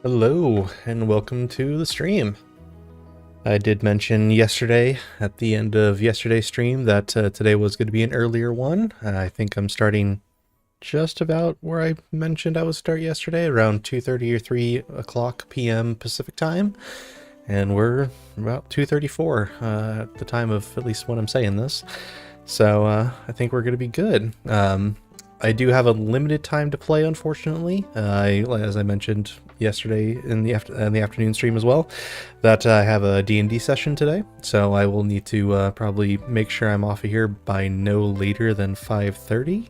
Hello, and welcome to the stream. I did mention yesterday, at the end of yesterday's stream, that today was going to be an earlier one. I think I'm starting just about where I mentioned I would start yesterday, around 2:30 or 3 o'clock p.m. Pacific time. And we're about 2:34 at the time of at least when I'm saying this. So I think we're going to be good. I do have a limited time to play, unfortunately. As I mentioned yesterday in the afternoon stream as well, that I have a D&D session today, so I will need to probably make sure I'm off of here by no later than 5:30.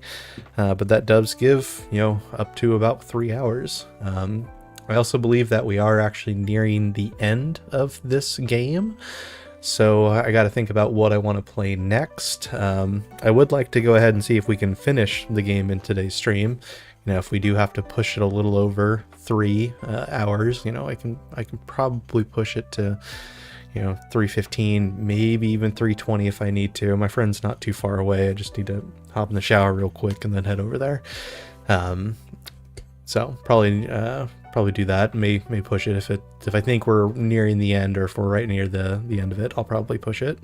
But that does give, up to about 3 hours. I also believe that we are actually nearing the end of this game. So I got to think about what I want to play next. I would like to go ahead and see if we can finish the game in today's stream. If we do have to push it a little over 3 hours, I can probably push it to 3:15, maybe even 3:20 if I need to. My friend's not too far away. I just need to hop in the shower real quick and then head over there. So probably do that. May push it if I think we're nearing the end, or if we're right near the end of it, I'll probably push it.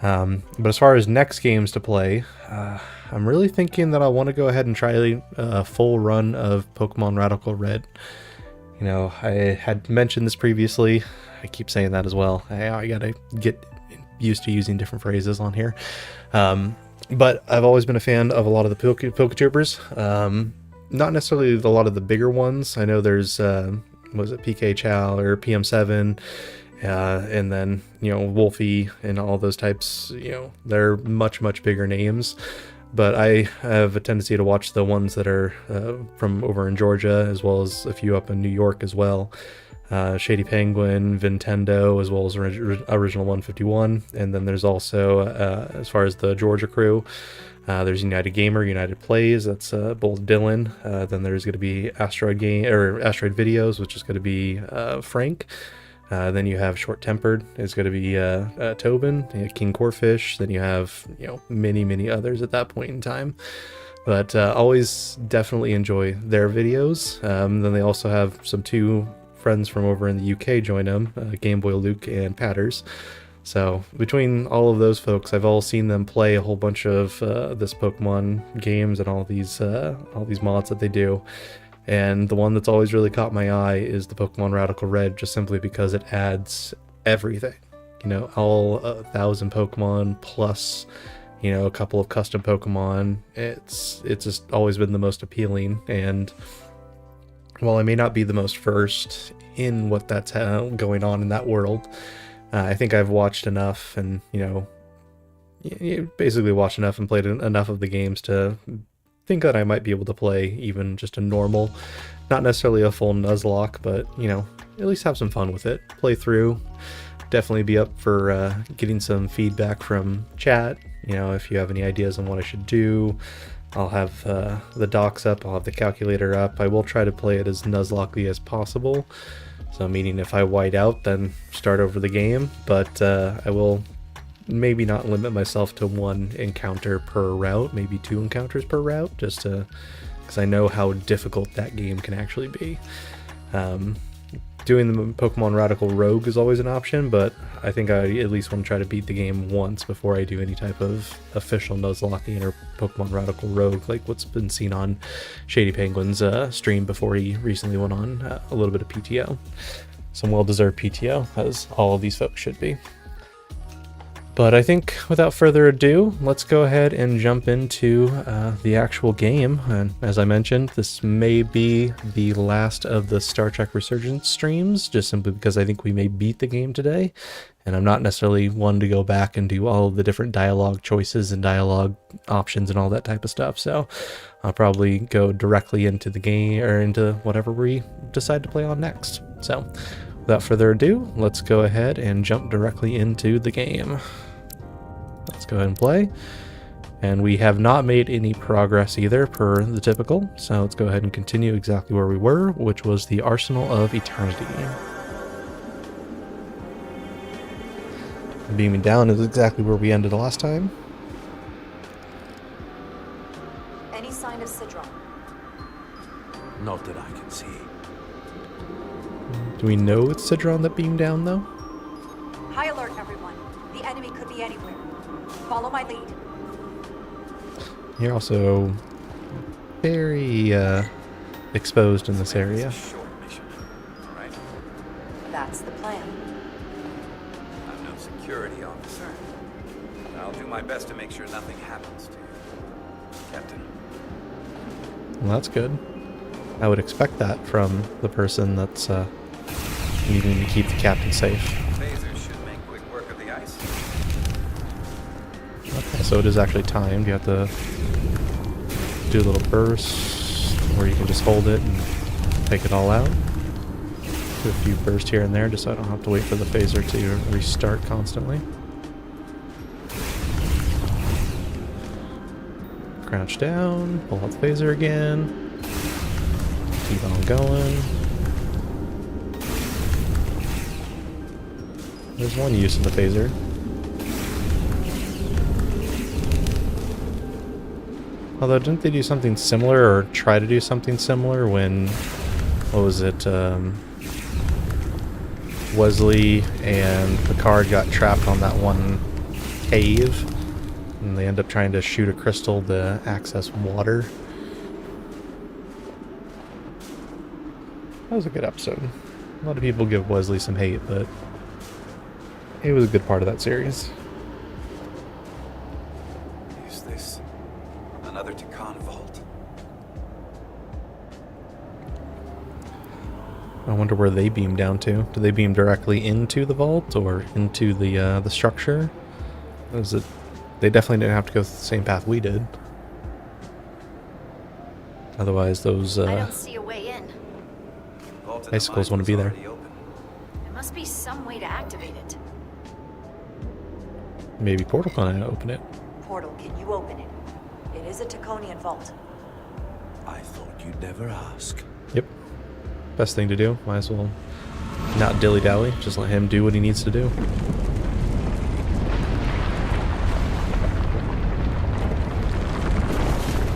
But as far as next games to play, I'm really thinking that I want to go ahead and try a full run of Pokemon Radical Red. I had mentioned this previously. I keep saying that as well. I gotta get used to using different phrases on here. But I've always been a fan of a lot of the Poketroopers. Not necessarily a lot of the bigger ones. I know there's, was it PK Chow or PM7, and then, Wolfie and all those types, they're much, much bigger names. But I have a tendency to watch the ones that are from over in Georgia, as well as a few up in New York as well. Shady Penguin, Nintendo, as well as Original 151. And then there's also, as far as the Georgia crew, there's United Gamer, United Plays, that's both Dylan. Then there's going to be Asteroid Videos, which is going to be Frank. Then you have Short Tempered, it's going to be Tobin, King Corfish. Then you have many others at that point in time. But always definitely enjoy their videos. Then they also have two friends from over in the UK join them, Game Boy Luke and Patters. So between all of those folks, I've all seen them play a whole bunch of this Pokemon games and all these mods that they do. And the one that's always really caught my eye is the Pokemon Radical Red, just simply because it adds everything. All 1,000 Pokemon plus, a couple of custom Pokemon. It's just always been the most appealing. And while I may not be the most versed in what that's going on in that world, I think I've watched enough and, basically watched enough and played enough of the games to think that I might be able to play even just a normal, not necessarily a full Nuzlocke, but, at least have some fun with it. Play through. Definitely be up for getting some feedback from chat. If you have any ideas on what I should do. I'll have the docs up, I'll have the calculator up. I will try to play it as Nuzlocke-y as possible. So meaning if I white out, then start over the game, but I will maybe not limit myself to 1 encounter per route, maybe 2 encounters per route, just because I know how difficult that game can actually be. Doing the Pokemon Radical Rogue is always an option, but I think I at least want to try to beat the game once before I do any type of official Nuzlocke or Pokemon Radical Rogue, like what's been seen on Shady Penguin's stream before he recently went on a little bit of PTO. Some well-deserved PTO, as all of these folks should be. But I think without further ado, let's go ahead and jump into the actual game. And as I mentioned, this may be the last of the Star Trek Resurgence streams, just simply because I think we may beat the game today. And I'm not necessarily one to go back and do all of the different dialogue choices and dialogue options and all that type of stuff. So I'll probably go directly into the game, or into whatever we decide to play on next. So without further ado, let's go ahead and jump directly into the game. Let's go ahead and play. And we have not made any progress either, per the typical. So let's go ahead and continue exactly where we were, which was the Arsenal of Eternity. Beaming down is exactly where we ended the last time. Any sign of Sidron? Not that I can see. Do we know it's Sidron that beamed down, though? High alert, everyone. The enemy could be anywhere. Follow my lead. You're also very exposed in this area. Short mission, all right? That's the plan. I'm no security officer. I'll do my best to make sure nothing happens to you, Captain. Well, that's good. I would expect that from the person that's needing to keep the captain safe. Phasers should make quick work of the ice. Okay, so it is actually timed. You have to do a little burst, or you can just hold it and take it all out. Do a few bursts here and there, just so I don't have to wait for the phaser to restart constantly. Crouch down, pull out the phaser again. Keep on going. There's one use of the phaser. Although, didn't they do something similar, or try to do something similar when, what was it, Wesley and Picard got trapped on that one cave, and they end up trying to shoot a crystal to access water? That was a good episode. A lot of people give Wesley some hate, but it was a good part of that series. Is this another Takan vault? I wonder where they beam down to. Do they beam directly into the vault or into the structure? Is it? They definitely didn't have to go the same path we did. Otherwise, those I don't see a way in. Vault in the Icicles mine want to be was there. already open. There must be some way to activate it. Maybe Portal can open it. Portal, can you open it? It is a Taconian vault. I thought you'd never ask. Yep. Best thing to do. Might as well not dilly-dally. Just let him do what he needs to do.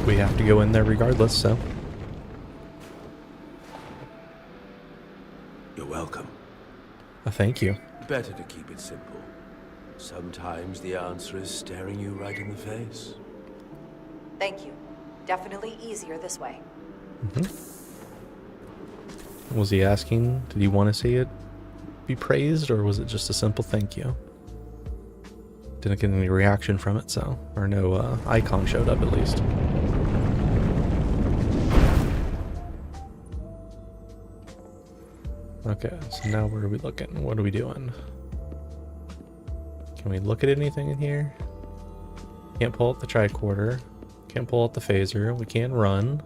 We have to go in there regardless, so. You're welcome. Thank you. Better to keep it simple. Sometimes the answer is staring you right in the face. Thank you. Definitely easier this way. Was he asking, did he want to see it be praised, or was it just a simple thank you? Didn't get any reaction from it, so. Or no icon showed up, at least. Okay, so now where are we looking? What are we doing? Can we look at anything in here? Can't pull out the tricorder. Can't pull out the phaser. We can run.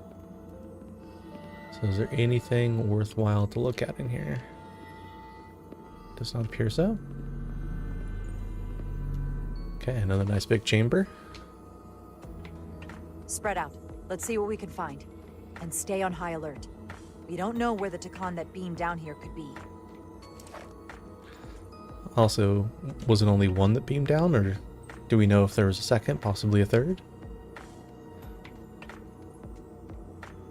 So is there anything worthwhile to look at in here? Does not appear so. Okay, another nice big chamber. Spread out. Let's see what we can find. And stay on high alert. We don't know where the Takan that beamed down here could be. Also, was it only one that beamed down, or do we know if there was a second, possibly a third?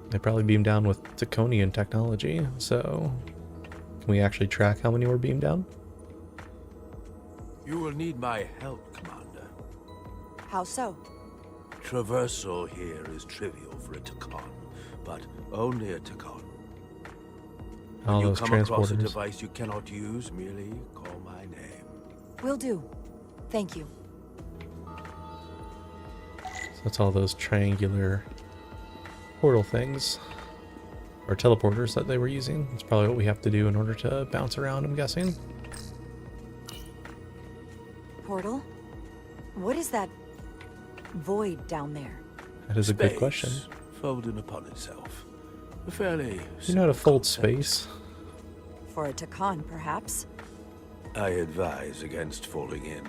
They probably beamed down with Taconian technology, so can we actually track how many were beamed down? You will need my help, Commander. How so? Traversal here is trivial for a Takan, but only a Takan. All When you those come across a transporters. device you cannot use, merely call my name. Will do. Thank you. So that's all those triangular portal things. Or teleporters that they were using. That's probably what we have to do in order to bounce around, I'm guessing. Portal? What is that void down there? That is a good question. Space folding upon itself. A fairly You know how to simple fold concept. space? For a Takan, perhaps? I advise against falling in.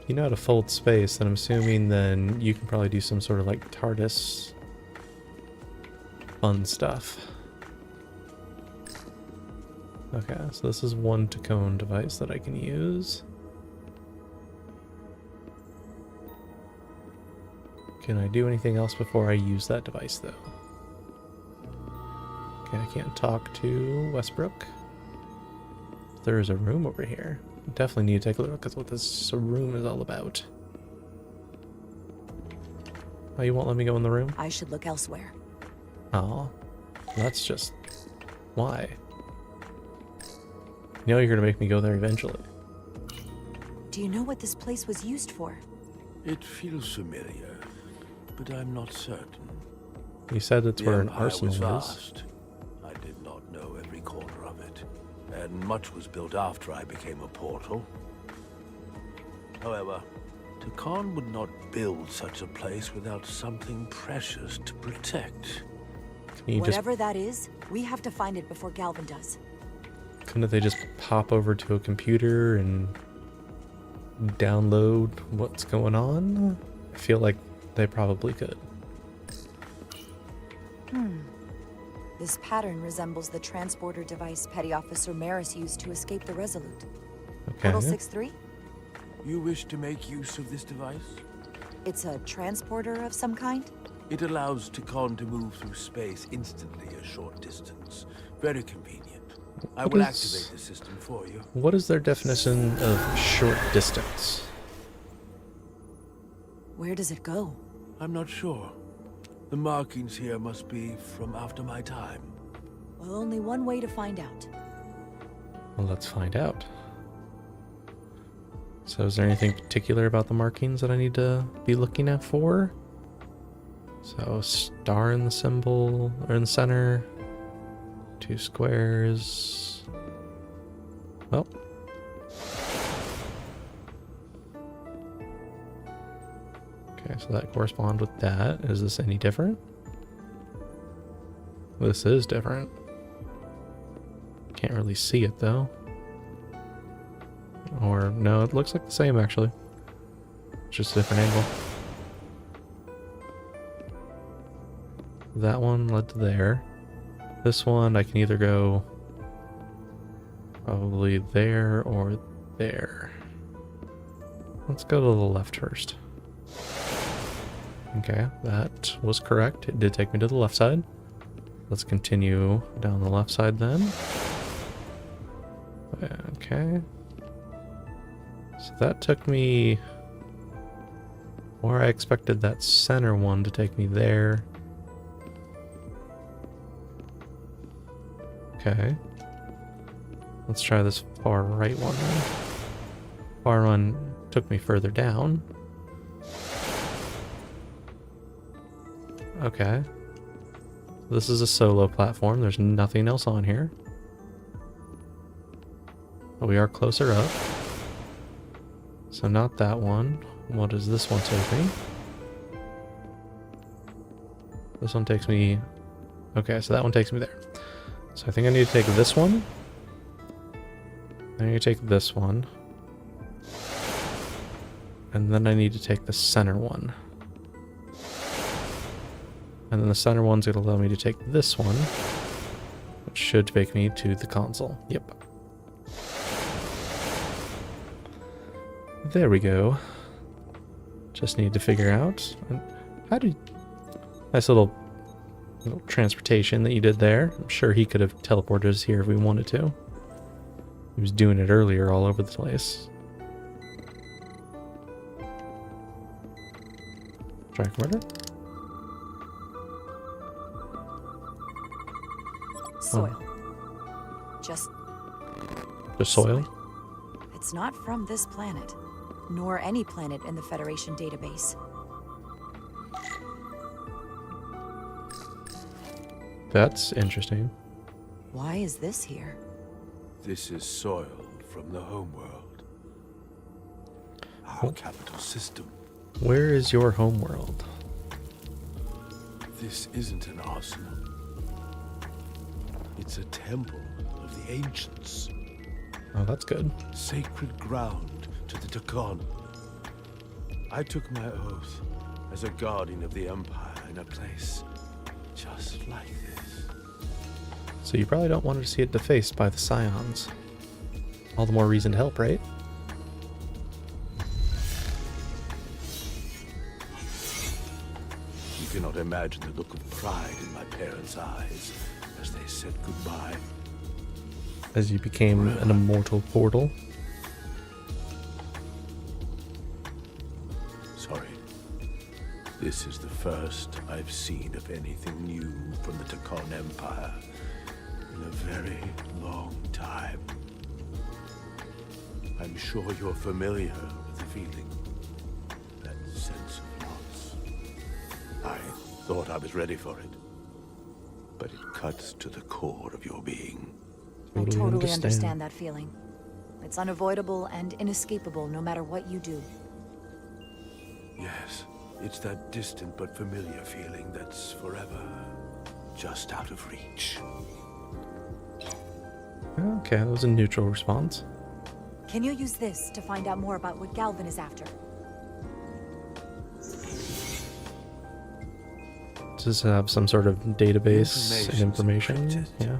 You know how to fold space, then I'm assuming then you can probably do some sort of like TARDIS fun stuff. Okay, so this is one Tacon device that I can use. Can I do anything else before I use that device though? Okay, I can't talk to Westbrook. There is a room over here. Definitely need to take a look at what this room is all about. Oh, you won't let me go in the room? I should look elsewhere. Oh, that's just... Why? You know you're gonna make me go there eventually. Do you know what this place was used for? It feels familiar, but I'm not certain. You said it's The where an Empire was arsenal is. vast. I did not know every corner of it, and much was built after I became a portal. However, Takan would not build such a place without something precious to protect. Can you Whatever that is, we have to find it before Galvin does. couldn't they just pop over to a computer and download what's going on? I feel like they probably could. This pattern resembles the transporter device Petty Officer Maris used to escape the Resolute. Okay. Portal 6-3? You wish to make use of this device? It's a transporter of some kind? It allows Takan to move through space instantly a short distance. Very convenient. I will activate the system for you. What is their definition of short distance? Where does it go? I'm not sure. The markings here must be from after my time. Well, only one way to find out. Well, let's find out. So is there anything particular about the markings that I need to be looking at for? So star in the symbol, or in the center. 2 squares. Well. Okay, so that corresponds with that. Is this any different? This is different. Can't really see it though. Or no, it looks like the same actually. Just a different angle. That one led to there. This one I can either go probably there or there. Let's go to the left first. Okay, that was correct. It did take me to the left side. Let's continue down the left side then. Okay. So that took me where I expected that center one to take me there. Okay. Let's try this far right one then. Far one took me further down. Okay. This is a solo platform. There's nothing else on here. But we are closer up. So not that one. What does this one take me? This one takes me... Okay, so that one takes me there. So I think I need to take this one. I need to take this one. And then I need to take the center one. And then the center one's going to allow me to take this one. Which should take me to the console. Yep. There we go. Just need to figure out... How did... Nice little transportation that you did there. I'm sure he could have teleported us here if we wanted to. He was doing it earlier all over the place. Track murder? Soil. Just soil? It's not from this planet, nor any planet in the Federation database. That's interesting. Why is this here? This is soil from the homeworld. Our capital system. Where is your homeworld? This isn't an arsenal. It's a temple of the ancients. Oh, that's good. Sacred ground to the Takan. I took my oath as a guardian of the Empire in a place just like this. So you probably don't want to see it defaced by the Scions. All the more reason to help, right? You cannot imagine the look of pride in my parents' eyes as they said goodbye. As you became an immortal portal. Sorry. This is the first I've seen of anything new from the Takon Empire in a very long time. I'm sure you're familiar with the feeling. That sense of loss. I thought I was ready for it. But it cuts to the core of your being. I totally understand that feeling. It's unavoidable and inescapable no matter what you do. Yes, it's that distant but familiar feeling that's forever just out of reach. Okay, that was a neutral response. Can you use this to find out more about what Galvin is after? Does this have some sort of database and information? Information's encrypted. Yeah.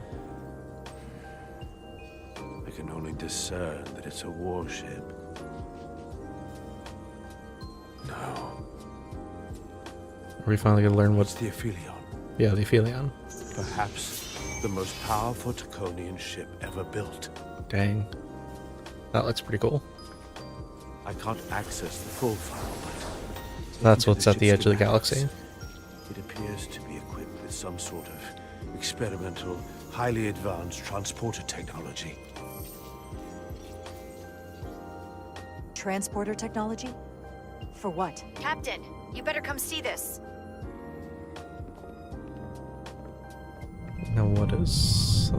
I can only discern that it's a warship. No, Are we finally gonna learn it's what's the Aphelion. the Aphelion? Perhaps the most powerful Takonian ship ever built. Dang. That looks pretty cool. I can't access the full file, but That's looking what's at the ship's edge of the schematics, galaxy. It appears to be equipped with some sort of experimental, highly advanced transporter technology. Transporter technology? For what? Captain, you better come see this. Now what is...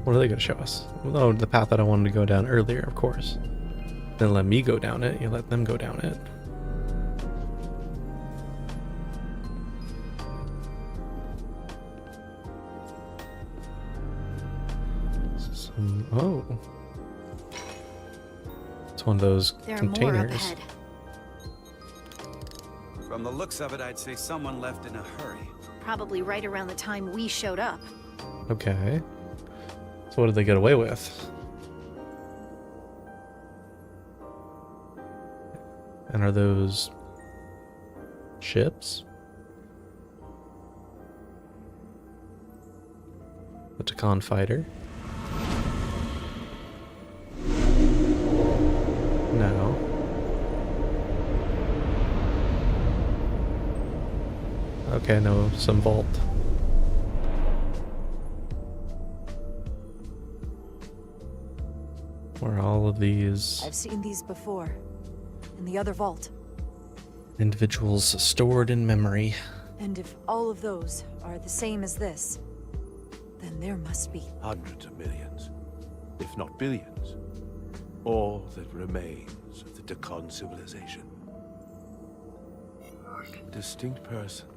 What are they going to show us? Oh, the path that I wanted to go down earlier, of course. Then let me go down it, you let them go down it. Oh. It's one of those There are more up containers. ahead. From the looks of it, I'd say someone left in a hurry. Probably right around the time we showed up. Okay. So what did they get away with? And are those ships? The Takon fighter? No. Okay, no, some vault. Where all of these I've seen these before. In the other vault. individuals stored in memory. And if all of those are the same as this, then there must be. Hundreds of millions, if not billions. All that remains of the Takon civilization. A distinct person,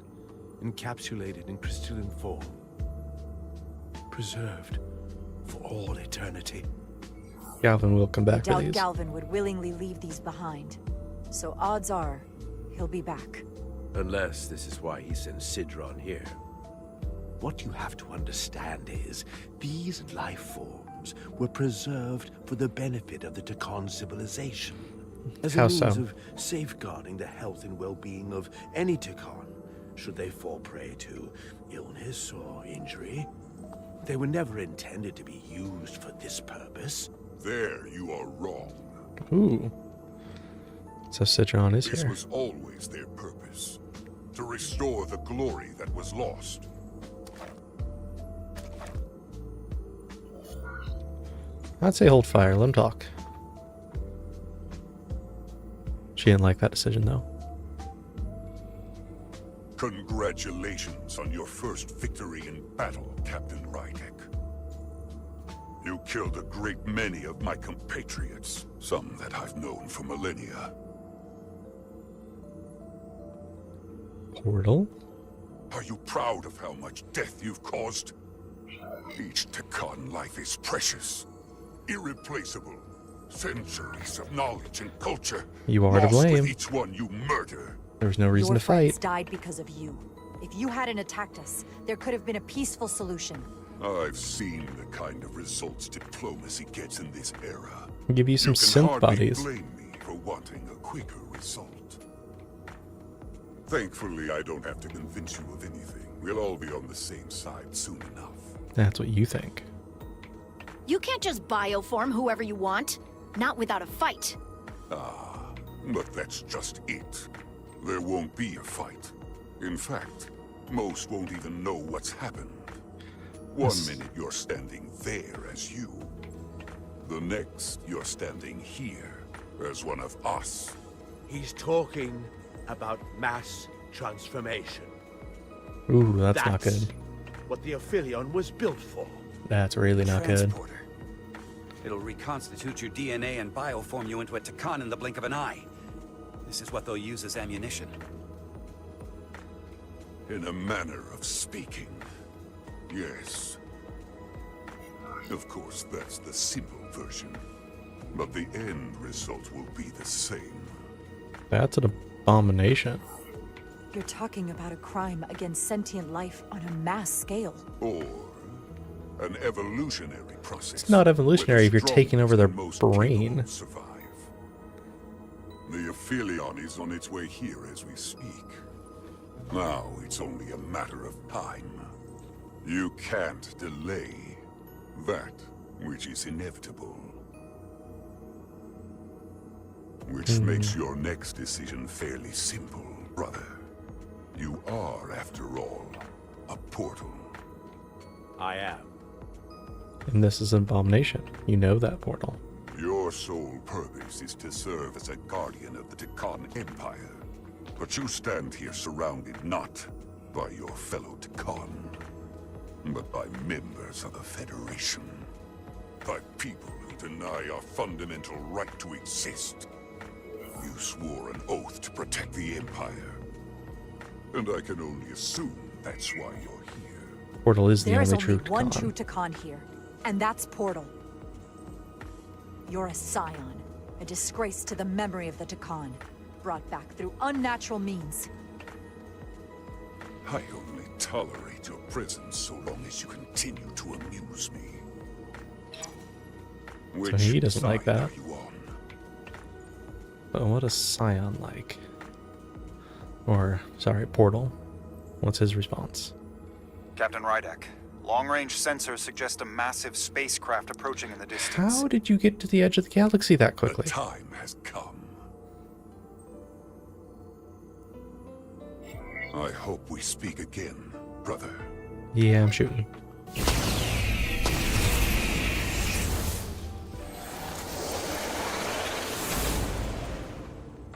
encapsulated in crystalline form. Preserved for all eternity. Galvin will come I back for doubt these. Galvin would willingly leave these behind. So odds are, he'll be back. Unless this is why he sent Sidron here. What you have to understand is, these life forms were preserved for the benefit of the Takon civilization. As a How means so? of safeguarding the health and well-being of any Takon, should they fall prey to illness or injury. They were never intended to be used for this purpose. There you are wrong. Ooh. So Citron is This here. was always their purpose. To restore the glory that was lost. I'd say hold fire, let him talk. She didn't like that decision though. Congratulations on your first victory in battle, Captain Rydek. You killed a great many of my compatriots, some that I've known for millennia. Portal? Are you proud of how much death you've caused? Each Takon life is precious, irreplaceable. Centuries of knowledge and culture. You are to lost with blame. each one you murder. There was no reason Your to friends fight. died because of you. If you hadn't attacked us, there could have been a peaceful solution. I've seen the kind of results diplomacy gets in this era. I'll give you some You can synth hardly bodies. blame me for wanting a quicker result. Thankfully, I don't have to convince you of anything. We'll all be on the same side soon enough. That's what you think. You can't just bioform whoever you want. Not without a fight. But that's just it. There won't be a fight. In fact, most won't even know what's happened. One minute you're standing there as you. The next you're standing here as one of us. He's talking about mass transformation. Ooh, that's not good. What the Aphelion was built for. That's really not good. Transporter. It'll reconstitute your DNA and bioform you into a Takan in the blink of an eye. This is what they'll use as ammunition. In a manner of speaking, yes. Of course, that's the simple version. But the end result will be the same. That's an abomination. You're talking about a crime against sentient life on a mass scale. Or an evolutionary process. It's not evolutionary if where you're the taking over their strongest and most brain. capable survive. The Aphelion is on its way here as we speak. Now it's only a matter of time. You can't delay that which is inevitable. Which makes your next decision fairly simple, brother. You are, after all, a portal. I am. And this is an abomination. You know that portal. Your sole purpose is to serve as a guardian of the Takan Empire. But you stand here surrounded not by your fellow Takan, but by members of the Federation. By people who deny our fundamental right to exist. You swore an oath to protect the Empire. And I can only assume that's why you're here. Portal is the There is only only true one Takan. true Takan here, and that's Portal. You're a scion, a disgrace to the memory of the Takan, brought back through unnatural means. I only tolerate your presence so long as you continue to amuse me. Which he doesn't like side that. are you on? But what is Scion like? Or, sorry, Portal. What's his response? Captain Rydek, long-range sensors suggest a massive spacecraft approaching in the distance. How did you get to the edge of the galaxy that quickly? The time has come. I hope we speak again, brother. Yeah, I'm shooting.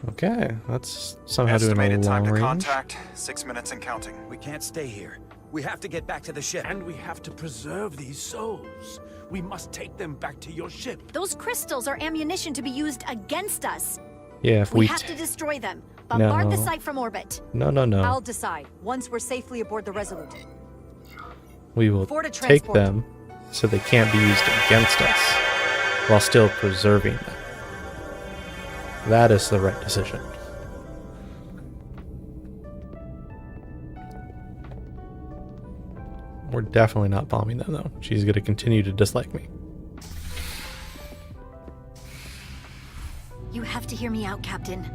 Okay, that's somehow doing a Estimated time long to range. contact, 6 minutes and counting. We can't stay here. We have to get back to the ship. And we have to preserve these souls. We must take them back to your ship. Those crystals are ammunition to be used against us. Yeah, if We we have to destroy them. Bombard the No. site from orbit. No, I'll decide once we're safely aboard the Resolute. we will For the take transport. them so they can't be used against us while still preserving them. That is the right decision. We're definitely not bombing them, though. She's going to continue to dislike me. You have to hear me out, Captain.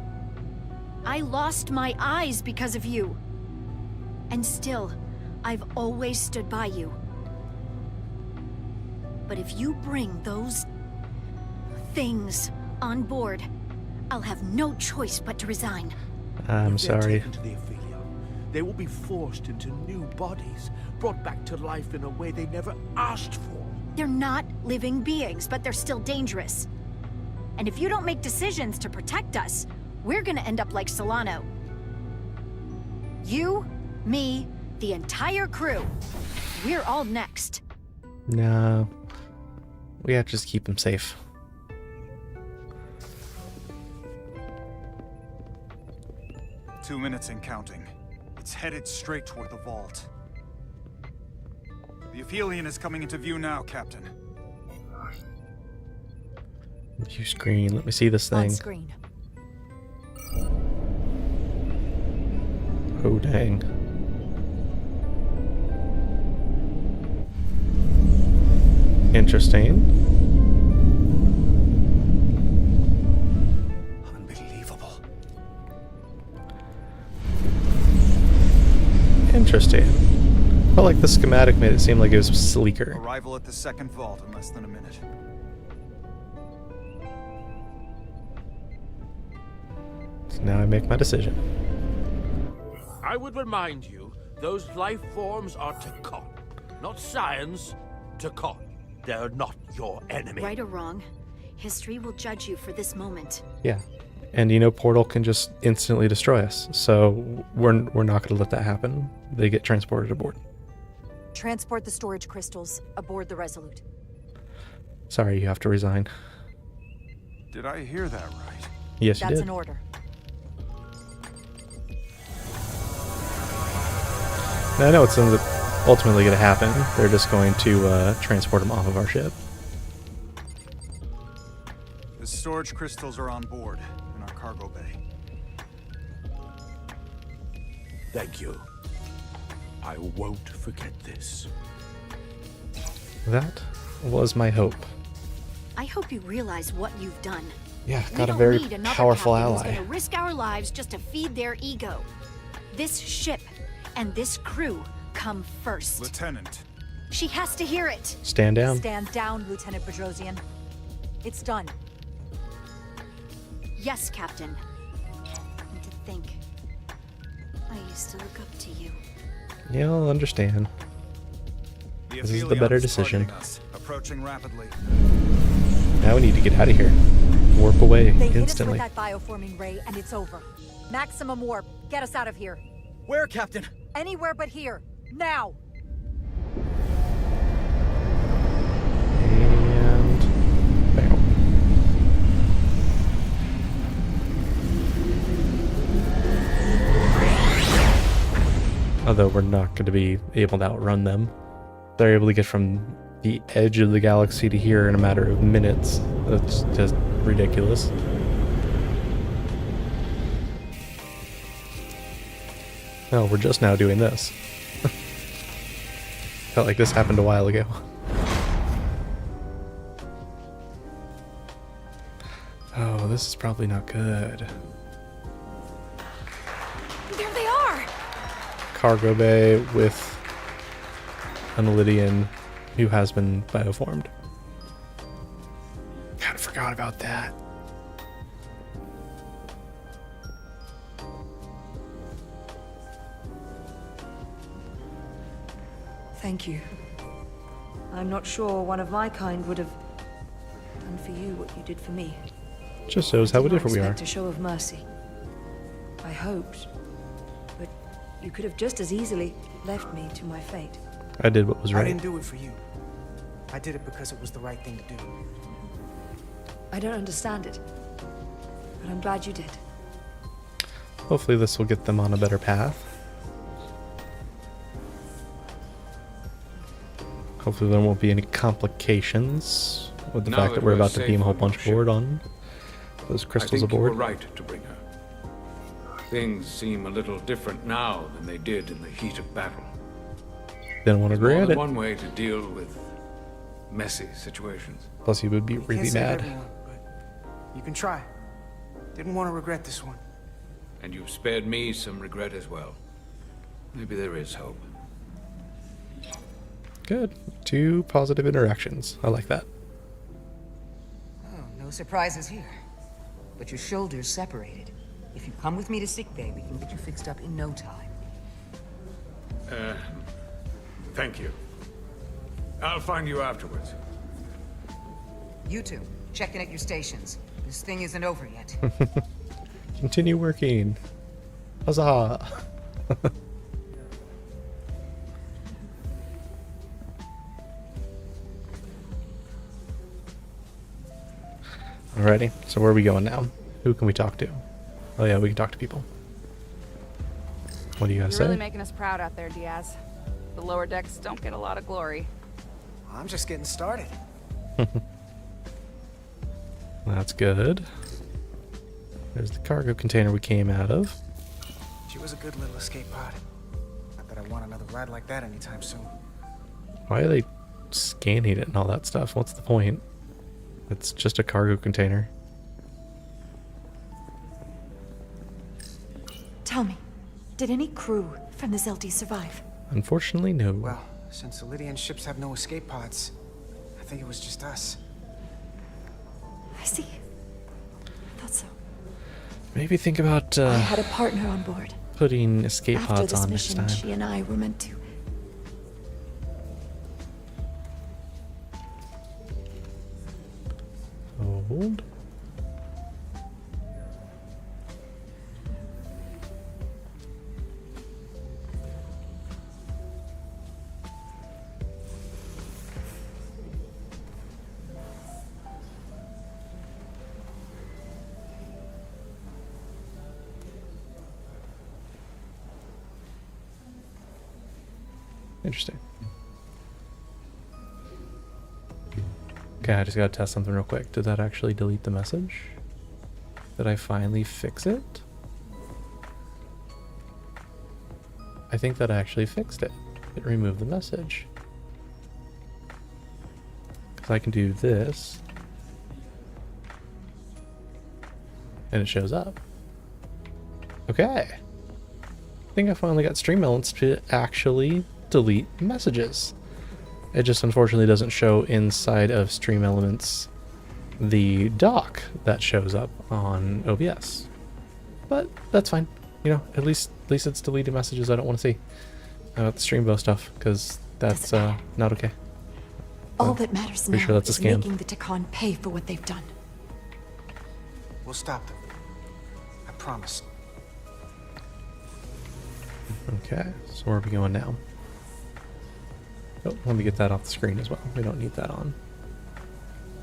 I lost my eyes because of you. And still, I've always stood by you. But if you bring those things on board, I'll have no choice but to resign. I'm If they're sorry. taken to the Aphelion, they will be forced into new bodies, brought back to life in a way they never asked for. They're not living beings, but they're still dangerous. And if you don't make decisions to protect us, we're gonna end up like Solano. You, me, the entire crew. We're all next. No. We have to just keep them safe. Two minutes and counting. It's headed straight toward the vault. The Aphelion is coming into view now, Captain. View screen. Let me see this On thing. screen. Oh, dang. Interesting. Unbelievable. Interesting. Felt like the schematic made it seem like it was sleeker. Arrival at the second vault in less than a minute. So now I make my decision. I would remind you, those life forms are Takon. Not science, Takon. They're not your enemy. Right or wrong, history will judge you for this moment. Yeah. And you know, Portal can just instantly destroy us. So we're not going to let that happen. They get transported aboard. Transport the storage crystals aboard the Resolute. Sorry, you have to resign. Did I hear that right? Yes, you That's did. an order. Now, I know it's ultimately going to happen. They're just going to transport them off of our ship. The storage crystals are on board in our cargo bay. Thank you. I won't forget this. That was my hope. I hope you realize what you've done. Yeah, We got a don't very need another powerful captain who's ally. gonna risk our lives just to feed their ego. This ship and this crew come first. Lieutenant, She has to hear it. Stand down. Stand down, Lieutenant Bedrosian. It's done. Yes, Captain. And to think, I used to look up to you. Yeah, I'll understand. the This is the Aphelion better is decision. targeting us, approaching rapidly. Now we need to get out of here. Warp away They hit us with instantly. that bioforming ray, and it's over. Maximum warp. Get us out of here. Where, Captain? Anywhere but here. Now! And bam. Although we're not going to be able to outrun them. They're able to get from the edge of the galaxy to here in a matter of minutes. That's just ridiculous. Oh, we're just now doing this. Felt like this happened a while ago. Oh, this is probably not good. There they are! Cargo bay with an Lydian who has been bioformed. God, I forgot about that. Thank you. I'm not sure one of my kind would have done for you what you did for me. Just shows how I did not different we are. expect a show of mercy. I hoped, but you could have just as easily left me to my fate. I did what was I right. didn't do it for you. I did it because it was the right thing to do. I don't understand it, but I'm glad you did. Hopefully this will get them on a better path. Hopefully there won't be any complications with the Now fact that that we're we're about to safe beam a whole on your bunch aboard on those I crystals think you were aboard. right to bring her. Things seem a little different now than they did in the heat of battle. Didn't want to agree More at than it. one way to deal with messy situations. Plus he would be Can't really save mad. everyone, but you can try. Didn't want to regret this one. And you've spared me some regret as well. Maybe there is hope. Good. 2 positive interactions. I like that. Oh, no surprises here. But your shoulders separated. If you come with me to sickbay, we can get you fixed up in no time. Thank you. I'll find you afterwards. You two, check in at your stations. This thing isn't over yet. Continue working. Huzzah! Alrighty, so where are we going now? Who can we talk to? Oh yeah, we can talk to people. What do you guys You're say? really making us proud out there, Diaz. The lower decks don't get a lot of glory. I'm just getting started. That's good. There's the cargo container we came out of. She was a good little escape pod. Not that I want another ride like that anytime soon. Why are they scanning it and all that stuff? What's the point? It's just a cargo container. Tell me, did any crew from the Zelti survive? Unfortunately, no. Well, since the Lydian ships have no escape pods, I think it was just us. I see. I thought so. Maybe think about I had a partner on board. putting escape After pods this on next mission, time. she and I were meant to. Hold. Interesting. Okay, I just gotta test something real quick. Did that actually delete the message? Did I finally fix it? I think that actually fixed it. It removed the message. Because I can do this. And it shows up. Okay. I think I finally got Stream Elements to actually delete messages. It just unfortunately doesn't show inside of Stream Elements the dock that shows up on OBS. But that's fine. You know, at least it's deleting messages I don't want to see about the Streambo stuff, because that's not okay. All that matters Pretty now sure that's a is scam. making the Takan pay for what they've done. We'll stop them. I promise. Okay, so where are we going now? Oh, let me get that off the screen as well. We don't need that on.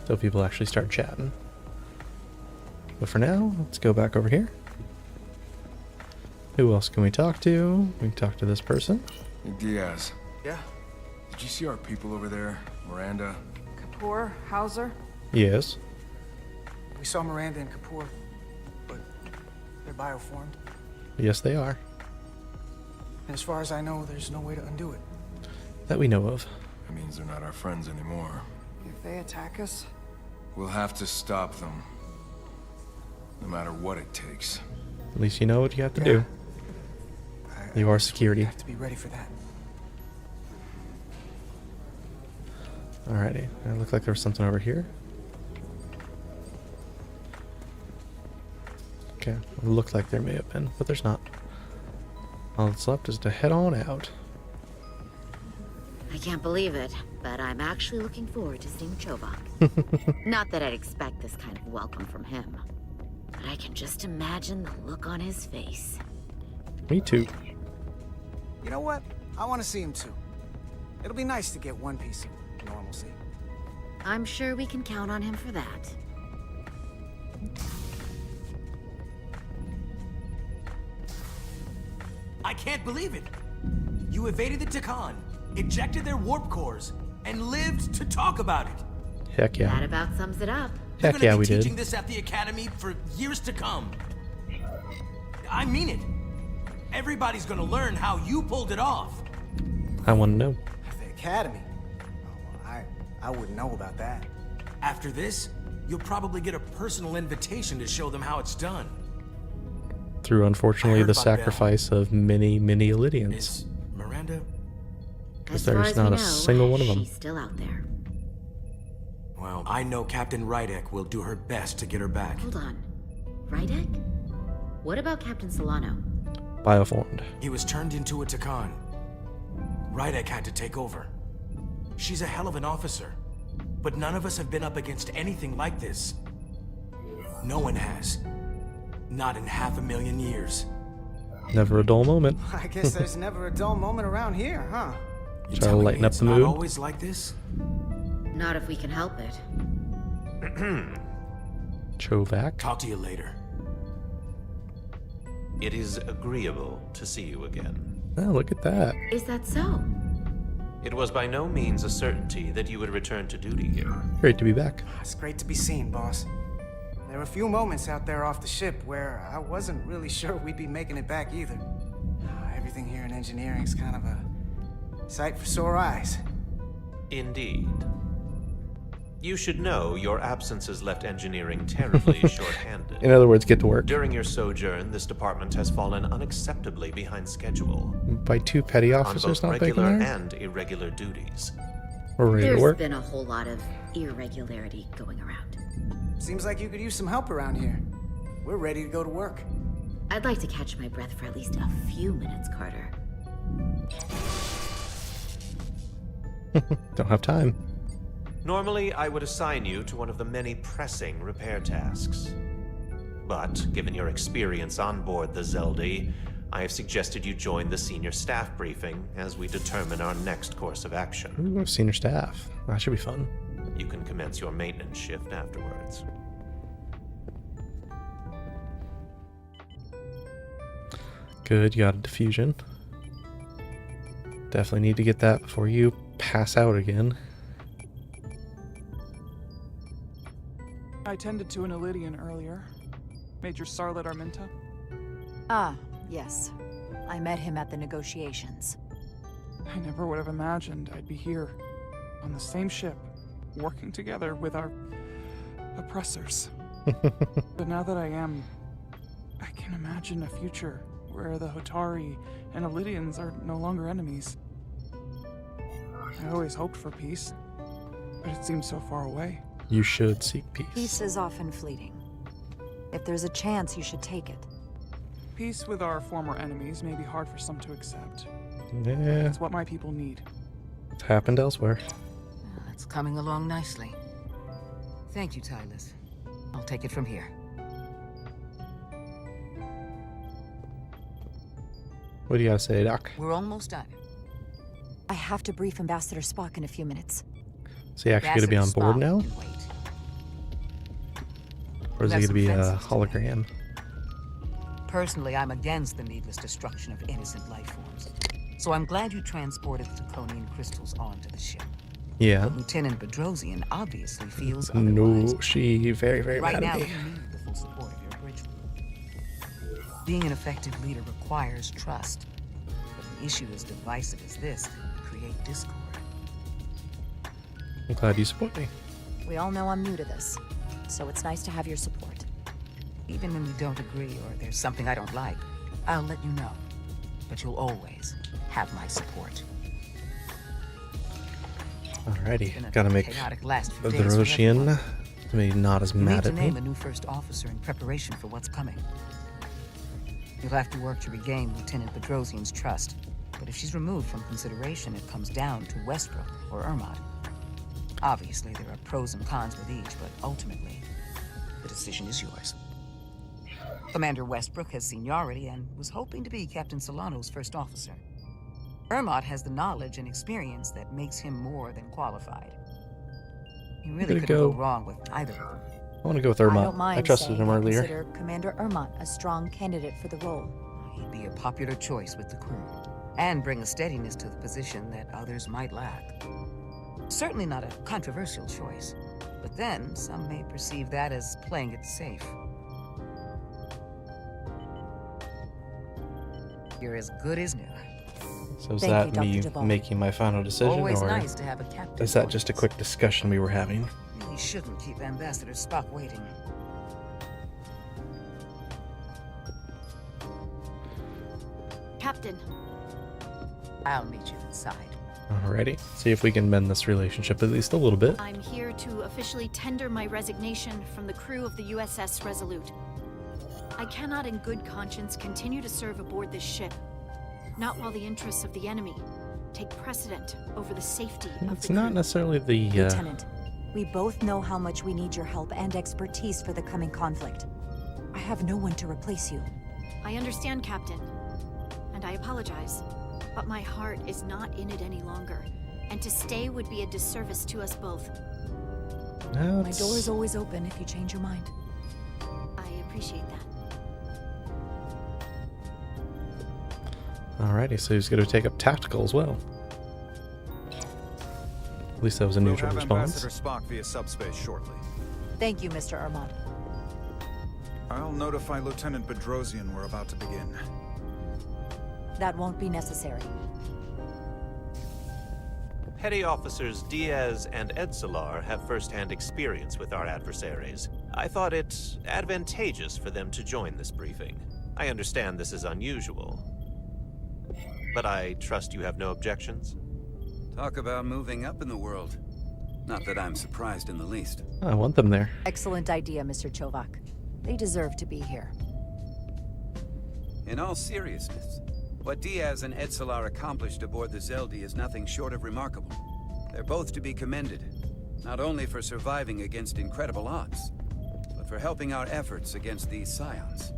So people actually start chatting. But for now, let's go back over here. Who else can we talk to? We can talk to this person. Hey, Diaz. Yeah? Did you see our people over there? Miranda? Kapoor, Hauser? Yes. We saw Miranda and Kapoor, but they're bioformed. Yes, they are. And as far as I know, there's no way to undo it. That we know of. That means they're not our friends anymore. If they attack us? We'll have to stop them. No matter what it takes. At least you know what you have to do. You are security. Have to be ready for that. Alrighty. It looked like there was something over here. Okay. It looked like there may have been, but there's not. All that's left is to head on out. I can't believe it, but I'm actually looking forward to seeing Chovak. Not that I'd expect this kind of welcome from him, but I can just imagine the look on his face. Me too. You know what? I want to see him too. It'll be nice to get one piece of normalcy. I'm sure we can count on him for that. I can't believe it. You evaded the Takan, ejected their warp cores, and lived to talk about it. Heck yeah. That about sums it up. Heck yeah, we You're gonna be did. teaching this at the academy for years to come. I mean it. Everybody's gonna learn how you pulled it off. I want to know. At the academy? Oh, well, I wouldn't know about that. After this, you'll probably get a personal invitation to show them how it's done. Through, unfortunately, heard the about Bell. sacrifice of many, many Lydians. Is Miranda? Because As far there's as not we a know, single one of them. she's still out there. Well, I know Captain Rydek will do her best to get her back. Hold on. Rydek? What about Captain Solano? Bioformed. He was turned into a Takan. Rydek had to take over. She's a hell of an officer, but none of us have been up against anything like this. No one has. Not in 500,000 years. Never a dull moment. I guess there's never a dull moment around here, huh? You Try to telling lighten me up it's the not mood. always like this? Not if we can help it. Chovak. Talk to you later. It is agreeable to see you again. Oh, look at that. Is that so? It was by no means a certainty that you would return to duty here. Great to be back. It's great to be seen, boss. There were a few moments out there off the ship where I wasn't really sure we'd be making it back either. Everything here in engineering's kind of a sight for sore eyes. Indeed. You should know your absence has left engineering terribly short-handed. In other words, get to work. During your sojourn, this department has fallen unacceptably behind schedule. By 2 petty officers on not both making regular theirs? and irregular duties. We're ready to There's work. been a whole lot of irregularity going around. Seems like you could use some help around here. We're ready to go to work. I'd like to catch my breath for at least a few minutes, Carter. Don't have time. Normally, I would assign you to one of the many pressing repair tasks. But, given your experience on board the Zeldy, I have suggested you join the senior staff briefing as we determine our next course of action. Ooh, senior staff. That should be fun. You can commence your maintenance shift afterwards. Good, you got a diffusion. Definitely need to get that before you pass out again. I tended to an Illidian earlier. Major Sarlet Arminta. Ah, yes. I met him at the negotiations. I never would have imagined I'd be here, on the same ship, working together with our oppressors. But now that I am, I can imagine a future where the Hotari and Illidians are no longer enemies. I always hoped for peace, but it seems so far away. You should seek peace. Peace is often fleeting. If there's a chance, you should take it. Peace with our former enemies may be hard for some to accept. Yeah, It's what my people need. it's happened elsewhere. It's coming along nicely. Thank you, Tylus. I'll take it from here. What do you gotta say, Doc? We're almost done. I have to brief Ambassador Spock in a few minutes. Is he actually gonna be on board now? Wait. Or is he Got gonna some be a fences to hologram? Personally, I'm against the needless destruction of innocent life forms. So I'm glad you transported the Draconian crystals onto the ship. Yeah. But Lieutenant Bedrosian obviously feels No, otherwise. she very, very Right mad now, at you me. need the full support of your bridge group. Being an effective leader requires trust. But an issue as divisive as this can create discord. I'm glad you support me. We all know I'm new to this, so it's nice to have your support. Even when we don't agree or there's something I don't like, I'll let you know. But you'll always have my support. Alrighty, gotta make chaotic last few the days for Roshian maybe not as We need mad to at name me. a new first officer in preparation for what's coming. You'll have to work to regain Lieutenant Bedrosian's trust. But if she's removed from consideration, it comes down to Westbrook or Ermot. Obviously, there are pros and cons with each, but ultimately, the decision is yours. Commander Westbrook has seniority and was hoping to be Captain Solano's first officer. Ermot has the knowledge and experience that makes him more than qualified. You really couldn't go wrong with either of them. I want to go with I Ermot. don't mind trusted saying him I earlier. consider Commander Ermot a strong candidate for the role. He'd be a popular choice with the crew, and bring a steadiness to the position that others might lack. Certainly not a controversial choice, but then some may perceive that as playing it safe. You're as good as new. So is Thank that you, me Dr. Duvall. making my final decision, Always or nice to have a captain is that for just a quick discussion we were having? Really shouldn't keep Ambassador Spock waiting. Captain, I'll meet you inside. Alrighty, see if we can mend this relationship at least a little bit. I'm here to officially tender my resignation from the crew of the USS Resolute. I cannot in good conscience continue to serve aboard this ship. Not while the interests of the enemy take precedent over the safety of It's the not crew. necessarily the Lieutenant, we both know how much we need your help and expertise for the coming conflict. I have no one to replace you. I understand, Captain, and I apologize, but my heart is not in it any longer, and to stay would be a disservice to us both. My door is always open if you change your mind. I appreciate that. Alrighty, so he's going to take up tactical as well. At least that was a We'll neutral have response. Ambassador Spock via subspace shortly. Thank you, Mr. Ermot. I'll notify Lieutenant Bedrosian we're about to begin. That won't be necessary. Petty Officers Diaz and Edsolar have first-hand experience with our adversaries. I thought it advantageous for them to join this briefing. I understand this is unusual, but I trust you have no objections? Talk about moving up in the world. Not that I'm surprised in the least. I want them there. Excellent idea, Mr. Chovak. They deserve to be here. In all seriousness, what Diaz and Edsolar accomplished aboard the Zeldi is nothing short of remarkable. They're both to be commended, not only for surviving against incredible odds, but for helping our efforts against these scions.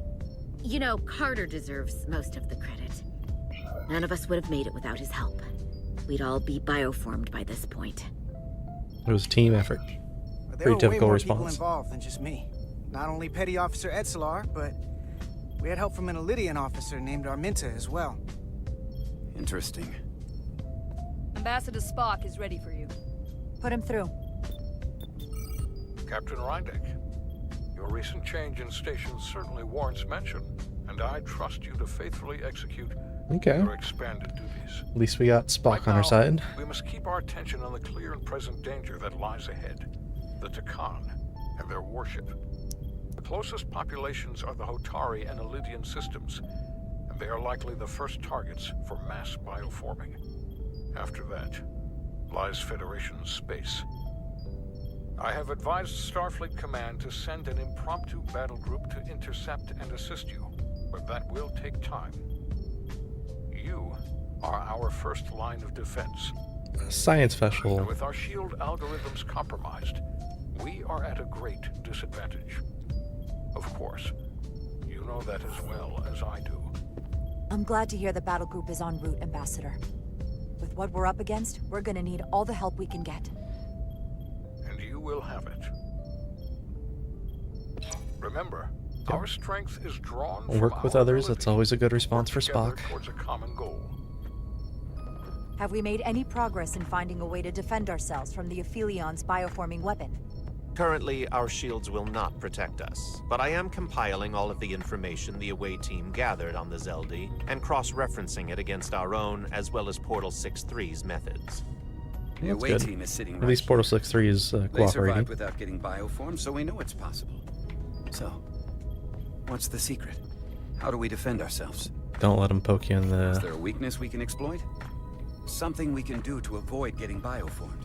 You know, Carter deserves most of the credit. None of us would have made it without his help. We'd all be bioformed by this point. It was a team effort. But there Pretty were way typical more response. people involved than just me. Not only Petty Officer Edsolar, but we had help from an Elydian officer named Arminta as well. Interesting. Ambassador Spock is ready for you. Put him through. Captain Rydek, your recent change in station certainly warrants mention, and I trust you to faithfully execute your expanded duties. At least we got Spock on our side. We must keep our attention on the clear and present danger that lies ahead, the Takan and their warship. The closest populations are the Hotari and Elydian systems, and they are likely the first targets for mass bioforming. After that lies Federation space. I have advised Starfleet Command to send an impromptu battle group to intercept and assist you, but that will take time. You are our first line of defense. Science special. And with our shield algorithms compromised, we are at a great disadvantage. Of course, you know that as well as I do. I'm glad to hear the battle group is en route, Ambassador. With what we're up against, we're gonna need all the help we can get. And you will have it. Remember, our strength is drawn from Work with our others, ability that's always a good response to for work Spock. together towards a common goal. Have we made any progress in finding a way to defend ourselves from the Aphilion's bioforming weapon? Currently, our shields will not protect us, but I am compiling all of the information the away team gathered on the Zeldi and cross-referencing it against our own as well as Portal 6-3's methods. The That's away good. team is sitting At right least Portal 6-3 is They cooperating. survived without getting bioformed, so we know it's possible. So, what's the secret? How do we defend ourselves? Don't let them poke you in Is the... there a weakness we can exploit? Something we can do to avoid getting bioformed?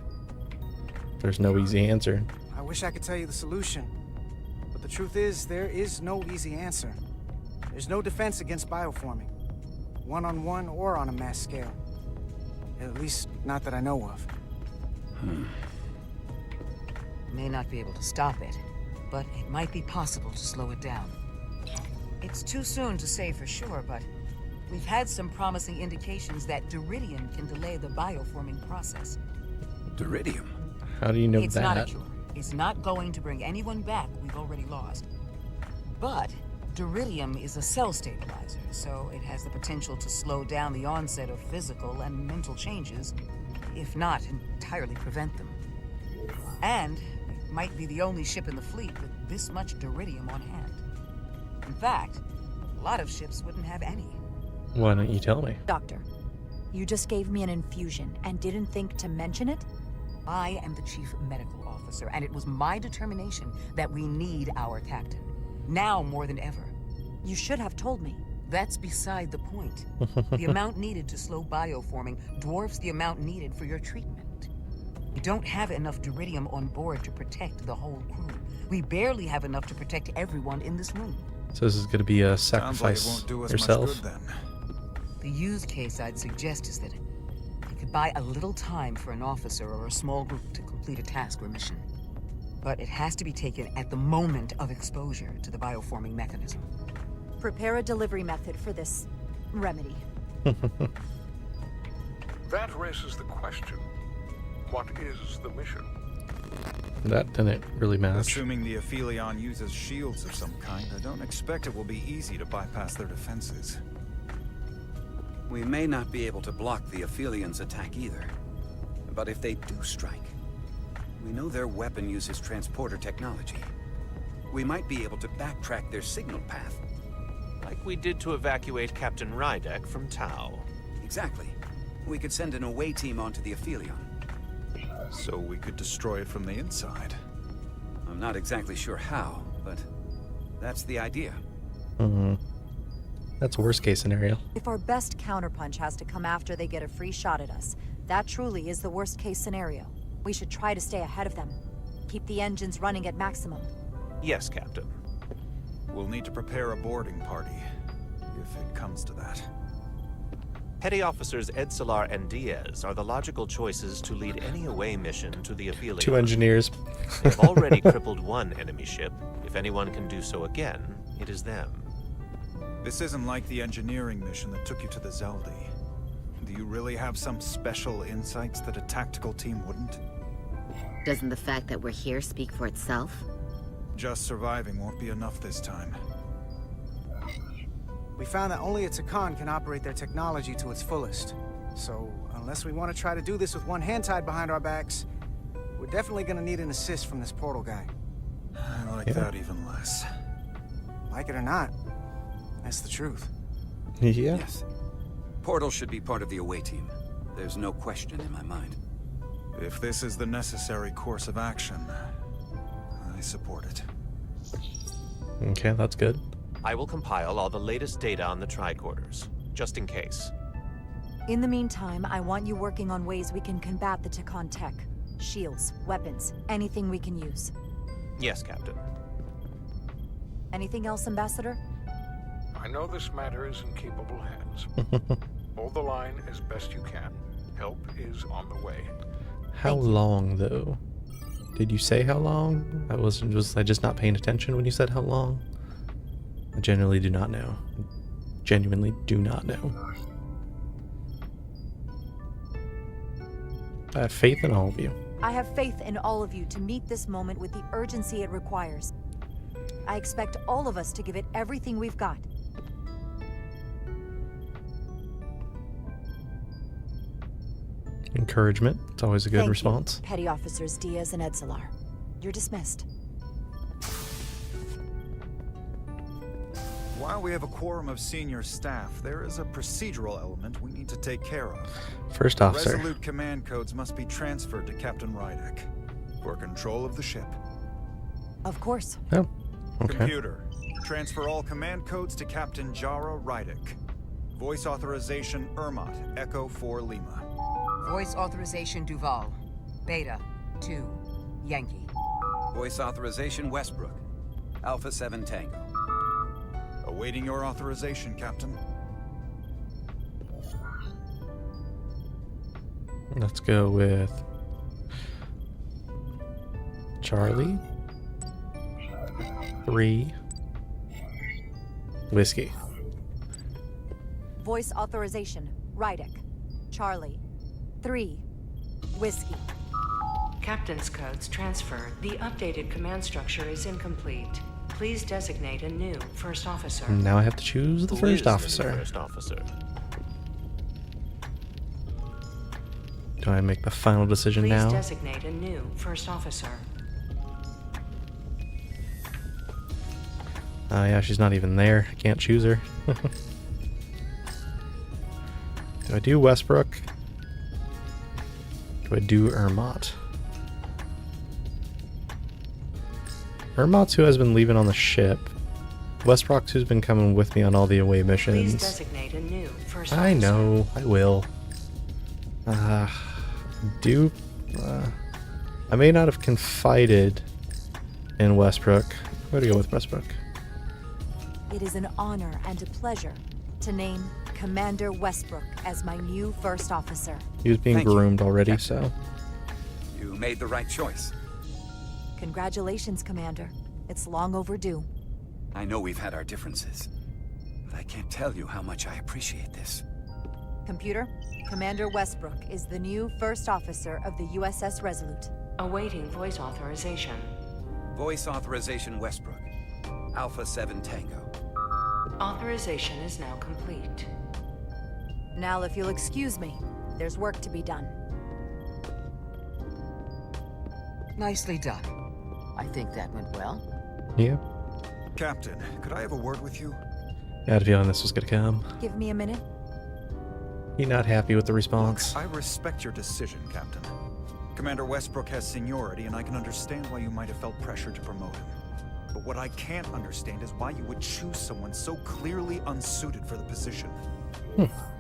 There's no easy answer. I wish I could tell you the solution. But the truth is, there is no easy answer. There's no defense against bioforming. One-on-one or on a mass scale. At least, not that I know of. May not be able to stop it, but it might be possible to slow it down. It's too soon to say for sure, but we've had some promising indications that Duridium can delay the bioforming process. Duridium? How do you know It's that? not a cure. It's not going to bring anyone back we've already lost. But Duridium is a cell stabilizer, so it has the potential to slow down the onset of physical and mental changes, if not entirely prevent them. And it might be the only ship in the fleet with this much Duridium on hand. In fact, a lot of ships wouldn't have any. Why don't you tell me? Doctor, you just gave me an infusion and didn't think to mention it? I am the chief medical officer, and it was my determination that we need our captain. Now more than ever. You should have told me. That's beside the point. The amount needed to slow bioforming dwarfs the amount needed for your treatment. We don't have enough Duridium on board to protect the whole crew. We barely have enough to protect everyone in this room. So this is going to be a Sounds like it sacrifice won't do us yourself. much good then. The use case I'd suggest is that you could buy a little time for an officer or a small group to complete a task or mission. But it has to be taken at the moment of exposure to the bioforming mechanism. Prepare a delivery method for this remedy. That raises the question, what is the mission? That didn't really match. Assuming the Aphelion uses shields of some kind, I don't expect it will be easy to bypass their defenses. We may not be able to block the Aphelions' attack either. But if they do strike, we know their weapon uses transporter technology. We might be able to backtrack their signal path. Like we did to evacuate Captain Rydek from Tau. Exactly. We could send an away team onto the Aphelion. So we could destroy it from the inside. I'm not exactly sure how, but that's the idea. Mm-hmm. That's worst case scenario. If our best counterpunch has to come after they get a free shot at us, that truly is the worst case scenario. We should try to stay ahead of them. Keep the engines running at maximum. Yes, Captain. We'll need to prepare a boarding party, if it comes to that. Petty Officers Edsolar and Diaz are the logical choices to lead any away mission to the Aphelion. 2 engineers. They've already crippled one enemy ship. If anyone can do so again, it is them. This isn't like the engineering mission that took you to the Zeldi. Do you really have some special insights that a tactical team wouldn't? Doesn't the fact that we're here speak for itself? Just surviving won't be enough this time. We found that only a Takan can operate their technology to its fullest. So, unless we want to try to do this with one hand tied behind our backs, we're definitely gonna need an assist from this portal guy. I like that even less. Like it or not, that's the truth. Yeah. Yes. Portal should be part of the away team. There's no question in my mind. If this is the necessary course of action, I support it. Okay, that's good. I will compile all the latest data on the tricorders, just in case. In the meantime, I want you working on ways we can combat the Takan tech. Shields, weapons, anything we can use. Yes, Captain. Anything else, Ambassador? I know this matter is in capable hands. Hold the line as best you can. Help is on the way. How long, though? Did you say how long? Was I just not paying attention when you said how long? I genuinely do not know. Genuinely do not know. I have faith in all of you. I have faith in all of you to meet this moment with the urgency it requires. I expect all of us to give it everything we've got. Encouragement. It's always a good response. You, Petty Officers Diaz and Edsolar. You're dismissed. While we have a quorum of senior staff, there is a procedural element we need to take care of. First officer. Resolute command codes must be transferred to Captain Rydek for control of the ship. Of course. Oh, okay. Computer, transfer all command codes to Captain Jara Rydek. Voice authorization Ermot, Echo 4 Lima. Voice authorization Duval. Beta 2 Yankee. Voice authorization Westbrook, Alpha 7 Tango. Awaiting your authorization, Captain. Let's go with Charlie 3 Whiskey. Voice authorization Rydek. Charlie 3 Whiskey. Captain's codes transferred. The updated command structure is incomplete. Please designate a new first officer. Now I have to choose the first officer. First officer. Do I make the final decision now? Please designate a new first officer. Oh yeah, she's not even there. I can't choose her. Do I do Westbrook? Do I do Ermot? Ermot's who has been leaving on the ship. Westbrook's who's been coming with me on all the away missions. Please designate a new first officer. I know, I will. I may not have confided in Westbrook. I'm going to go with Westbrook. It is an honor and a pleasure to name Commander Westbrook as my new first officer. He was being groomed already, so. You made the right choice. Congratulations, Commander. It's long overdue. I know we've had our differences, but I can't tell you how much I appreciate this. Computer, Commander Westbrook is the new first officer of the USS Resolute. Awaiting voice authorization. Voice authorization Westbrook, Alpha 7 Tango. Authorization is now complete. Now, if you'll excuse me, there's work to be done. Nicely done. I think that went well. Yeah. Captain, could I have a word with you? I had a feeling this was going to come. Give me a minute. You're not happy with the response. I respect your decision, Captain. Commander Westbrook has seniority, and I can understand why you might have felt pressure to promote him. But what I can't understand is why you would choose someone so clearly unsuited for the position.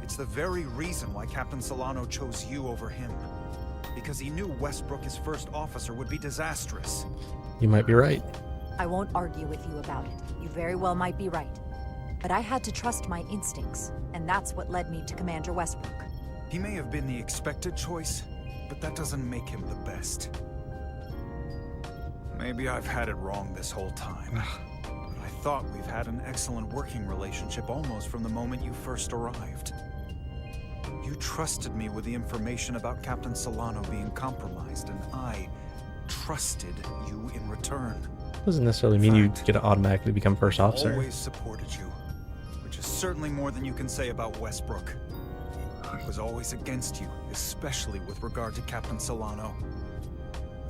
It's the very reason why Captain Solano chose you over him. Because he knew Westbrook as first officer would be disastrous. You might be right. I won't argue with you about it. You very well might be right. But I had to trust my instincts, and that's what led me to Commander Westbrook. He may have been the expected choice, but that doesn't make him the best. Maybe I've had it wrong this whole time. But I thought we've had an excellent working relationship almost from the moment you first arrived. You trusted me with the information about Captain Solano being compromised, and I trusted you in return. Doesn't necessarily mean you get to automatically become first officer. Always supported you, which is certainly more than you can say about Westbrook. He was always against you, especially with regard to Captain Solano.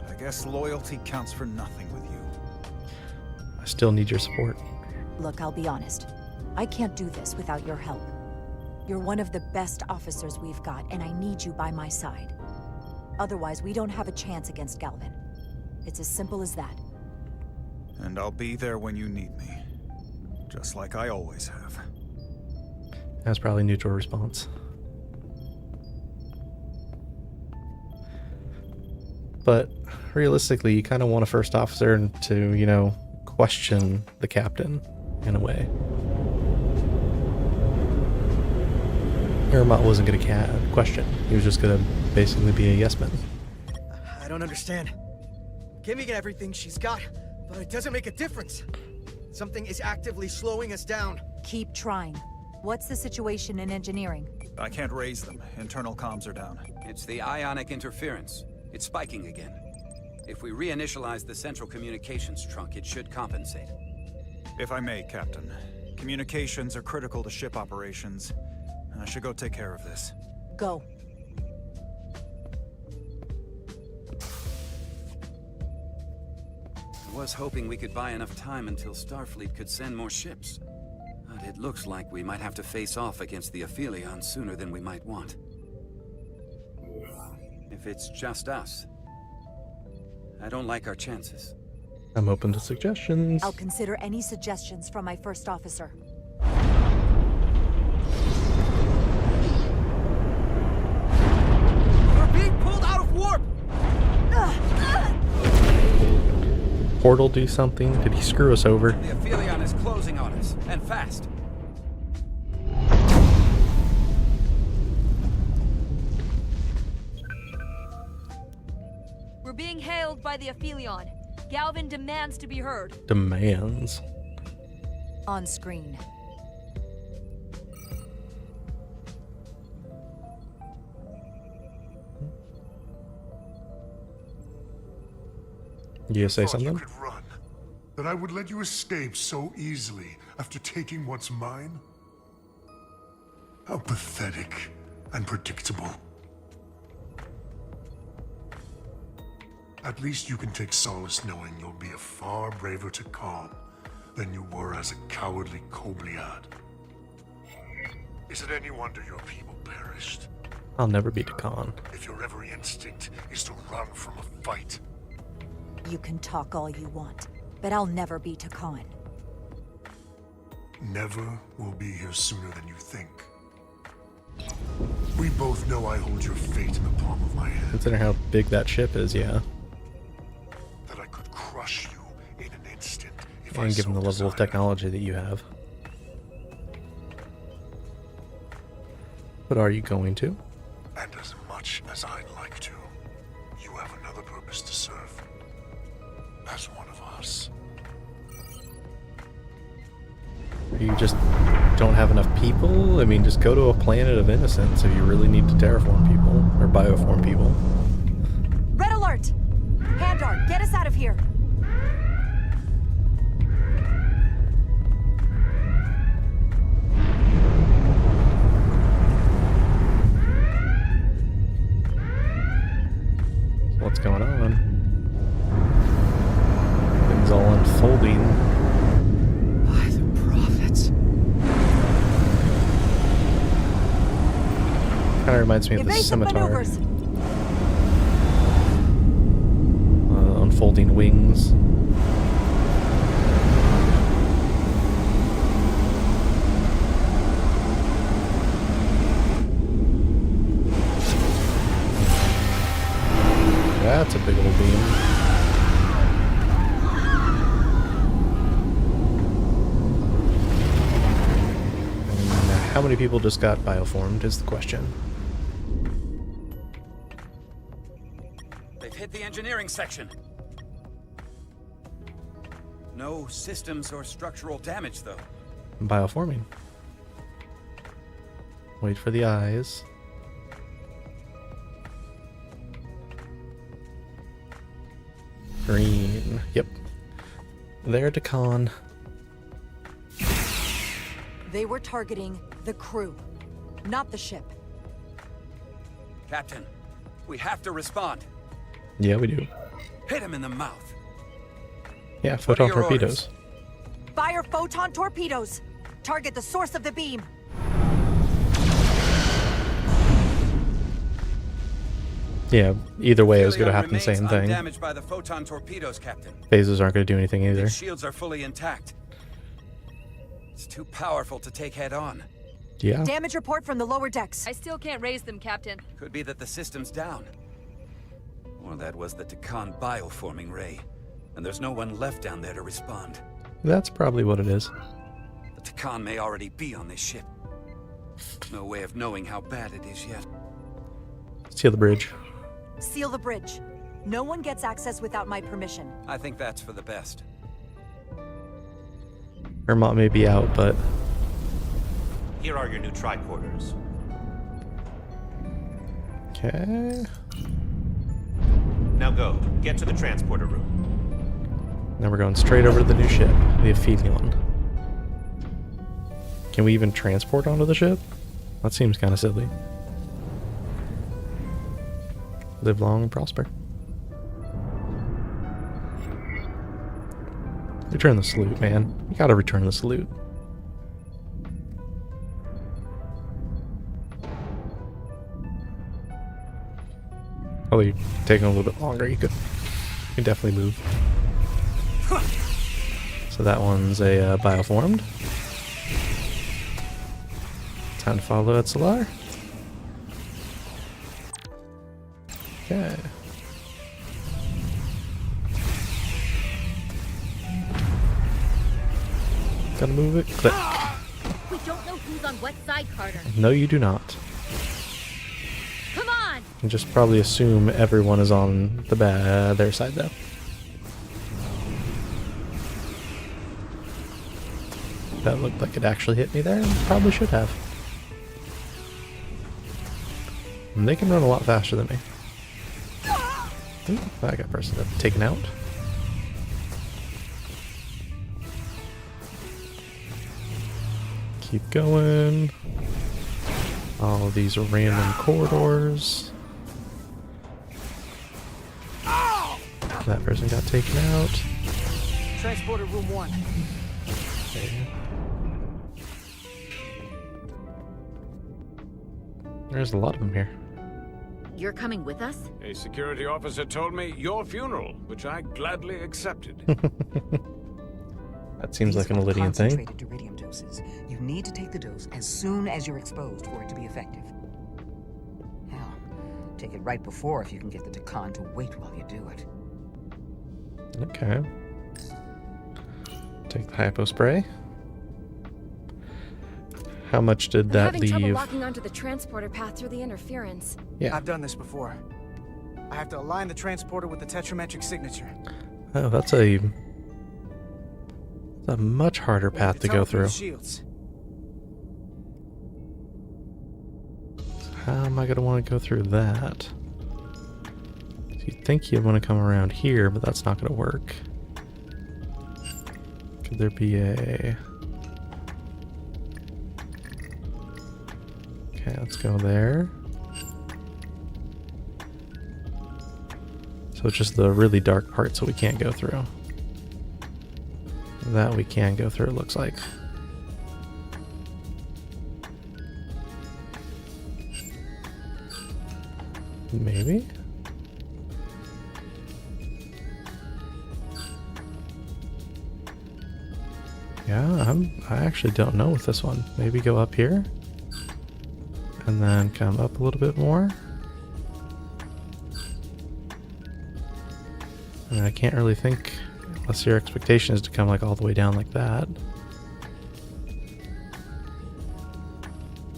I guess loyalty counts for nothing with you. I still need your support. Look, I'll be honest. I can't do this without your help. You're one of the best officers we've got, and I need you by my side. Otherwise, we don't have a chance against Galvin. It's as simple as that. And I'll be there when you need me. Just like I always have. That's probably a neutral response. But realistically, you kind of want a first officer to, you know, question the captain in a way. Irmot wasn't going to question. He was just going to basically be a yes man. I don't understand. Giving everything she's got, but it doesn't make a difference. Something is actively slowing us down. Keep trying. What's the situation in engineering? I can't raise them. Internal comms are down. It's the ionic interference. It's spiking again. If we reinitialize the central communications trunk, it should compensate. If I may, Captain. Communications are critical to ship operations. I should go take care of this. Go. I was hoping we could buy enough time until Starfleet could send more ships. But it looks like we might have to face off against the Aphelion sooner than we might want. If it's just us, I don't like our chances. I'm open to suggestions. I'll consider any suggestions from my first officer. We're being pulled out of warp! Portal do something? Did he screw us over? The Aphelion is closing on us, and fast. We're being hailed by the Aphelion. Galvin demands to be heard. Demands. On screen. You say something? You could run. That I would let you escape so easily after taking what's mine? How pathetic and predictable. At least you can take solace knowing you'll be a far braver Takan than you were as a cowardly Kobliad. Is it any wonder your people perished? I'll never be Takan. If your every instinct is to run from a fight. You can talk all you want, but I'll never be Takan. Never will be here sooner than you think. We both know I hold your fate in the palm of my hand. Consider how big that ship is, yeah. That I could crush you in an instant if And given the level of technology that you have. But are you going to? And as much as I'd like to, you have another purpose to serve. As one of us. You just don't have enough people? I mean, just go to a planet of innocence if you really need to terraform people, or bioform people. Red alert! Handar, get us out of here! What's going on? Things all unfolding. By the prophets. Kind of reminds me of the Evasive scimitar. maneuvers. holding wings. That's a big old beam. And how many people just got bioformed is the question. They've hit the engineering section. No systems or structural damage, though. Bioforming. Wait for the eyes. Green. Yep. They're Decon. They were targeting the crew, not the ship. Captain, we have to respond. Yeah, we do. Hit him in the mouth. Yeah, What photon are your torpedoes. Fire photon torpedoes! Target the source of the beam! Yeah, either way, it was going to happen the same thing. Damaged by the photon torpedoes, Captain. Phasers aren't going to do anything either. The shields are fully intact. It's too powerful to take head on. Yeah. Damage report from the lower decks. I still can't raise them, Captain. Could be that the system's down. Or that was the Takan bioforming ray. And there's no one left down there to respond. That's probably what it is. The Takan may already be on this ship. No way of knowing how bad it is yet. Seal the bridge. Seal the bridge. No one gets access without my permission. I think that's for the best. Ermont may be out, but... Here are your new tricorders. Okay. Now go. Get to the transporter room. Now we're going straight over to the new ship, the Aphelion. Can we even transport onto the ship? That seems kind of silly. Live long and prosper. Return the salute, man. You gotta return the salute. Probably taking a little bit longer. You could definitely move. So that one's a bioformed. Time to follow Etzelar. Okay. Gotta move it. Click. We don't know who's on what side, Carter. No, you do not. Come on! You just probably assume everyone is on the their side, though. That looked like it actually hit me there. Probably should have. And they can run a lot faster than me. Ooh, I got person taken out. Keep going. All of these random corridors. That person got taken out. Transporter room 1. Okay. There's a lot of them here. You're coming with us? A security officer told me your funeral, which I gladly accepted. That seems like an Illidian thing. Concentrated iridium doses. You need to take the dose as soon as you're exposed for it to be effective. Hell, take it right before if you can get the Takan to wait while you do it. Okay. Take the hypo spray. How much did that having trouble leave? locking onto the transporter path through the interference. Yeah. I've done this before. I have to align the transporter with the tetrametric signature. Oh, that's a much harder path to go through. Shields. How am I going to want to go through that? You'd think you'd want to come around here, but that's not going to work. Could there be a... Okay, let's go there. So it's just the really dark part, so we can't go through. That we can go through, it looks like. Maybe? Yeah, I actually don't know with this one. Maybe go up here and then come up a little bit more. And I can't really think unless your expectation is to come like all the way down like that.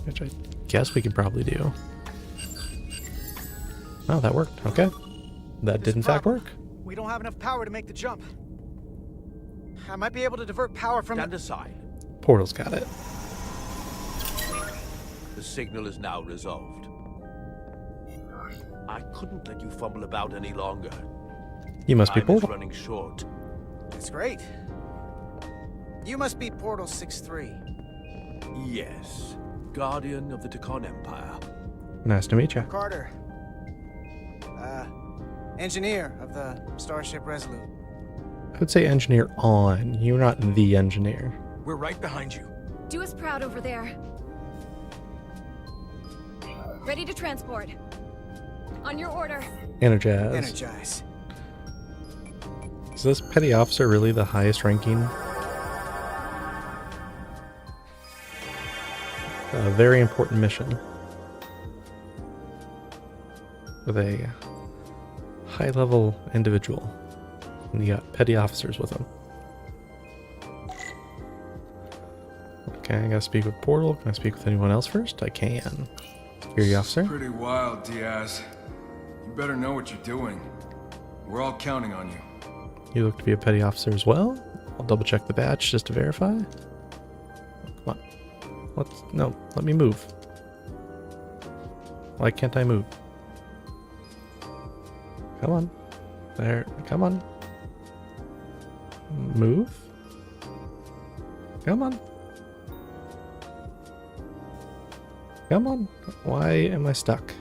Which I guess we could probably do. Oh, that worked. Okay. That did in fact work. We don't have enough power to make the jump. I might be able to divert power from... Stand aside. Portal's got it. The signal is now resolved. I couldn't let you fumble about any longer. You must be Time is Portal. running short. That's great. You must be Portal 6-3. Yes. Guardian of the Takon Empire. Nice to meet you. Carter. Engineer of the Starship Resolute. I would say engineer on. You're not the engineer. We're right behind you. Do us proud over there. Ready to transport. On your order. Energize. Energize. Is this petty officer really the highest ranking? A very important mission. With a high-level individual. And you got petty officers with him. Okay, I gotta speak with Portal. Can I speak with anyone else first? I can. Security officer. Pretty wild, Diaz. You better know what you're doing. We're all counting on you. You look to be a petty officer as well. I'll double check the badge just to verify. Come on. No, let me move. Why can't I move? Come on. There, come on. Move. Come on. Come on. Why am I stuck?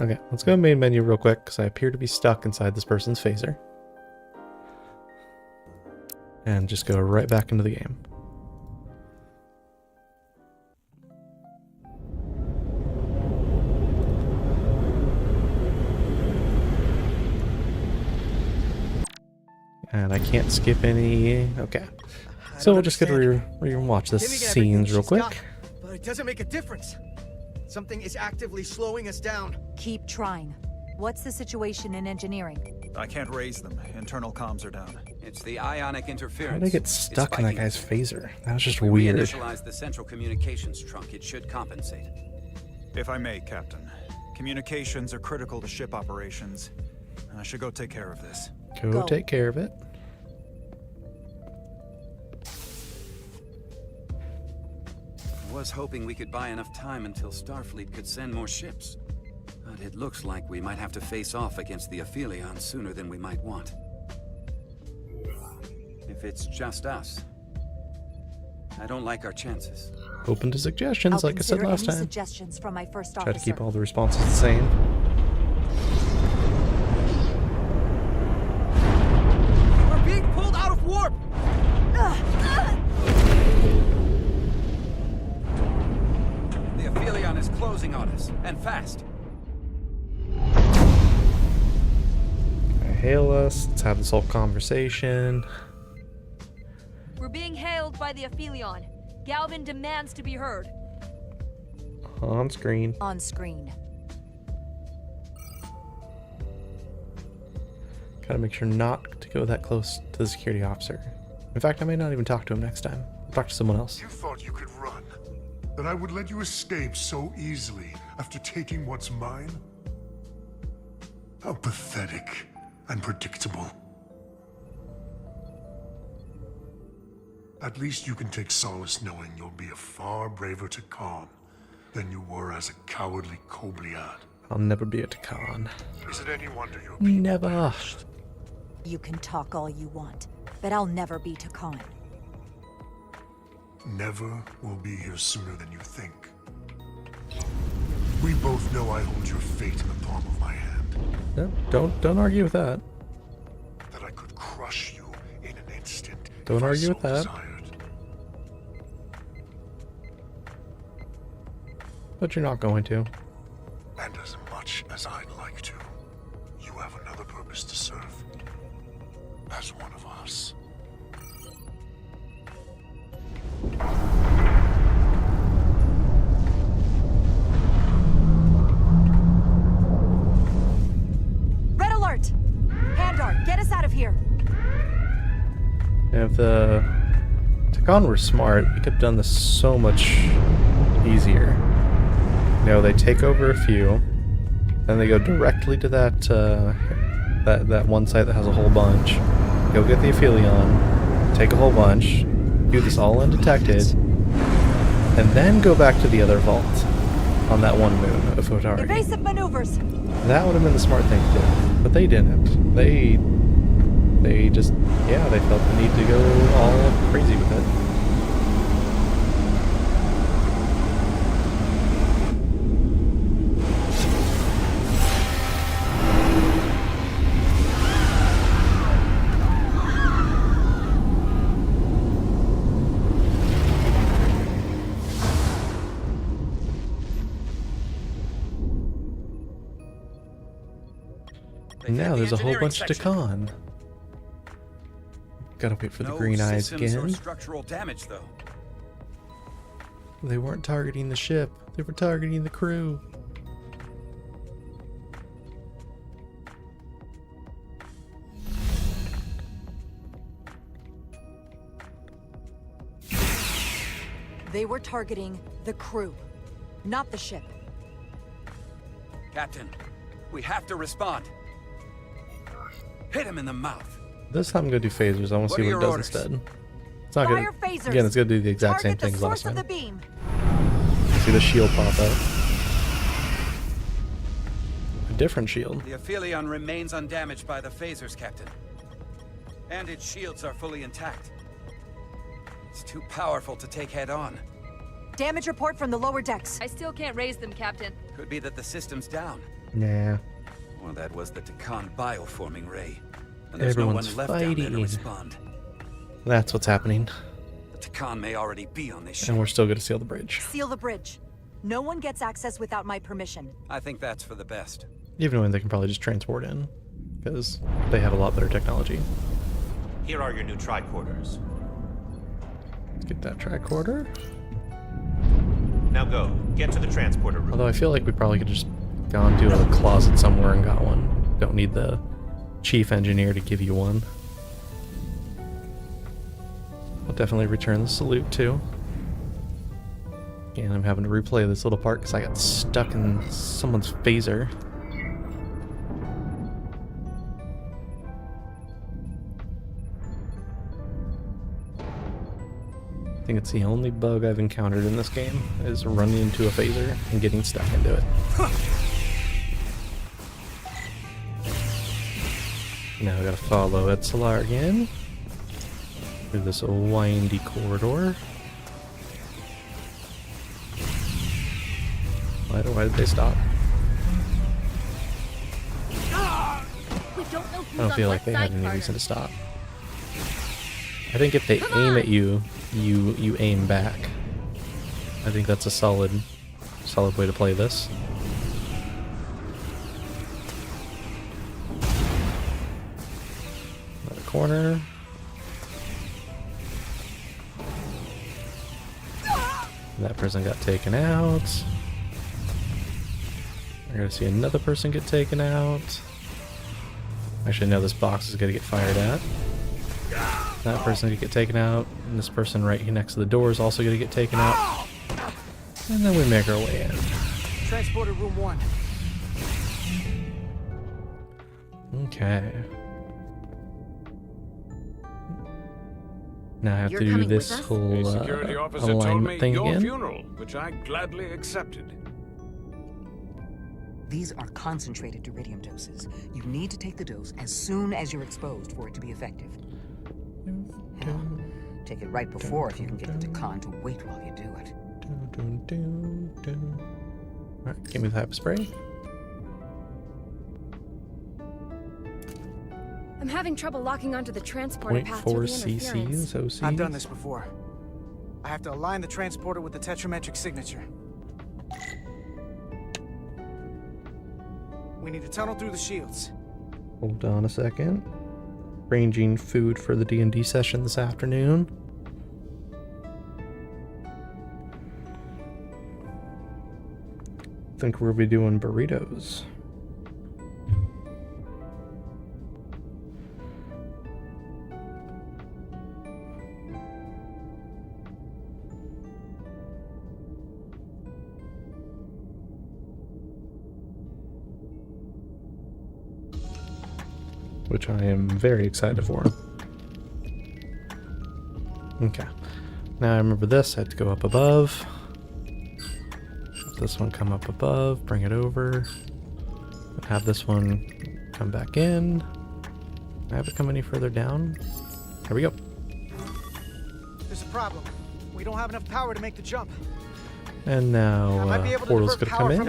Okay, let's go to main menu real quick because I appear to be stuck inside this person's phaser. And just go right back into the game. And I can't skip any. Okay. So we'll just get to re-watch this scenes real quick. But it doesn't make a difference. Something is actively slowing us down. Keep trying. What's the situation in engineering? I can't raise them. Internal comms are down. It's the ionic interference. How did I get stuck in that guy's phaser? That was just If we weird. reinitialize the central communications trunk, it should compensate. If I may, Captain. Communications are critical to ship operations. I should go take care of this. Go take care of it. I was hoping we could buy enough time until Starfleet could send more ships. But it looks like we might have to face off against the Aphelion sooner than we might want. If it's just us, I don't like our chances. Open to suggestions, like I said last time. Suggestions from my first Try officer. to keep all the responses the same. We're being pulled out of warp! The Aphelion is closing on us, and fast. Hail us. Let's have this whole conversation. We're being hailed by the Aphelion. Galvin demands to be heard. On screen. On screen. Gotta make sure not to go that close to the security officer. In fact, I may not even talk to him next time. I'll talk to someone else. You thought you could run? That I would let you escape so easily after taking what's mine? How pathetic and predictable. At least you can take solace knowing you'll be a far braver Takon than you were as a cowardly Kobliad. I'll never be a Takon. Is it any wonder you're Never. You can talk all you want, but I'll never be Takon. Never will be here sooner than you think. We both know I hold your fate in the palm of my hand. No, don't argue with that. That I could crush you in an instant. Don't argue with that. Desired. But you're not going to. And as much as as I'd like to. You have another purpose to serve. As one of us. Red alert! Handar, get us out of here! If the Takan were smart, we could have done this so much easier. You know, they take over a few, then they go directly to that that one site that has a whole bunch. Go get the Aphelion, take a whole bunch, do this all undetected, and then go back to the other vault on that one moon of Otari. Evasive maneuvers! That would have been the smart thing to do, but they didn't. They just, yeah, they felt the need to go all crazy with it. Now there's a whole bunch to con. Gotta wait for the green eyes again. Structural damage, though. They weren't targeting the ship, they were targeting the crew. They were targeting the crew, not the ship. Captain, we have to respond. Hit him in the mouth. This time I'm gonna do phasers. I want to see what it does instead. It's not gonna. Again, it's gonna do the exact same thing as last time. See the shield pop up. A different shield. The Aphelion remains undamaged by the phasers, Captain. And its shields are fully intact. It's too powerful to take head on. Damage report from the lower decks. I still can't raise them, Captain. Could be that the system's down. Nah. Or that was the Takan bioforming ray. And there's Everyone's no one left down there to fighting. respond. That's what's happening. The Takan may already be on this ship. And we're still gonna seal the bridge. Seal the bridge. No one gets access without my permission. I think that's for the best. Even when they can probably just transport in, because they have a lot better technology. Here are your new tricorders. Let's get that tricorder. Now go. Get to the transporter room. Although I feel like we probably could just gone to a closet somewhere and got one. Don't need the chief engineer to give you one. We'll definitely return the salute too. Again, I'm having to replay this little part because I got stuck in someone's phaser. I think it's the only bug I've encountered in this game is running into a phaser and getting stuck into it. Now I gotta follow Etzelar again through this windy corridor. Why did they stop? I don't feel like they had any reason to stop. I think if they aim at you, you aim back. I think that's a solid way to play this. Another corner. That person got taken out. We're gonna see another person get taken out. Actually, no, this box is gonna get fired at. That person gonna get taken out, and this person right here next to the door is also gonna get taken out. And then we make our way in. Transporter room 1. Okay. Now I have to do this whole A security officer told me alignment thing your again. funeral, which I gladly accepted. These are concentrated Duridium doses. You need to take the dose as soon as you're exposed for it to be effective. Now, take it right before if you can get the Takan to wait while you do it. Alright, give me the hyper spray. I'm having trouble locking onto the transporter path through 0.4 the interference. cc's, OCs. I've done this before. I have to align the transporter with the tetrametric signature. We need to tunnel through the shields. Hold on a second. Arranging food for the D&D session this afternoon. Think we'll be doing burritos. Which I am very excited for. Okay. Now I remember this. I have to go up above. This one come up above, bring it over. Have this one come back in. Have it come any further down. There we go. There's a problem. We don't have enough power to make the jump. And now portal's gonna come in.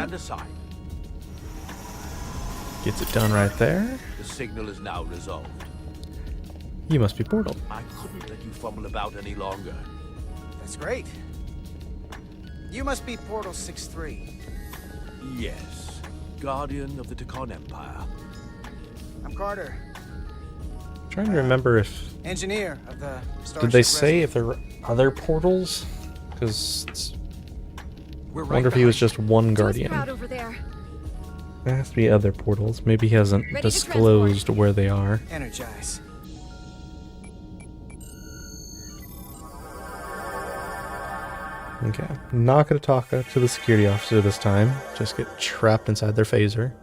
Gets it done right there. The signal is now resolved. You must be Portal. I couldn't let you fumble about any longer. That's great. You must be Portal 6-3. Yes. Guardian of the Takon Empire. I'm Carter. Trying to remember if... Engineer of the Starship Did they say Resurgence. if there were other portals? Because... I wonder if he was just one Guardian. over there. There has to be other portals. Maybe he hasn't Ready to disclosed where they are. Energize. Okay. Not going to talk to the security officer this time. Just get trapped inside their phaser.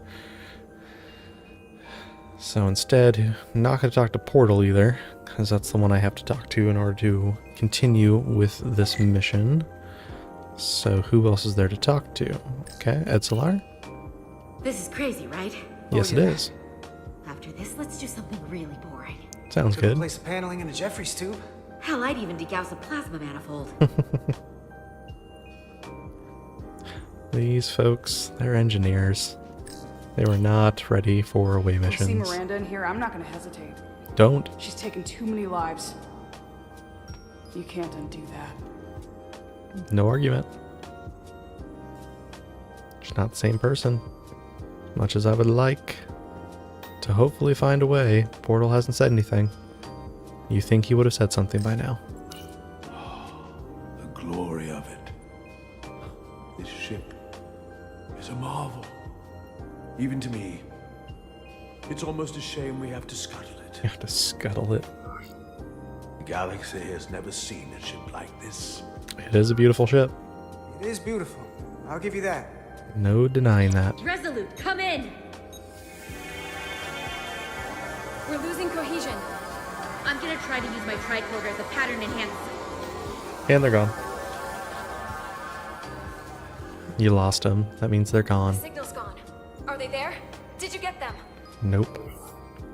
So instead, not going to talk to Portal either, because that's the one I have to talk to in order to continue with this mission. So who else is there to talk to? Okay, Edsolar. This is crazy, right? Yes, it is. After this, let's do something really boring. Sounds Could good. replace the paneling in the Jeffries tube. Hell, I'd even degauss a plasma manifold. These folks, they're engineers. They were not ready for away I see missions. Miranda in here, I'm not gonna hesitate. Don't. She's taken too many lives. You can't undo that. No argument. She's not the same person. Much as I would like to hopefully find a way, Portal hasn't said anything. You think he would have said something by now. The glory of it. This ship is a marvel. Even to me. It's almost a shame we have to scuttle it. You have to scuttle it. The galaxy has never seen a ship like this. It is a beautiful ship. It is beautiful. I'll give you that. No denying that. Resolute, come in! We're losing cohesion. I'm gonna try to use my tricorder as a pattern enhancer. And they're gone. You lost them. That means they're gone. The signal's gone. Are they there? Did you get them? Nope.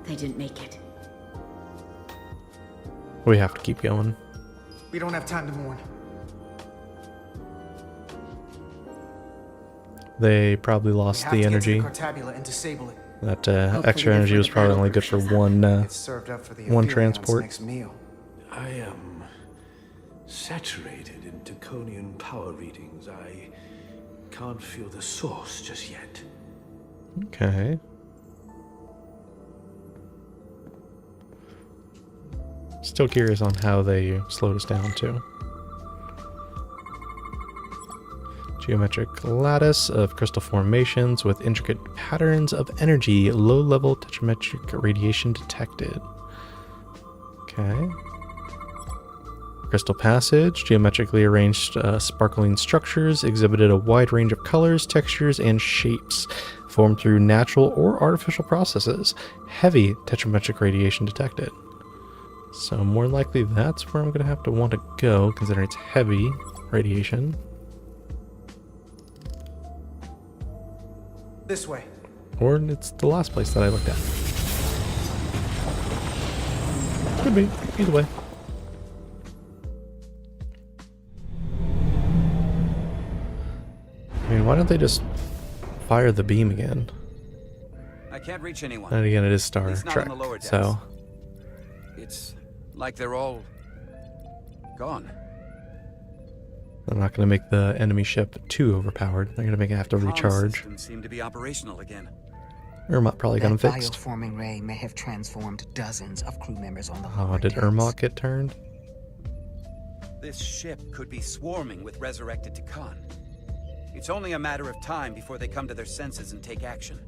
They didn't make it. We have to keep going. We don't have time to mourn. They probably lost the energy. Cartabula and disable it. That Hopefully extra energy before was the probably battle only good for finishes up, one it's served up for the one Aphelions' transport. next meal. I am saturated in Taconian power readings. I can't feel the source just yet. Okay. Still curious on how they slowed us down too. Geometric lattice of crystal formations with intricate patterns of energy. Low-level tetrametric radiation detected. Okay. Crystal passage. Geometrically arranged sparkling structures exhibited a wide range of colors, textures, and shapes formed through natural or artificial processes. Heavy tetrametric radiation detected. So more likely that's where I'm going to have to want to go, considering it's heavy radiation. This way. Or it's the last place that I looked at. Could be. Either way. I mean, why don't they just fire the beam again? I can't reach anyone. And again, it is Star At least not Trek, on the lower decks. so... It's like they're all gone. I'm not going to make the enemy ship too overpowered. They're going to make it have to Comm recharge. systems seem to be operational again. Ermot probably got him That fixed. bioforming ray may have transformed dozens of crew members on the Oh, lower did decks. Ermot get turned? This ship could be swarming with resurrected Takan. It's only a matter of time before they come to their senses and take action.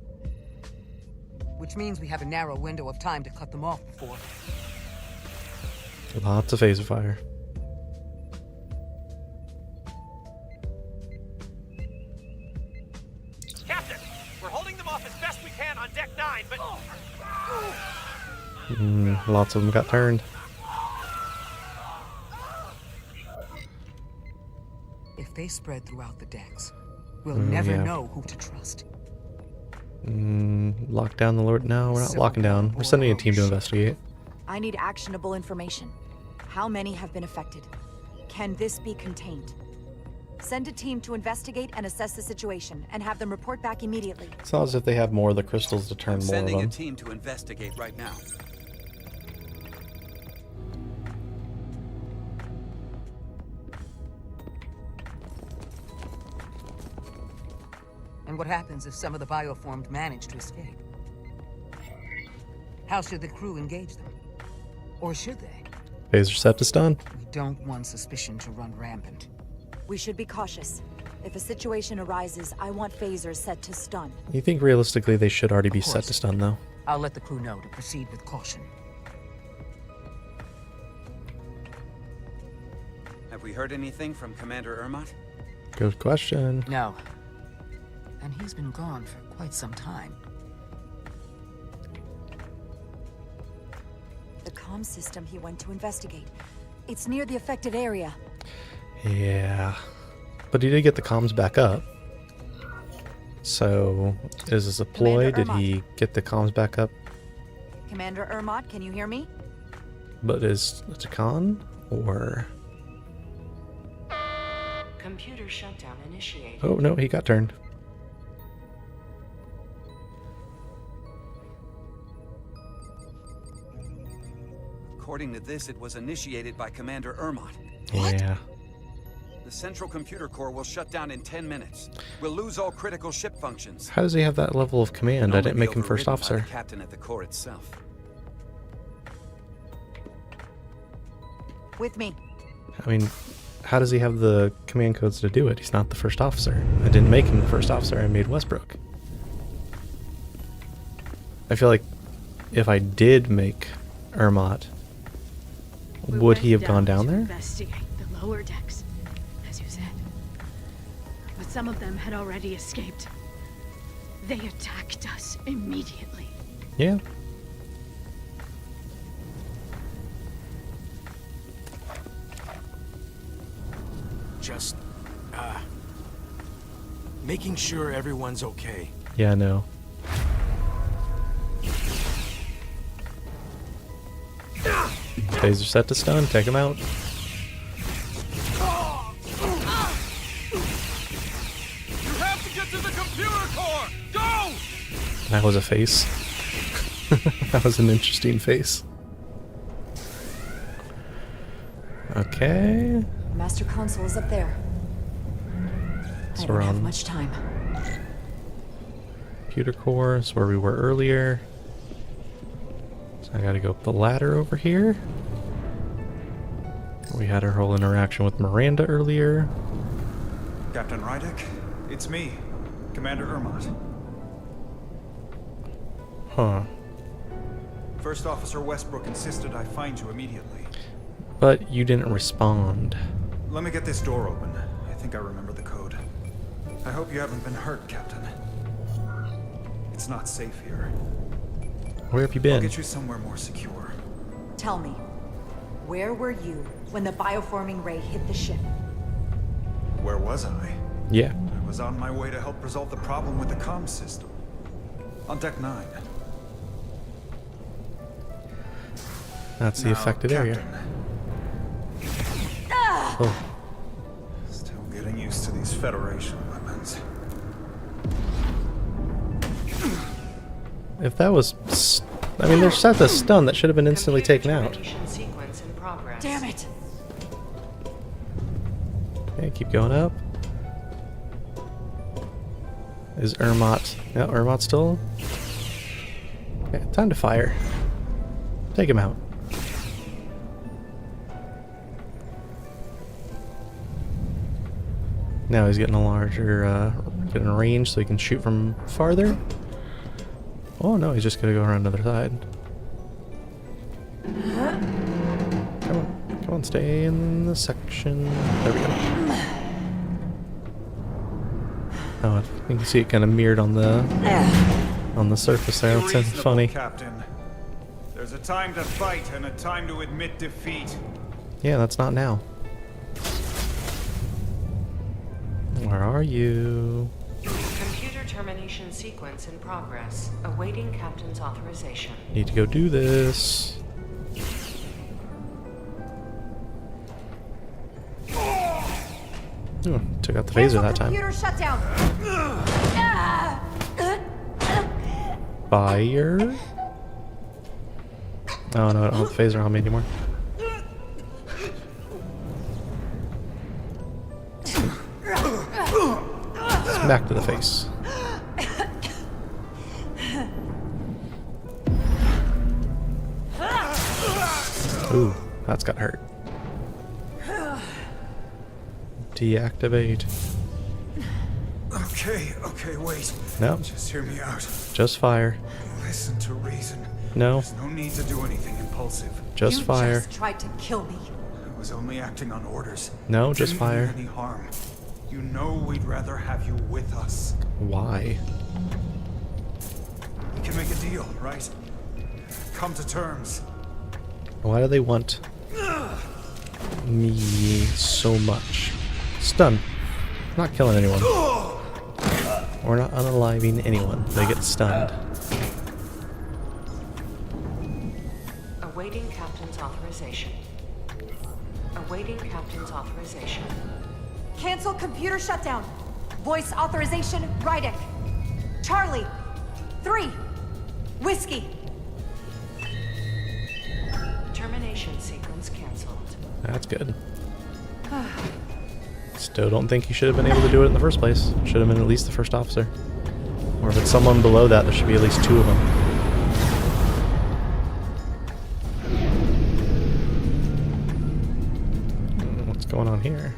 Which means we have a narrow window of time to cut them off before. Lots of phaser fire. Captain, we're holding them off as best we can on deck 9, but... Lots of them got turned. If they spread throughout the decks, we'll never yeah. know who to trust. Lock down the Lord. No, we're not locking down. We're sending a team to investigate. I need actionable information. How many have been affected? Can this be contained? Send a team to investigate and assess the situation, and have them report back immediately. It's not as if they have more of the crystals to turn I'm more of sending a them. team to investigate right now. And what happens if some of the bioformed manage to escape? How should the crew engage them? Or should they? Phaser set to stun. We don't want suspicion to run rampant. We should be cautious. If a situation arises, I want phasers set to stun. You think realistically they should already be set to stun, though? I'll let the crew know to proceed with caution. Have we heard anything from Commander Ermot? Good question. No. And he's been gone for quite some time. The comm system he went to investigate. It's near the affected area. Yeah. But he did get the comms back up. So, is this a ploy? Commander Did he get the comms back up? Commander Ermot, can you hear me? But is it a con? Or... Computer shutdown initiated. Oh, no, he got turned. According to this, it was initiated by Commander Ermot. Yeah. The central computer core will shut down in 10 minutes. We'll lose all critical ship functions. How does he have that level of command? I didn't make him first Overridden by officer. the captain at the core itself. With me. I mean, how does he have the command codes to do it? He's not the first officer. I didn't make him the first officer. I made Westbrook. I feel like if I did make Ermot, would he have gone down there? Investigate the lower decks, as you said. But some of them had already escaped. They attacked us immediately. Yeah. Just, making sure everyone's okay. Yeah, I know. Phaser set to stun. Take him out. You have to get to the computer core! Go! That was a face. That was an interesting face. Okay. Master console is up there. So I we're don't have on much time. computer core. That's where we were earlier. So I gotta go up the ladder over here. We had our whole interaction with Miranda earlier. Captain Rydek, it's me, Commander Ermot. Huh. First Officer Westbrook insisted I find you immediately. But you didn't respond. Let me get this door open. I think I remember the code. I hope you haven't been hurt, Captain. It's not safe here. Where have you I'll been? get you somewhere more secure. Tell me, where were you when the bioforming ray hit the ship? Where was I? Yeah. I was on my way to help resolve the problem with the comm system. On deck 9. That's the Now, affected Captain. area. Oh. Still getting used to these Federation weapons. If that was... I mean, they're set to stun. That should have been instantly taken out. Sequence in progress. Damn it! Okay, keep going up. Is Ermot... Yeah, Ermot's still... Okay, time to fire. Take him out. Now he's getting a larger, getting a range so he can shoot from farther. Oh no, he's just gonna go around the other side. Come on, stay in the section. There we go. Oh, you can see it kind of mirrored on the surface there. That's kind of funny. Captain. There's a time to fight and a time to admit defeat. Yeah, that's not now. Where are you? Computer termination sequence in progress. Awaiting Captain's authorization. Need to go do this. Ooh, took out the phaser that time. Computer shutdown. Fire. Oh no, I don't have the phaser on me anymore. Back to the face. Ooh, that's got hurt. Deactivate. Okay, wait. No. Just hear me out. Just fire. Listen to reason. No. There's no need to do anything impulsive. Just fire. You just tried to kill me. I was only acting on orders. No, just Didn't fire. mean any harm. You know we'd rather have you with us. Why? We can make a deal, right? Come to terms. Why do they want me so much? Stun. Not killing anyone. We're not unaliving anyone. They get stunned. Awaiting Captain's authorization. Awaiting Captain's authorization. Cancel computer shutdown. Voice authorization, Rydick. Charlie. 3. Whiskey. Termination sequence cancelled. That's good. Still don't think he should have been able to do it in the first place. Should have been at least the first officer. Or if it's someone below that, there should be at least 2 of them. What's going on here?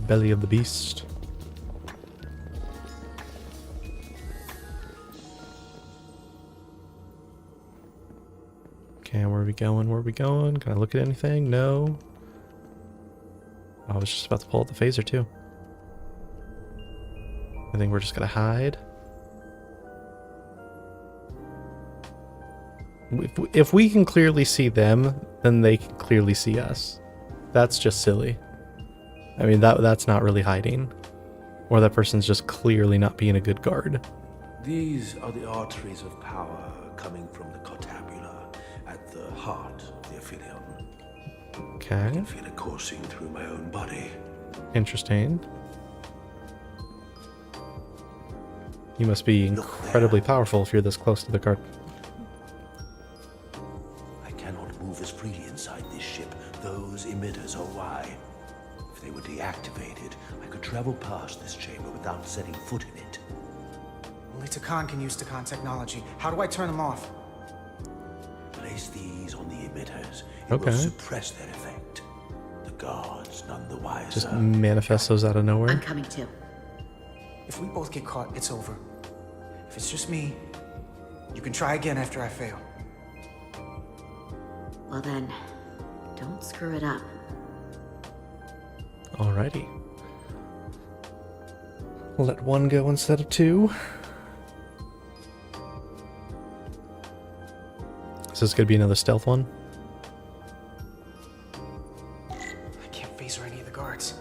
Belly of the beast. Okay, where are we going? Where are we going? Can I look at anything? No. I was just about to pull out the phaser too. I think we're just gonna hide. If we can clearly see them, then they can clearly see us. That's just silly. I mean, that's not really hiding. Or that person's just clearly not being a good guard. These are the arteries of power coming from the cortabula at the heart of the Aphelion. Okay. I can feel it coursing through my own body. Interesting. You must be incredibly powerful if you're this close to the guard. I cannot move as freely inside this ship. Those emitters are why. If they were deactivated, I could travel past this chamber without setting foot in it. Only Takan can use Takan technology. How do I turn them off? Place these on the emitters. It Okay. will suppress their effect. The guards none the wiser. Just manifest those out of nowhere. I'm coming too. If we both get caught, it's over. If it's just me, you can try again after I fail. Well then, don't screw it up. Alrighty. We'll let 1 go instead of 2. Is this gonna be another stealth one? I can't phaser any of the guards.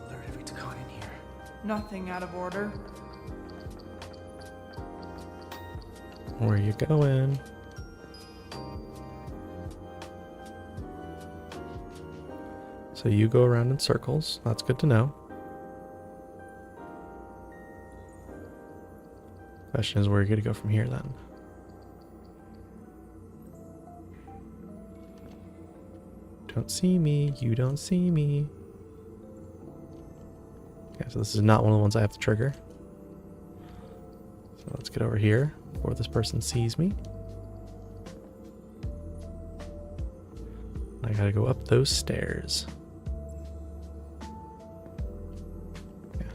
Alert every Takan in here. Nothing out of order. Where are you going? So you go around in circles. That's good to know. Question is, where are you going to go from here then? Don't see me. You don't see me. Okay, so this is not one of the ones I have to trigger. So let's get over here. before this person sees me. I gotta go up those stairs. Yeah,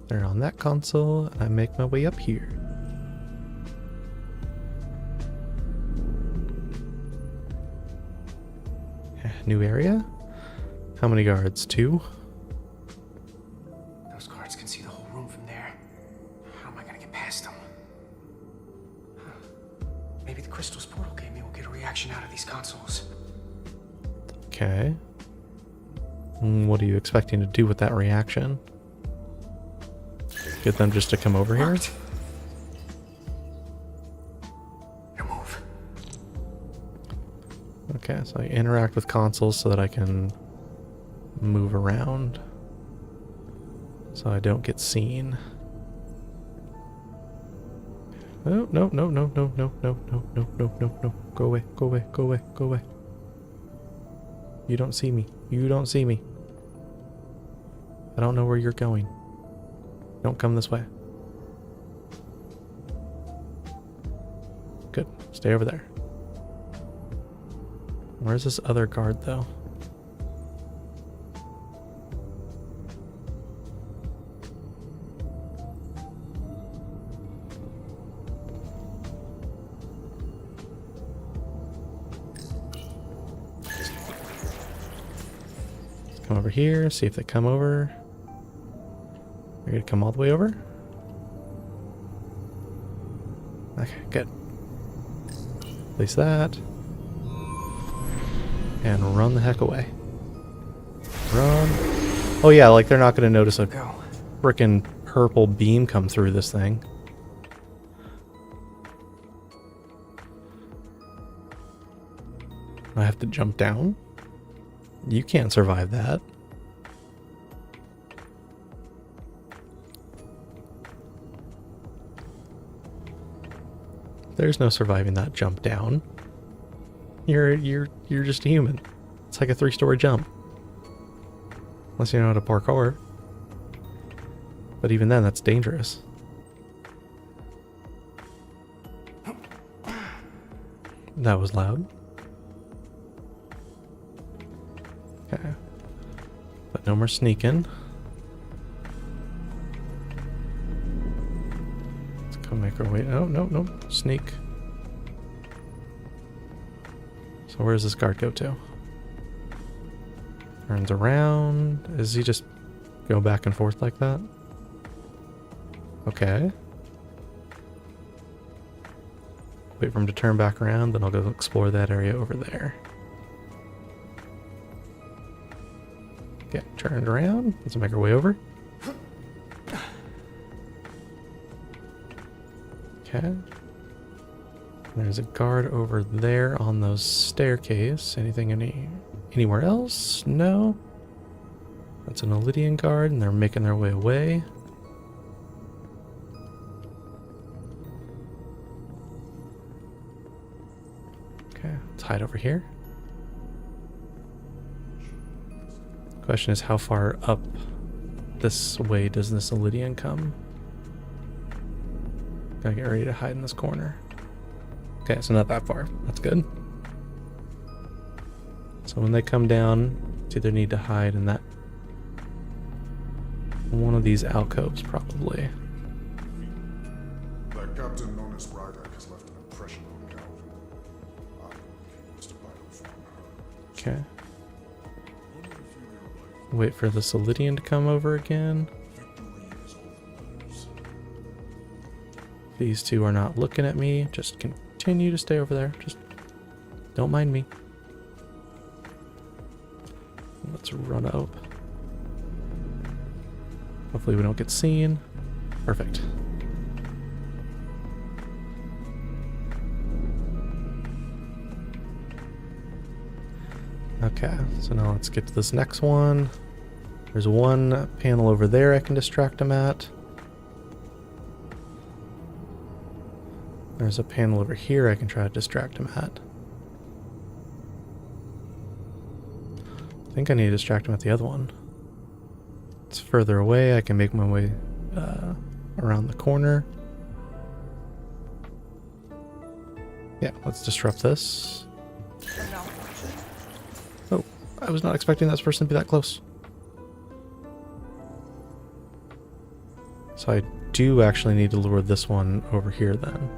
they're on that console, and I make my way up here. Yeah, new area? How many guards? 2? Those guards can see the whole room from there. How am I gonna get past them? Huh. Maybe the crystal's portal gate will get a reaction out of these consoles. Okay. What are you expecting to do with that reaction? Get them just to come over here? Now move. Okay, so I interact with consoles so that I can move around so I don't get seen. Oh, no, no, no, no, no, no, no, no, no, no, no. Go away, go away, go away, go away. You don't see me. You don't see me. I don't know where you're going. Don't come this way. Good. Stay over there. Where's this other guard, though? Come over here, see if they come over. You're gonna come all the way over? Okay, good. Place that. And run the heck away. Run. Oh yeah, like they're not gonna notice a frickin' purple beam come through this thing. I have to jump down? You can't survive that. There's no surviving that jump down. You're just a human. It's like a 3-story jump. Unless you know how to parkour. But even then, that's dangerous. That was loud. Okay. But no more sneaking. Let's go make our way. Oh, no, no. Sneak. So where does this guard go to? Turns around. Is he just go back and forth like that? Okay. Wait for him to turn back around, then I'll go explore that area over there. Get turned around. Let's make our way over. Okay. There's a guard over there on those staircase. Anything anywhere else? No. That's an Elydian guard, and they're making their way away. Okay, let's hide over here. Question is, how far up this way does this Elydian come? Gotta get ready to hide in this corner. Okay, so not that far. That's good. So when they come down, it's either need to hide in that one of these alcoves, probably. That captain known as Rydak has left an impression on Calvin. He wants to battle from her. Okay. Wait for the Elydian to come over again. These two are not looking at me. Just continue to stay over there. Just don't mind me. Let's run up. Hopefully we don't get seen. Perfect. Okay, so now let's get to this next one. There's one panel over there I can distract him at. There's a panel over here I can try to distract him at. I think I need to distract him at the other one. It's further away. I can make my way around the corner. Yeah, let's disrupt this. Oh, I was not expecting that person to be that close. So I do actually need to lure this one over here then.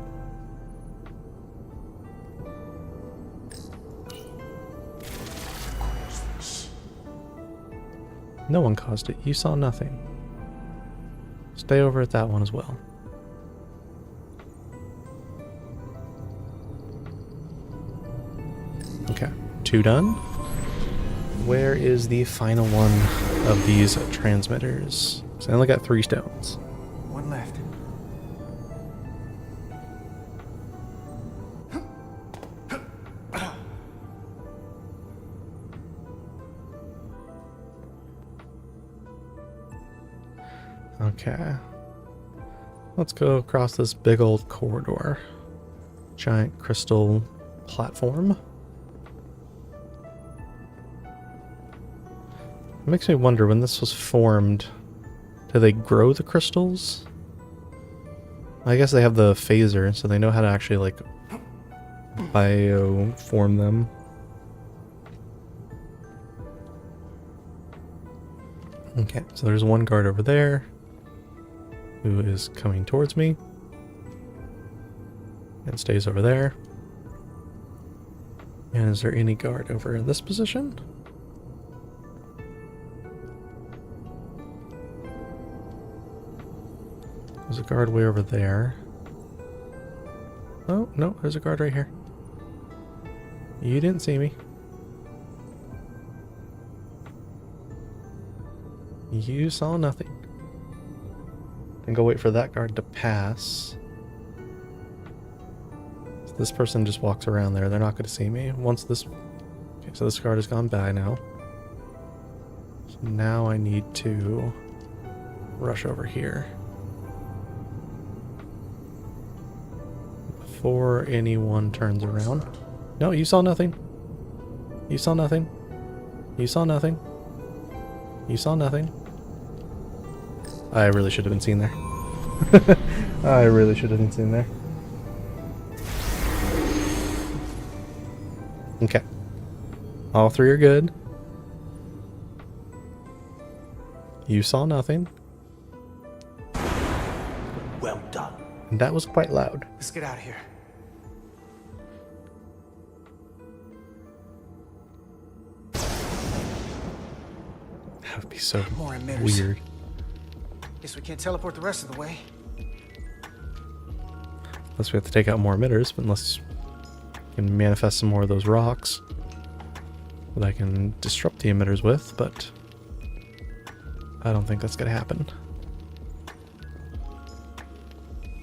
No one caused it. You saw nothing. Stay over at that one as well. Okay, 2 done. Where is the final one of these transmitters? So I only got 3 stones. One left. Okay. Let's go across this big old corridor. Giant crystal platform. It makes me wonder, when this was formed, do they grow the crystals? I guess they have the phaser, so they know how to actually, like, bioform them. Okay, so there's one guard over there who is coming towards me and stays over there. And is there any guard over in this position? There's a guard way over there. Oh, no, there's a guard right here. You didn't see me. You saw nothing. And go wait for that guard to pass. So this person just walks around there. They're not going to see me. Once this... Okay, so this guard has gone by now. So now I need to rush over here. Before anyone turns around. No, you saw nothing. You saw nothing. You saw nothing. You saw nothing. I really should have been seen there. I really should have been seen there. Okay. All 3 are good. You saw nothing. Well done. And that was quite loud. Let's get out of here. That would be so More emitters. weird. Guess we can't teleport the rest of the way. Unless we have to take out more emitters, but unless we can manifest some more of those rocks that I can disrupt the emitters with, but I don't think that's going to happen.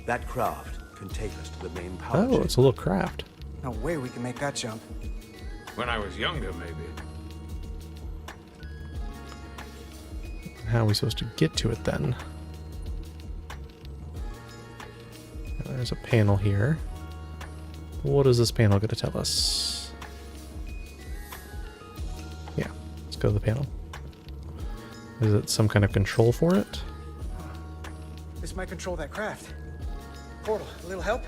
That craft can take us to the main power Oh, chamber. it's a little craft. No way we can make that jump. When I was younger, maybe. How are we supposed to get to it then? There's a panel here. What is this panel going to tell us? Yeah, let's go to the panel. Is it some kind of control for it? This might control that craft. Portal, a little help?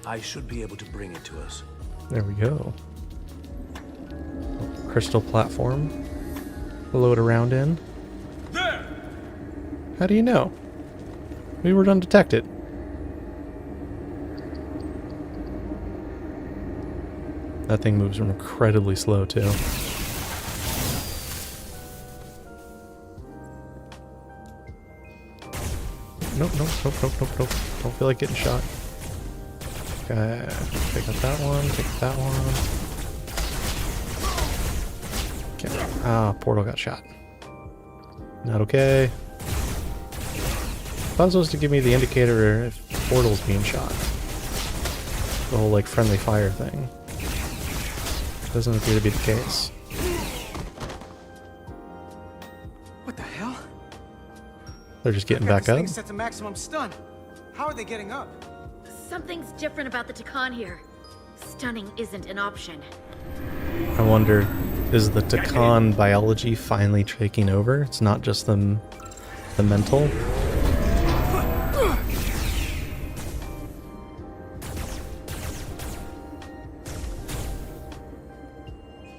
I should be able to bring it to us. There we go. Crystal platform. Float around in. There! How do you know? We were undetected. That thing moves incredibly slow too. Nope, nope, nope, nope, nope, nope. Don't feel like getting shot. Okay, take out that one, take that one. Okay. Ah, portal got shot. Not okay. That was supposed to give me the indicator if portal's being shot. The whole like friendly fire thing. Doesn't appear to be the case. What the hell? They're just getting Got back this up. thing set to maximum stun. How are they getting up? Something's different about the Takan here. Stunning isn't an option. I wonder, is the Takan biology finally taking over? It's not just the mental.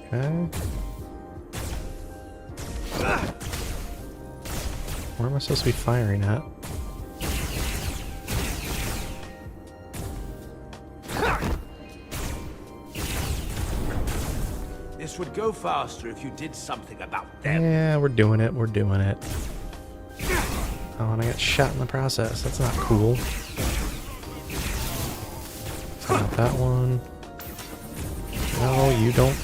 Okay. Where am I supposed to be firing at? This would go faster if you did something about them. Yeah, we're doing it. We're doing it. Oh, and I got shot in the process. That's not cool. Not that one. No, you don't.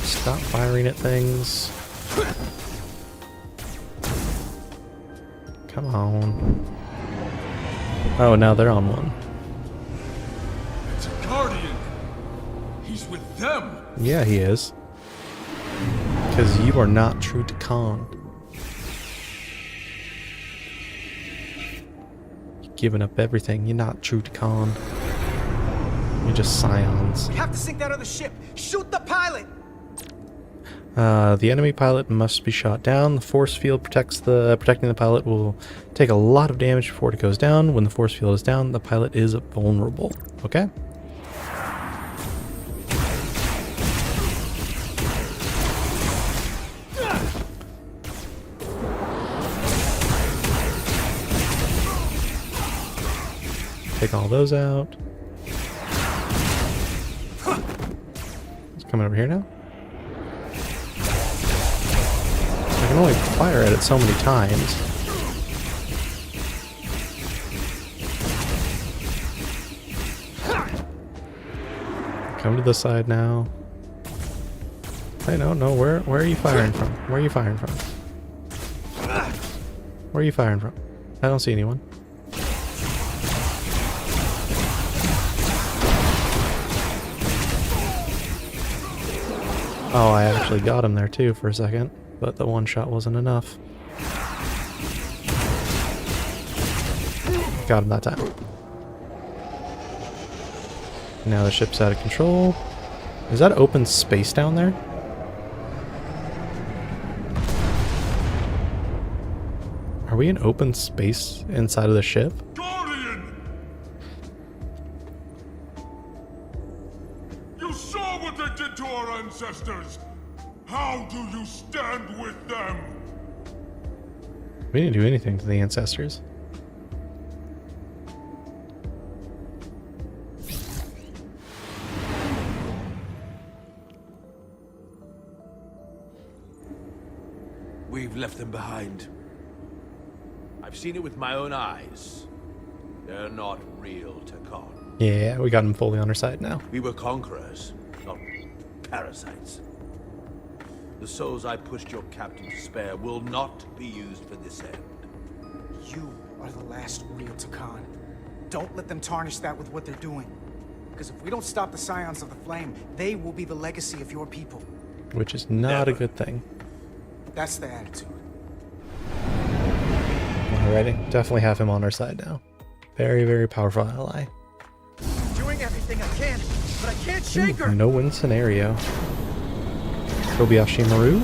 Stop firing at things. Come on. Oh, now they're on one. It's a Guardian. He's with them. Yeah, he is. Because you are not true to Khan. You're giving up everything. You're not true to Khan. You're just scions. We have to sink that other ship. Shoot the pilot. The enemy pilot must be shot down. The force field protecting the pilot will take a lot of damage before it goes down. When the force field is down, the pilot is vulnerable. Okay? Take all those out. It's coming over here now. I can only fire at it so many times. Come to the side now. I don't know. Where are you firing from? Where are you firing from? Where are you firing from? I don't see anyone. Oh, I actually got him there too for a second, but the one shot wasn't enough. Got him that time. Now the ship's out of control. Is that open space down there? Are we in open space inside of the ship? Guardian! You saw what they did to our ancestors. How do you stand with them? We didn't do anything to the ancestors. We've left them behind. I've seen it with my own eyes. They're not real Takan. Yeah, we got him fully on our side now. We were conquerors, not parasites. The souls I pushed your captain to spare will not be used for this end. You are the last real Takan. Don't let them tarnish that with what they're doing. Because if we don't stop the Scions of the Flame, they will be the legacy of your people. Which is not a good thing. That's the attitude. Alrighty, definitely have him on our side now. Very, very powerful ally. Doing everything I can, but I can't shake her. No win scenario. Kobayashi Maru.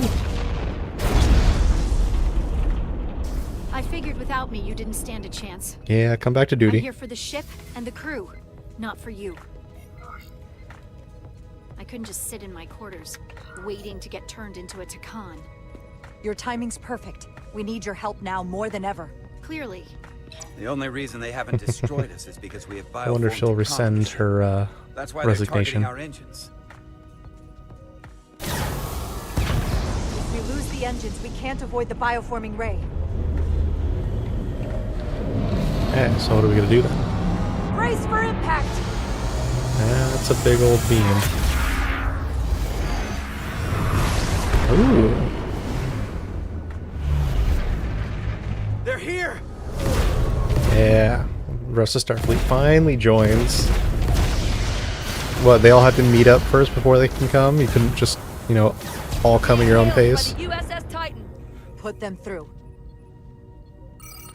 I figured without me you didn't stand a chance. Yeah, come back to duty. I'm here for the ship and the crew, not for you. I couldn't just sit in my quarters, waiting to get turned into a Takan. Your timing's perfect. We need your help now more than ever. Clearly. The only reason they haven't destroyed us is because we have bioformed. I wonder if she'll rescind her That's why resignation. they're targeting our engines. If we lose the engines, we can't avoid the bioforming ray. Okay, so what are we gonna do then? Brace for impact! That's a big old beam. Ooh. They're here! Yeah. The rest of Starfleet finally joins. What, they all have to meet up first before they can come? You couldn't just, you know, all come at your own pace? USS Titan. Put them through.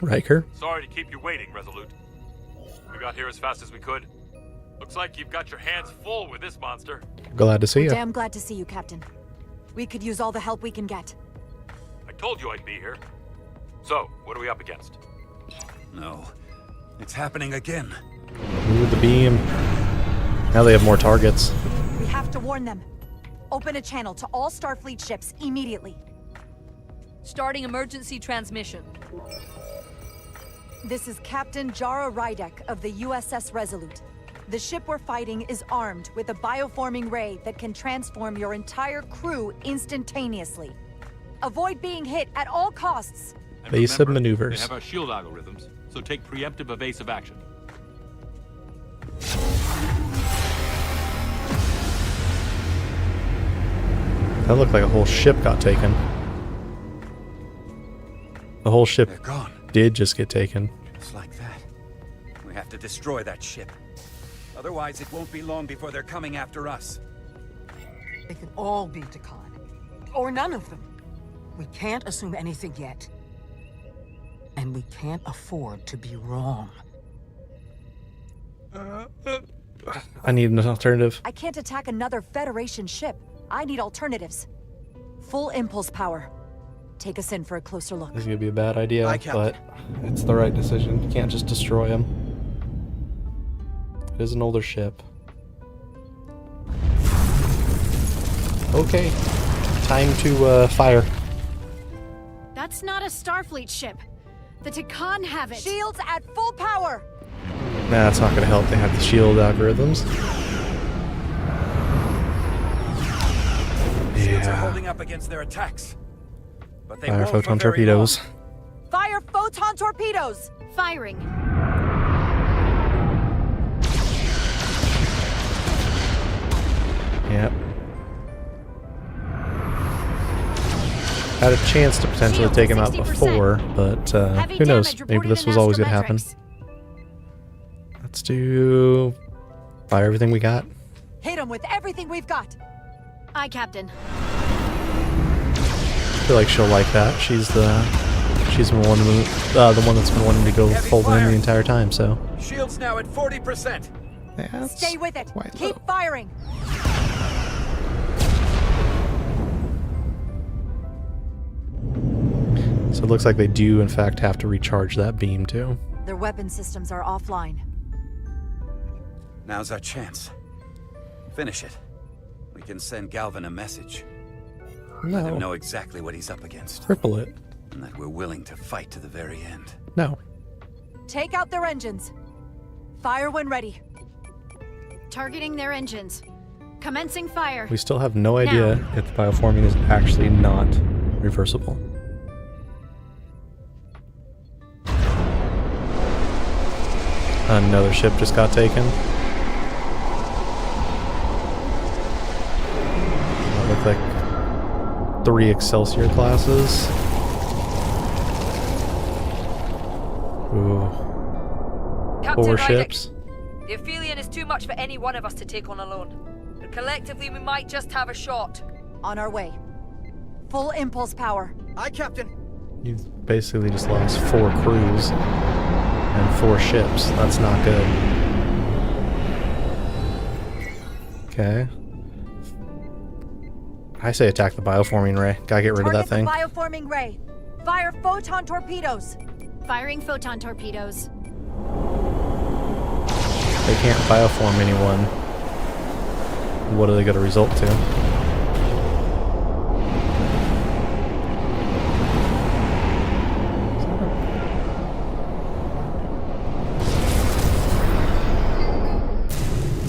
Riker? Sorry to keep you waiting, Resolute. We got here as fast as we could. Looks like you've got your hands full with this monster. Glad to see you. Damn glad to see you, Captain. We could use all the help we can get. I told you I'd be here. So, what are we up against? No. It's happening again. Ooh, the beam. Now they have more targets. We have to warn them. Open a channel to all Starfleet ships immediately. Starting emergency transmission. This is Captain Jara Rydek of the USS Resolute. The ship we're fighting is armed with a bioforming ray that can transform your entire crew instantaneously. Avoid being hit at all costs. And Evasive remember, maneuvers. They have our shield algorithms, so take preemptive evasive action. That looked like a whole ship got taken. The whole ship They're gone. did just get taken. Just like that. We have to destroy that ship. Otherwise, it won't be long before they're coming after us. They can all be Takan. Or none of them. We can't assume anything yet. And we can't afford to be wrong. I need an alternative. I can't attack another Federation ship. I need alternatives. Full impulse power. Take us in for a closer look. This is gonna be a bad idea, Aye, but Captain. it's the right decision. You can't just destroy them. It is an older ship. Okay, time to fire. That's not a Starfleet ship. The Takan have it. Shields at full power! Nah, that's not gonna help. They have the shield algorithms. Shields are holding up against their attacks. But they Fire won't photon for very torpedoes. long. Fire photon torpedoes! Firing. Yep. Had a chance to potentially Shields take him out 60%. before, but Heavy who knows? damage Maybe reported this in was always gonna happen. astrometrics. Let's do fire everything we got. Hit them with everything we've got! Aye, Captain. I feel like she'll like that. She's the one that's been wanting to go Heavy full in fire. the entire time. So Shields now at 40%. Stay with it! quite Keep low. firing! So it looks like they do in fact have to recharge that beam too. Their weapon systems are offline. Now's our chance. Finish it. We can send Galvin a message. Let him No. know exactly what he's up against. Cripple it. And that we're willing to fight to the very end. No. Take out their engines. Fire when ready. Targeting their engines. Commencing fire. We still have no idea if the bioforming is actually not reversible. Another ship just got taken. That looked like 3 Excelsior classes. Ooh. Captain 4 Rydick, ships. The Aphelion is too much for any one of us to take on alone. But collectively, we might just have a shot. On our way. Full impulse power. Aye, Captain. You've basically just lost 4 crews and 4 ships. That's not good. Okay. I say attack the bioforming ray. Gotta get rid of that Target thing. the bioforming ray. Fire photon torpedoes. Firing photon torpedoes. They can't bioform anyone. What are they gonna result to?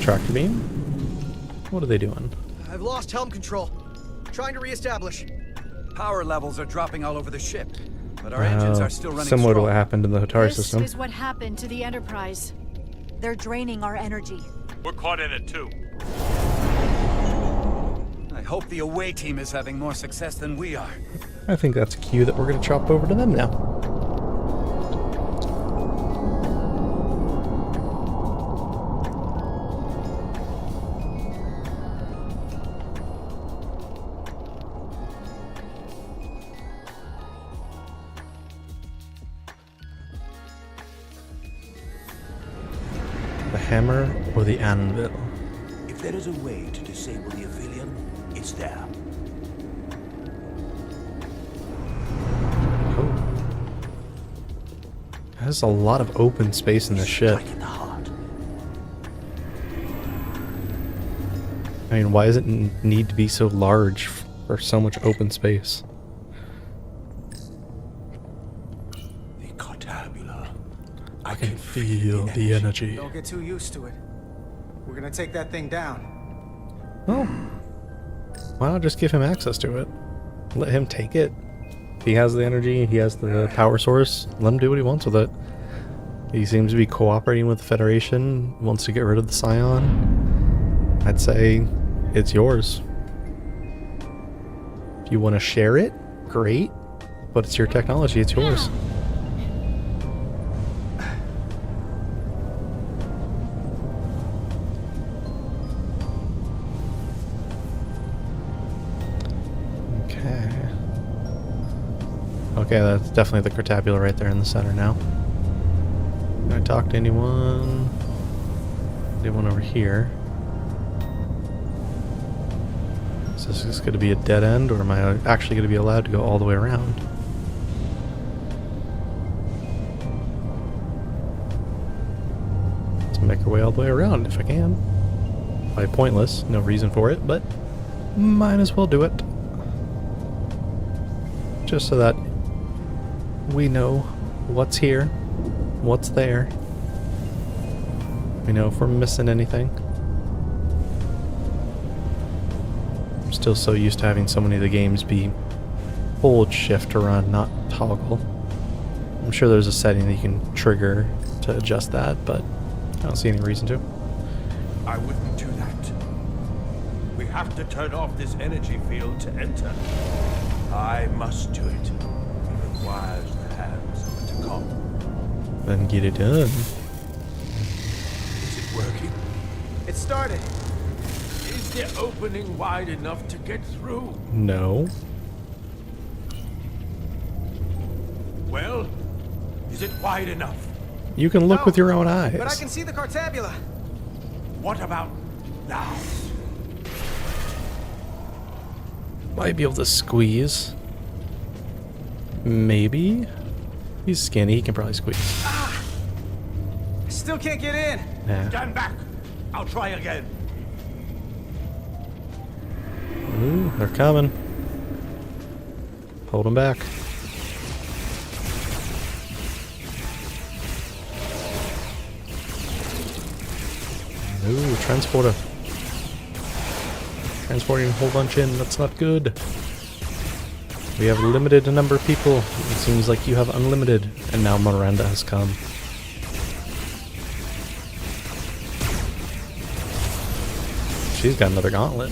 Tractor beam? What are they doing? I've lost helm control. Trying to reestablish. Power levels are dropping all over the ship, but our engines are still running similar to strong. what happened in the Hotari This system. is what happened to the Enterprise. They're draining our energy. We're caught in it too. I hope the away team is having more success than we are. I think that's a cue that we're gonna chop over to them now. The hammer or the anvil? If there is a way to disable the Aphelion, it's there. There's a lot of open space in this ship. I mean, why does it need to be so large for so much open space? The Cartabula. I can feel the energy. Don't get too used to it. We're gonna take that thing down. Well, why not just give him access to it? Let him take it. If he has the energy, he has the power source, let him do what he wants with it. He seems to be cooperating with the Federation, wants to get rid of the Scion. I'd say it's yours. If you want to share it, great, but it's your technology, it's yours. Okay, that's definitely the Cartabula right there in the center now. Can I talk to anyone? Anyone over here? Is this just going to be a dead end, or am I actually going to be allowed to go all the way around? Let's make our way all the way around if I can. Probably pointless, no reason for it, but might as well do it. Just so that we know what's here, what's there. We know if we're missing anything. I'm still so used to having so many of the games be hold shift to run, not toggle. I'm sure there's a setting that you can trigger to adjust that, but I don't see any reason to. I wouldn't do that. We have to turn off this energy field to enter. I must do it. It requires the hands of the Takan. Then get it done. Is it working? It started. Is the opening wide enough to get through? No. Well, is it wide enough? You can look with your own eyes. But I can see the Cartabula. What about now? Might be able to squeeze. Maybe. He's skinny, he can probably squeeze. I still can't get in. Yeah. Stand back. I'll try again. Ooh, they're coming. Hold them back. Ooh, transporter. Transporting a whole bunch in, that's not good. We have a limited number of people. It seems like you have unlimited. And now Miranda has come. She's got another gauntlet.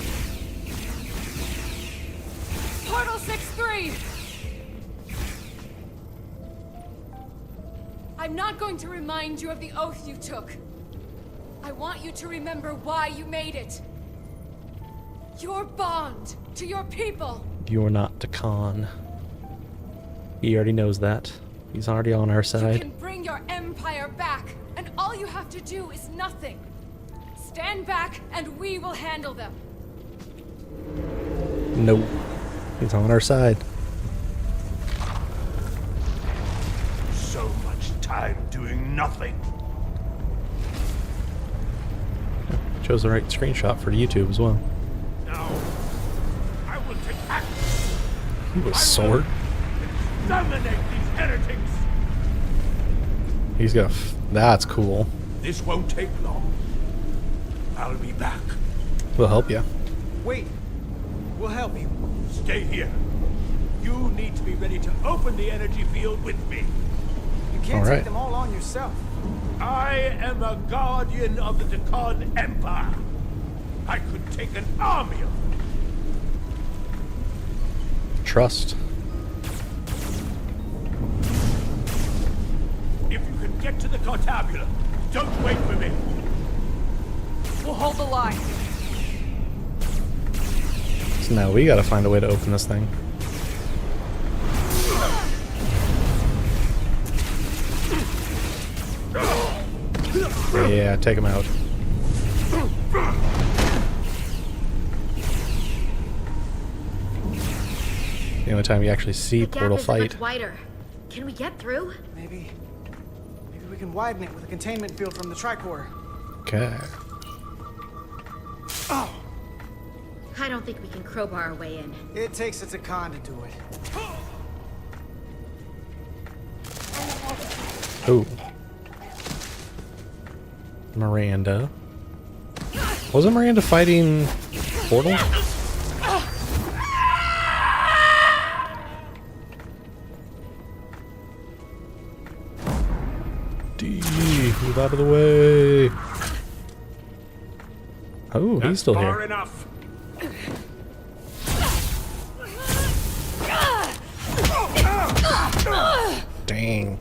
Portal 6-3! I'm not going to remind you of the oath you took. I want you to remember why you made it. Your bond to your people. You're not Takan. He already knows that. He's already on our You side. can bring your empire back, and all you have to do is nothing. Stand back, and we will handle them. Nope. He's on our side. So much time doing nothing. Chose the right screenshot for YouTube as well. Now, I will take action. Ooh, a sword. Dominate these heretics. He's got. That's cool. This won't take long. I'll be back. We'll help you. Wait. We'll help you. Stay here. You need to be ready to open the energy field with me. You can't take them all on yourself. I am a guardian of the Takan Empire. I could take an army of them. Trust. If you can get to the Cartabula, don't wait for me. We'll hold the line. So now we gotta find a way to open this thing. Yeah, take him out. The only time you actually see Portal fight. Much wider. Can we get through? Maybe we can widen it with a containment field from the tricorder. Okay. Oh, I don't think we can crowbar our way in. It takes a Takan to do it. Oh. Miranda. Wasn't Miranda fighting Portal? D, move out of the way. Oh, he's still here. Enough. Dang.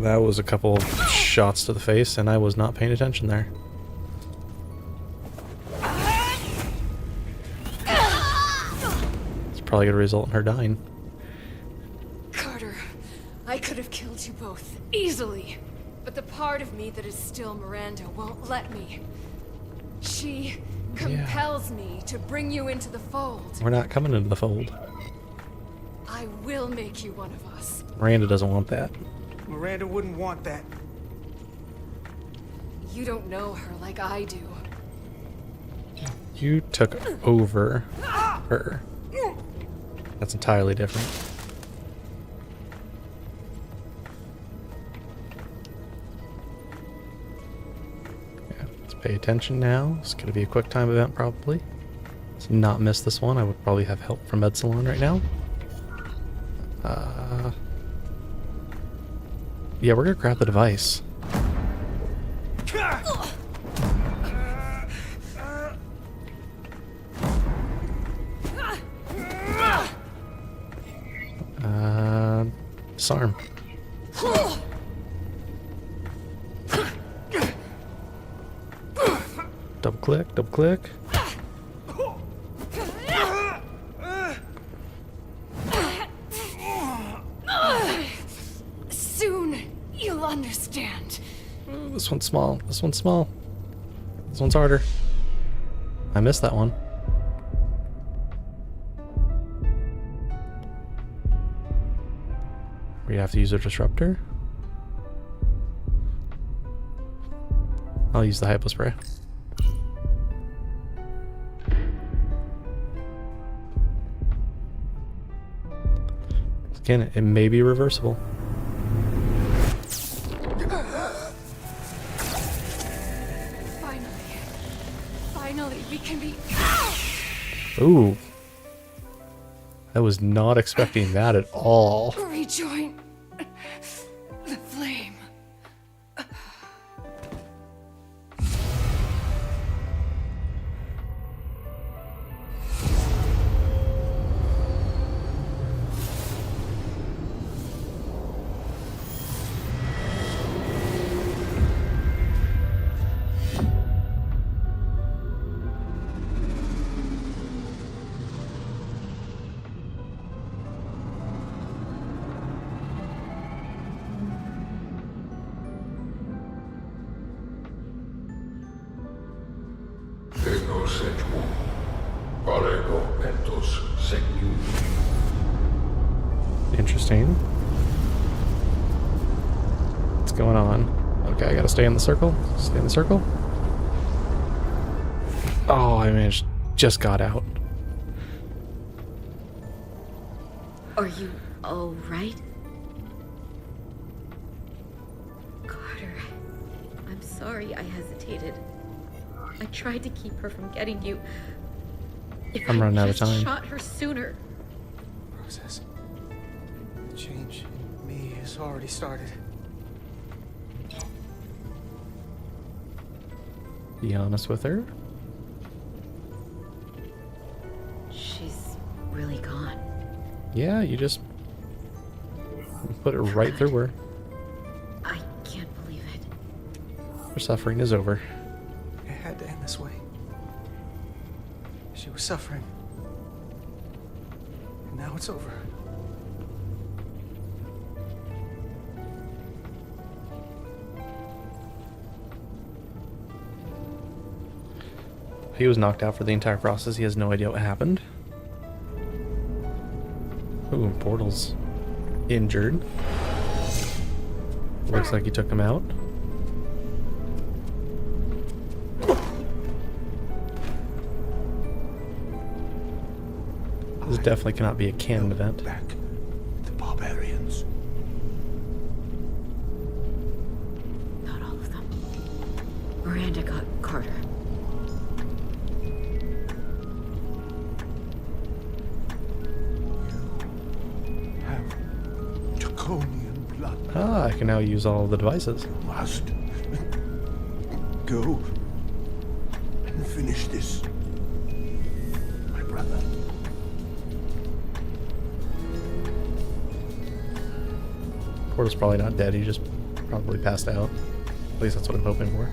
That was a couple shots to the face, and I was not paying attention there. It's probably gonna result in her dying. Carter, I could have killed you both, easily. But the part of me that is still Miranda won't let me. She compels me to bring you into the fold. We're not coming into the fold. I will make you one of us. Miranda doesn't want that. Miranda wouldn't want that. You don't know her like I do. You took over her. That's entirely different. Yeah, let's pay attention now. It's going to be a quick time event probably. Let's not miss this one. I would probably have help from Medsalon right now. Yeah, we're going to grab the device. Disarm. Double click, double click. Soon you'll understand. Oh, this one's small. This one's small. This one's harder. I missed that one. We have to use a disruptor. I'll use the hypo spray. Again, it may be reversible. Finally, we can be. Ooh. I was not expecting that at all. Rejoin the flame. Interesting. What's going on? Okay, I gotta stay in the circle. Stay in the circle. Oh, I managed. Just got out. Are you all right? Carter, I'm sorry I hesitated. I tried to keep her from getting you. If I'm running out of just time. Shot her sooner. Process. The change in me has already started. Be honest with her. She's really gone. Yeah, you just put it right through her. I can't believe it. Her suffering is over. It had to end this way. She was suffering. And now it's over. He was knocked out for the entire process. He has no idea what happened. Ooh, Portal's injured. Looks like he took him out. This definitely cannot be a canon event. Back the barbarians. Not all of them. Miranda got Carter. Draconian blood. Ah, I can now use all the devices. Must go and finish this, my brother. Portal's probably not dead, he just probably passed out. At least that's what I'm hoping for.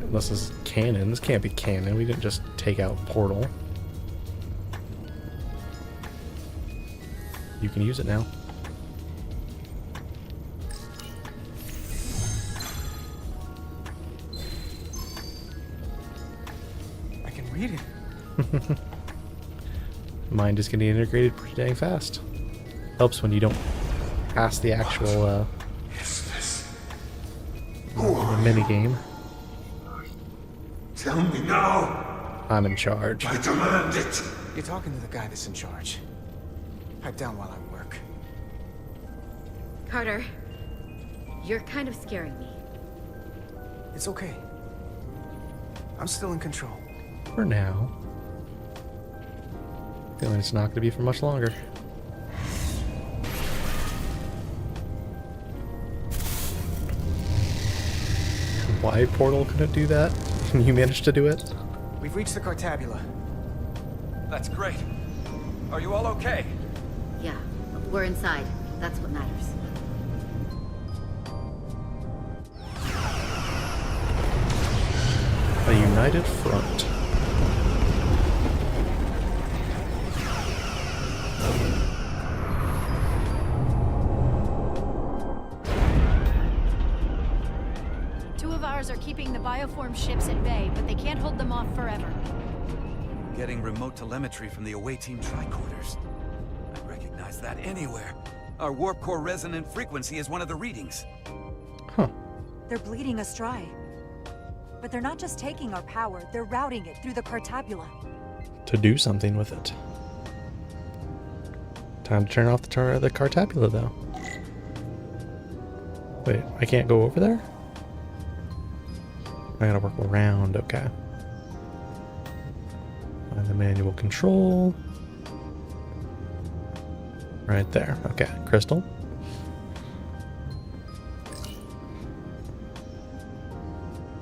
Unless this is canon. This can't be canon. We didn't just take out Portal. You can use it now. I can read it. Mind is getting integrated pretty dang fast. Helps when you don't pass the actual mini game. Tell me now. I'm in charge. I demand it. You're talking to the guy that's in charge. Pipe down while I work. Carter, you're kind of scaring me. It's okay. I'm still in control. For now. Feeling it's not going to be for much longer. Why Portal couldn't do that? You managed to do it? We've reached the Cartabula. That's great. Are you all okay? Yeah, we're inside. That's what matters. A united front. Two of ours are keeping the bioform ships at bay, but they can't hold them off forever. Getting remote telemetry from the away team tricorders. I recognize that anywhere. Our warp core resonant frequency is one of the readings. They're bleeding us dry. But they're not just taking our power, they're routing it through the Cartabula. To do something with it. Time to turn off the Cartabula, though. Wait, I can't go over there? I gotta work around, okay. Find the manual control. Right there, okay. Crystal.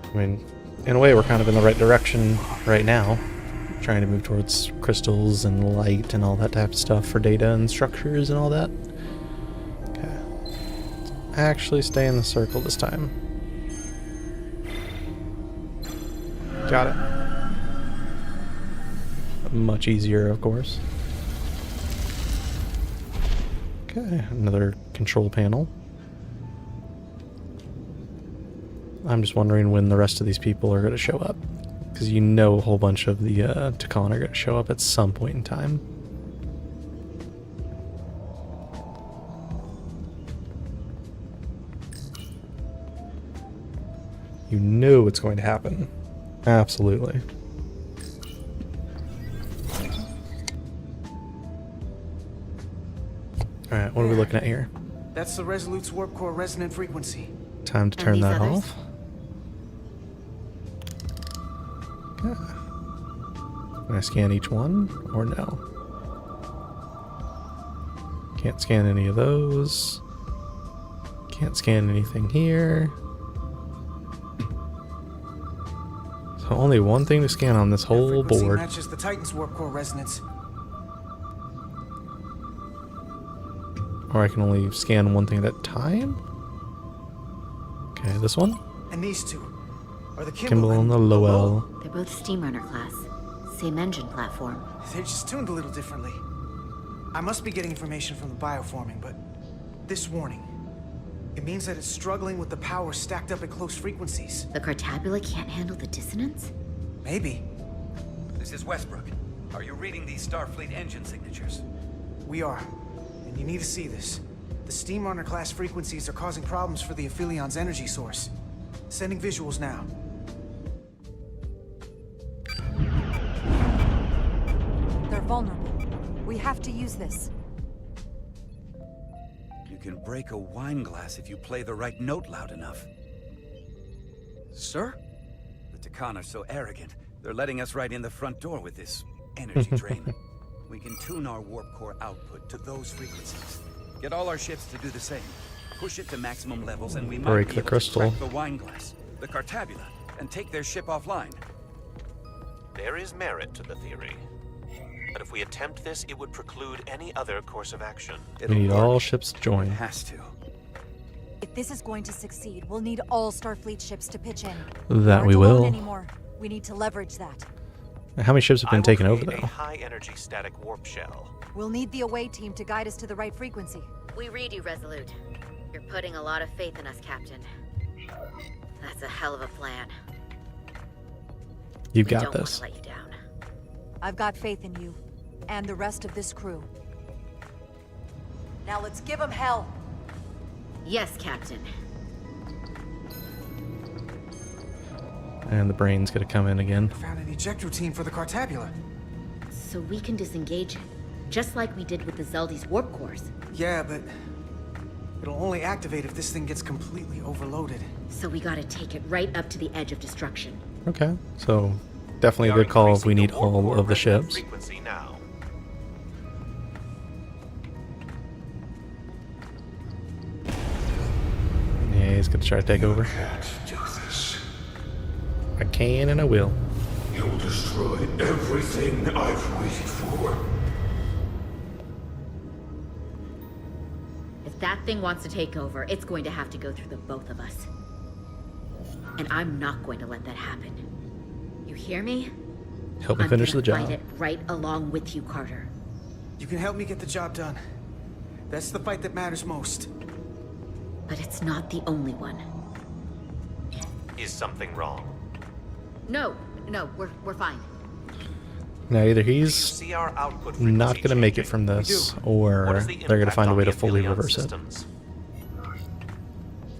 I mean, in a way, we're kind of in the right direction right now. Trying to move towards crystals and light and all that type of stuff for data and structures and all that. Okay. Actually stay in the circle this time. Got it. Much easier, of course. Okay, another control panel. I'm just wondering when the rest of these people are going to show up. Because you know a whole bunch of the Takan are going to show up at some point in time. You know it's going to happen. Absolutely. Alright, what are we looking at here? That's the Resolute's warp core resonant frequency. Time to turn that off. Yeah. Can I scan each one or no? Can't scan any of those. Can't scan anything here. So only one thing to scan on this whole board. Matches the Titan's warp core resonance. Or I can only scan one thing at a time? Okay, this one? And these two are the Kimball and the Lowell. They're both Steamrunner class. Same engine platform. They're just tuned a little differently. I must be getting information from the bioforming, but this warning, it means that it's struggling with the power stacked up at close frequencies. The Cartabula can't handle the dissonance? Maybe. This is Westbrook. Are you reading these Starfleet engine signatures? We are. And you need to see this. The Steamrunner class frequencies are causing problems for the Aphilion's energy source. Sending visuals now. vulnerable. We have to use this. You can break a wine glass if you play the right note loud enough. Sir? The Takan are so arrogant, they're letting us right in the front door with this energy drain. We can tune our warp core output to those frequencies. Get all our ships to do the same. Push it to maximum levels and we might Break be the able crystal. to crack the wine glass, the Cartabula, and take their ship offline. There is merit to the theory. But if we attempt this, it would preclude any other course of action. We need all ships to join. It has to. If this is going to succeed, we'll need all Starfleet ships to pitch in. That we aren't alone will. Anymore. We need to leverage that. How many ships have been taken over, A though? high-energy static warp shell. We'll need the away team to guide us to the right frequency. We read you, Resolute. You're putting a lot of faith in us, Captain. That's a hell of a plan. You've We got don't this. want to let you down. I've got faith in you, and the rest of this crew. Now let's give them hell. Yes, Captain. And the brain's gonna come in again. Found an eject routine for the Cartabula. So we can disengage it, just like we did with the Zeldy's warp cores. Yeah, but it'll only activate if this thing gets completely overloaded. So we gotta take it right up to the edge of destruction. Okay, so definitely a good call if we need all of the ships. Frequency now. Yeah, he's gonna try to take over. Do this. I can and I will. You'll destroy everything I've waited for. If that thing wants to take over, it's going to have to go through the both of us. And I'm not going to let that happen. You hear me? Help me I'm finish gonna the job. fight it right along with you, Carter. You can help me get the job done. That's the fight that matters most. But it's not the only one. Is something wrong? No, we're fine. Now either he's See our output not frequency gonna make it changing? from this, What or is the they're gonna impact find a on way the to fully Aphelion reverse systems?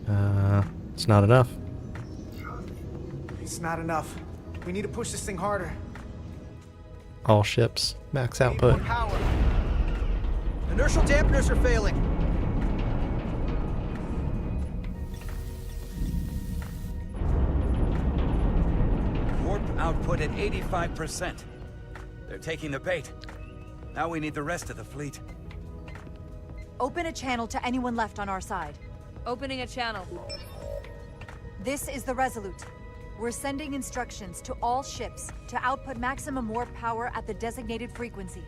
it. It's not enough. It's not enough. We need to push this thing harder. All ships, max output. Power. Inertial dampeners are failing. Warp output at 85%. They're taking the bait. Now we need the rest of the fleet. Open a channel to anyone left on our side. Opening a channel. This is the Resolute. We're sending instructions to all ships to output maximum warp power at the designated frequency.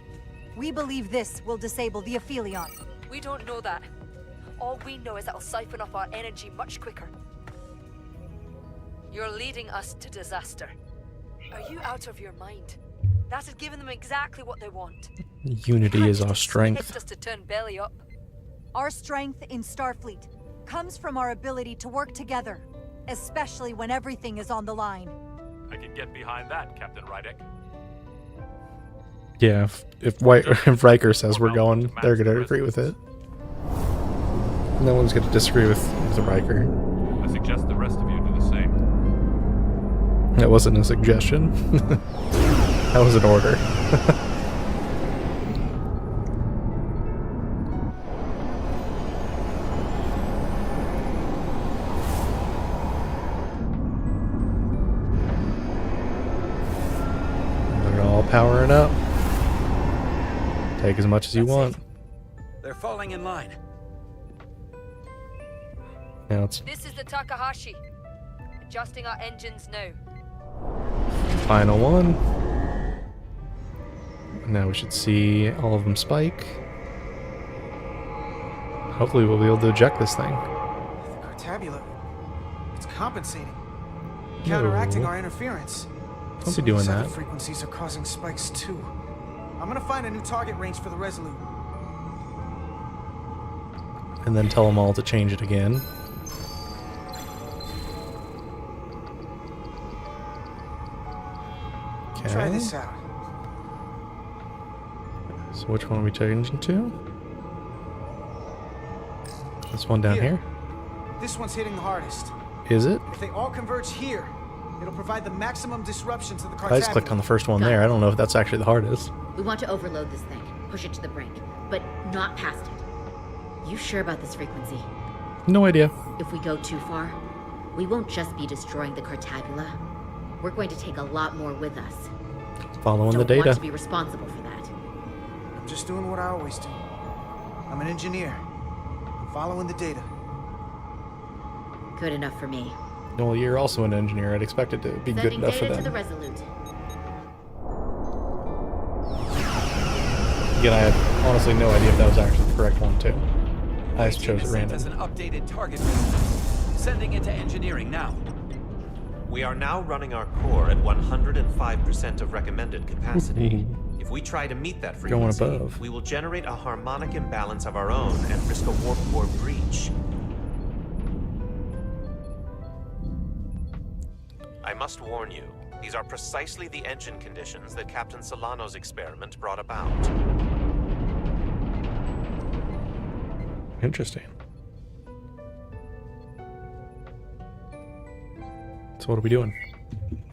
We believe this will disable the Aphelion. We don't know that. All we know is that it'll siphon off our energy much quicker. You're leading us to disaster. Are you out of your mind? That has given them exactly what they want. Unity is our strength. Expect us to turn belly up. Our strength in Starfleet comes from our ability to work together, especially when everything is on the line. I can get behind that, Captain Rydek. Yeah, if Riker says we're going, they're gonna agree with it. No one's gonna disagree with Riker. I suggest the rest of you do the same. That wasn't a suggestion. That was an order. They're all powering up. Take as much as you want. They're falling in line. Now it's This is the Takahashi. Adjusting our engines now. final one. Now we should see all of them spike. Hopefully we'll be able to eject this thing. The Cartabula, it's compensating. Counteracting our interference. Don't be doing These other that. frequencies are causing spikes too. I'm gonna find a new target range for the Resolute. And then tell them all to change it again. Try Okay. this out. So which one are we changing to? This one down here? This one's hitting the hardest. Is it? If they all converge here, it'll provide the maximum disruption to the Cartabula. I just clicked on the first one there. I don't know if that's actually the hardest. We want to overload this thing, push it to the brink, but not past it. You sure about this frequency? No idea. If we go too far, we won't just be destroying the Cartabula. We're going to take a lot more with us. Following the Don't data. want to be responsible for that. I'm just doing what I always do. I'm an engineer. I'm following the data. Good enough for me. Well, you're also an engineer. I'd expect it to be good Sending enough for data to the them. Resolute. Again, I have honestly no idea if that was actually the correct one, too. I just chose it Sent us random. an updated target. Sending it to engineering now. We are now running our core at 105% of recommended capacity. If we try to meet that Going frequency, above. we will generate a harmonic imbalance of our own and risk a warp core breach. I must warn you, these are precisely the engine conditions that Captain Solano's experiment brought about. Interesting. So what are we doing?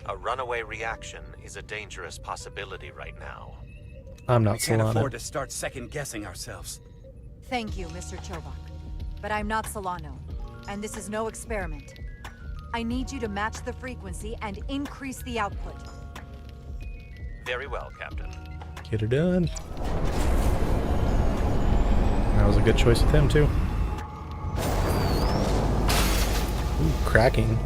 A runaway reaction is a dangerous possibility right now. I'm not We can't Solano. afford to start second-guessing ourselves. Thank you, Mr. Chobak. But I'm not Solano, and this is no experiment. I need you to match the frequency and increase the output. Very well, Captain. Get her done. That was a good choice with him, too. Ooh, cracking.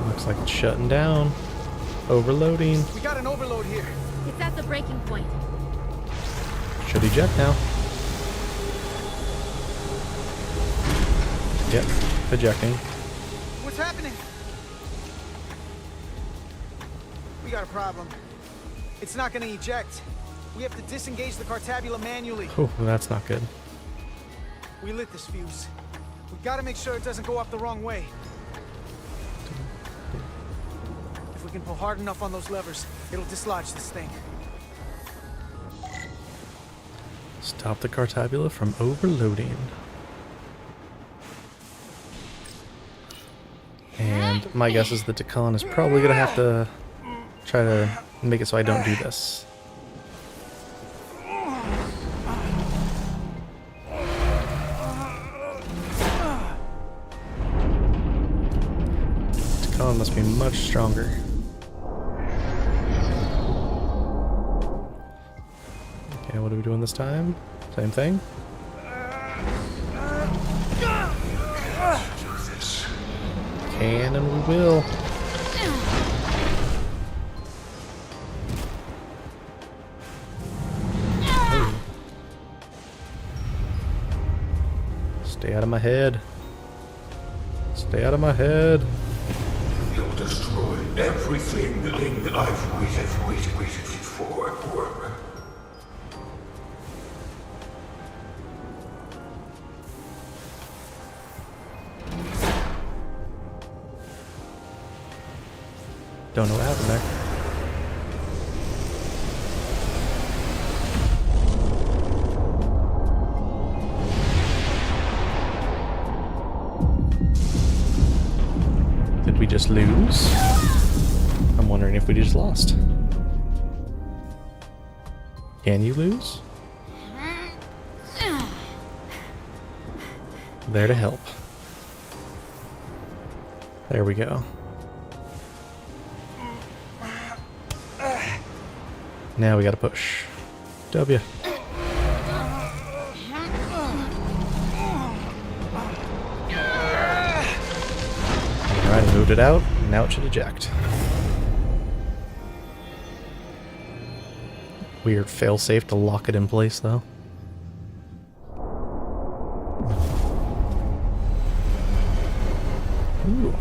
Looks like it's shutting down. Overloading. We got an overload here. It's at the breaking point. Should eject now. Yep, ejecting. What's happening? We got a problem. It's not gonna eject. We have to disengage the Cartabula manually. Oh, that's not good. We lit this fuse. We gotta make sure it doesn't go off the wrong way. If we can pull hard enough on those levers, it'll dislodge this thing. Stop the Cartabula from overloading. And my guess is the Takan is probably gonna have to try to make it so I don't do this. Takan must be much stronger. Okay, what are we doing this time? Same thing? Can and we will. Oh. Stay out of my head. Stay out of my head. You'll destroy everything I've waited for. Don't know what happened there. Did we just lose? I'm wondering if we just lost. Can you lose? There to help. There we go. Now we gotta push. W. Alright, moved it out. Now it should eject. Weird failsafe to lock it in place, though. Ooh.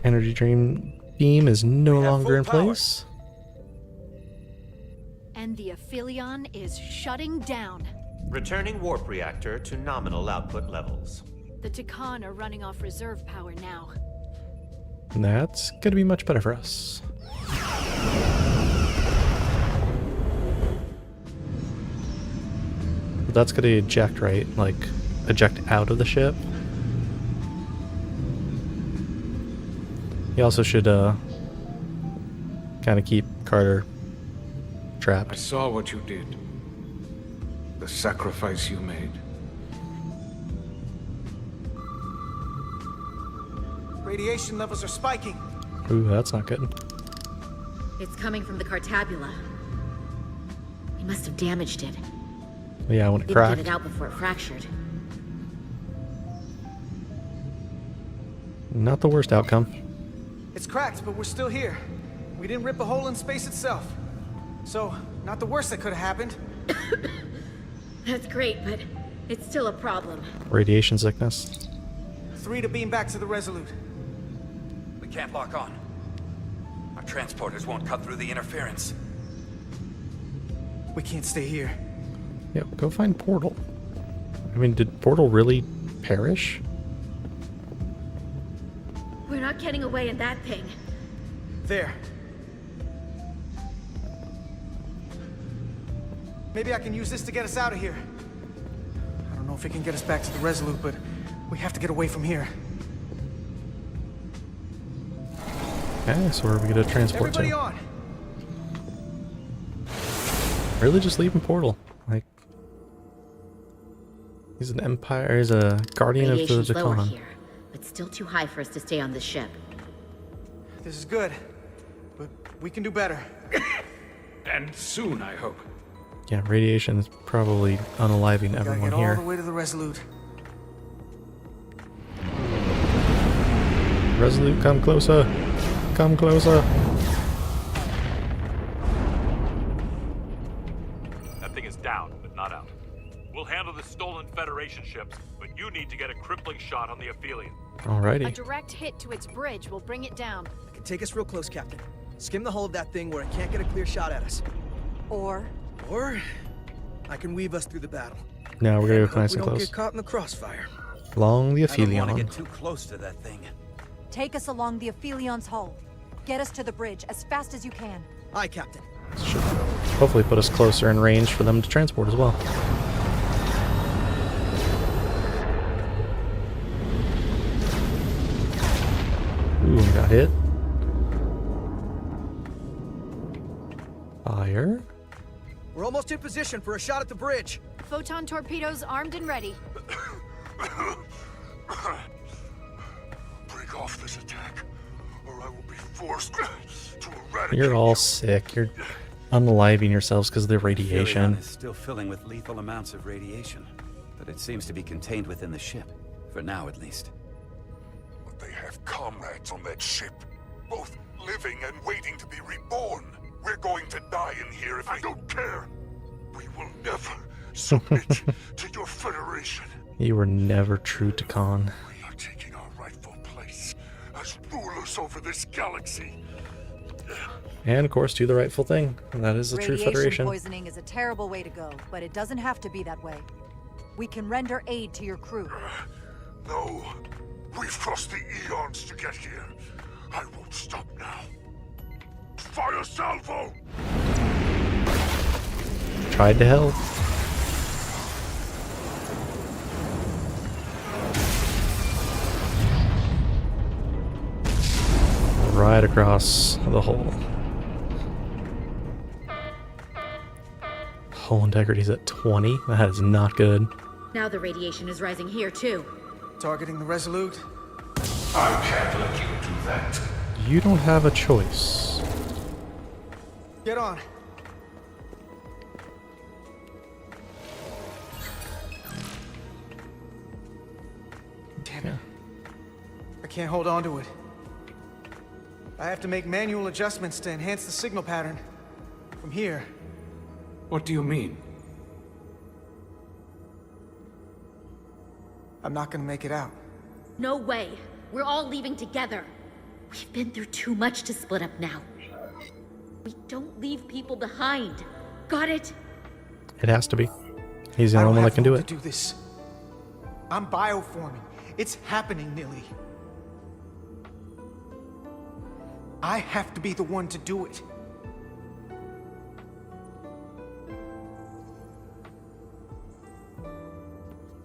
Energy Dream beam is no longer in place. And the Aphelion is shutting down. Returning warp reactor to nominal output levels. The Takan are running off reserve power now. That's gonna be much better for us. But that's gonna eject, right? Like, eject out of the ship? He also should kind of keep Carter trapped. I saw what you did. The sacrifice you made. Radiation levels are spiking. Ooh, that's not good. It's coming from the Cartabula. He must have damaged it. Yeah, when it Didn't cracked. get it out before it fractured. Not the worst outcome. It's cracked, but we're still here. We didn't rip a hole in space itself. So, not the worst that could have happened. That's great, but it's still a problem. Radiation sickness. 3 to beam back to the Resolute. We can't lock on. Our transporters won't cut through the interference. We can't stay here. Yep, go find Portal. I mean, did Portal really perish? We're not getting away in that thing. There. Maybe I can use this to get us out of here. I don't know if it can get us back to the Resolute, but we have to get away from here. Okay, so where are we gonna transport Everybody to? on. Really just leaving Portal. Like, he's an Empire, he's a Guardian of the Radiation's lower Decon. here, but still too high for us to stay on the ship. This is good, but we can do better. And soon, I hope. Yeah, radiation is probably unaliving Gotta everyone get all here. the way to the Resolute. Resolute, come closer. Come closer. That thing is down, but not out. We'll handle the stolen Federation ships, but you need to get a crippling shot on the Aphelion. A Alrighty. direct hit to its bridge will bring it down. I can take us real close, Captain. Skim the hull of that thing where it can't get a clear shot at us. Or I can weave us through the battle. Now we're gonna Hope go nice we and don't close. get caught in the crossfire. Along the I don't want to Aphelion. get too close to that thing. take us along the Aphelion's hull. Get us to the bridge as fast as you can. Aye, Captain. Should hopefully put us closer in range for them to transport as well. Ooh, we got hit. Fire. We're almost in position for a shot at the bridge. Photon torpedoes armed and ready. Break off this attack, or I will be forced to eradicate You're all you. sick. You're unaliving yourselves because of the Aphelion radiation. is still filling with lethal amounts of radiation, but it seems to be contained within the ship, for now at least. But they have comrades on that ship, both living and waiting to be reborn. We're going to die in here if I don't care. We will never submit to your Federation. You were never true to Khan. We are taking our rightful place as rulers over this galaxy. And of course, do the rightful thing. And that is the true Radiation Federation. poisoning is a terrible way to go, but it doesn't have to be that way. We can render aid to your crew. No, we've crossed the eons to get here. I won't stop now. Fire salvo! Tried to help. Right across the hole. Hull integrity's at 20. That is not good. Now the radiation is rising here too. Targeting the Resolute. I can't let you do that. You don't have a choice. Get on. Damn it. I can't hold on to it. I have to make manual adjustments to enhance the signal pattern. From here. What do you mean? I'm not gonna make it out. No way. We're all leaving together. We've been through too much to split up now. We don't leave people behind. Got it? It has to be. He's the only one that can do it. To do this. I'm bioforming. It's happening, Nilly. I have to be the one to do it.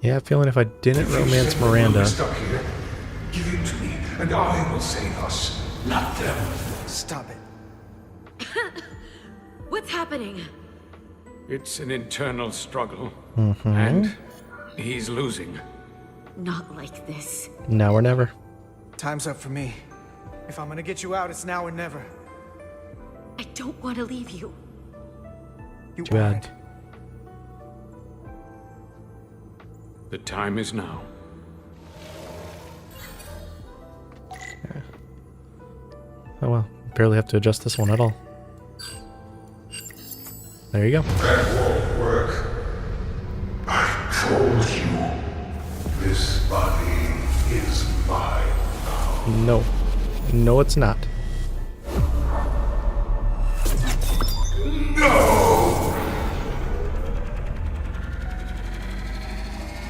Yeah, I have a feeling if I didn't romance Miranda, Stuck here. Give it to me, and I will save us. not them. Stop it. What's happening? It's an internal struggle. Mm-hmm. And he's losing. Not like this. Now or never. Time's up for me. If I'm gonna get you out, it's now or never. I don't want to leave you. You Too bad. The time is now. Oh well, barely have to adjust this one at all. There you go. That won't work. I told you. This body is mine now. No. No, it's not. No!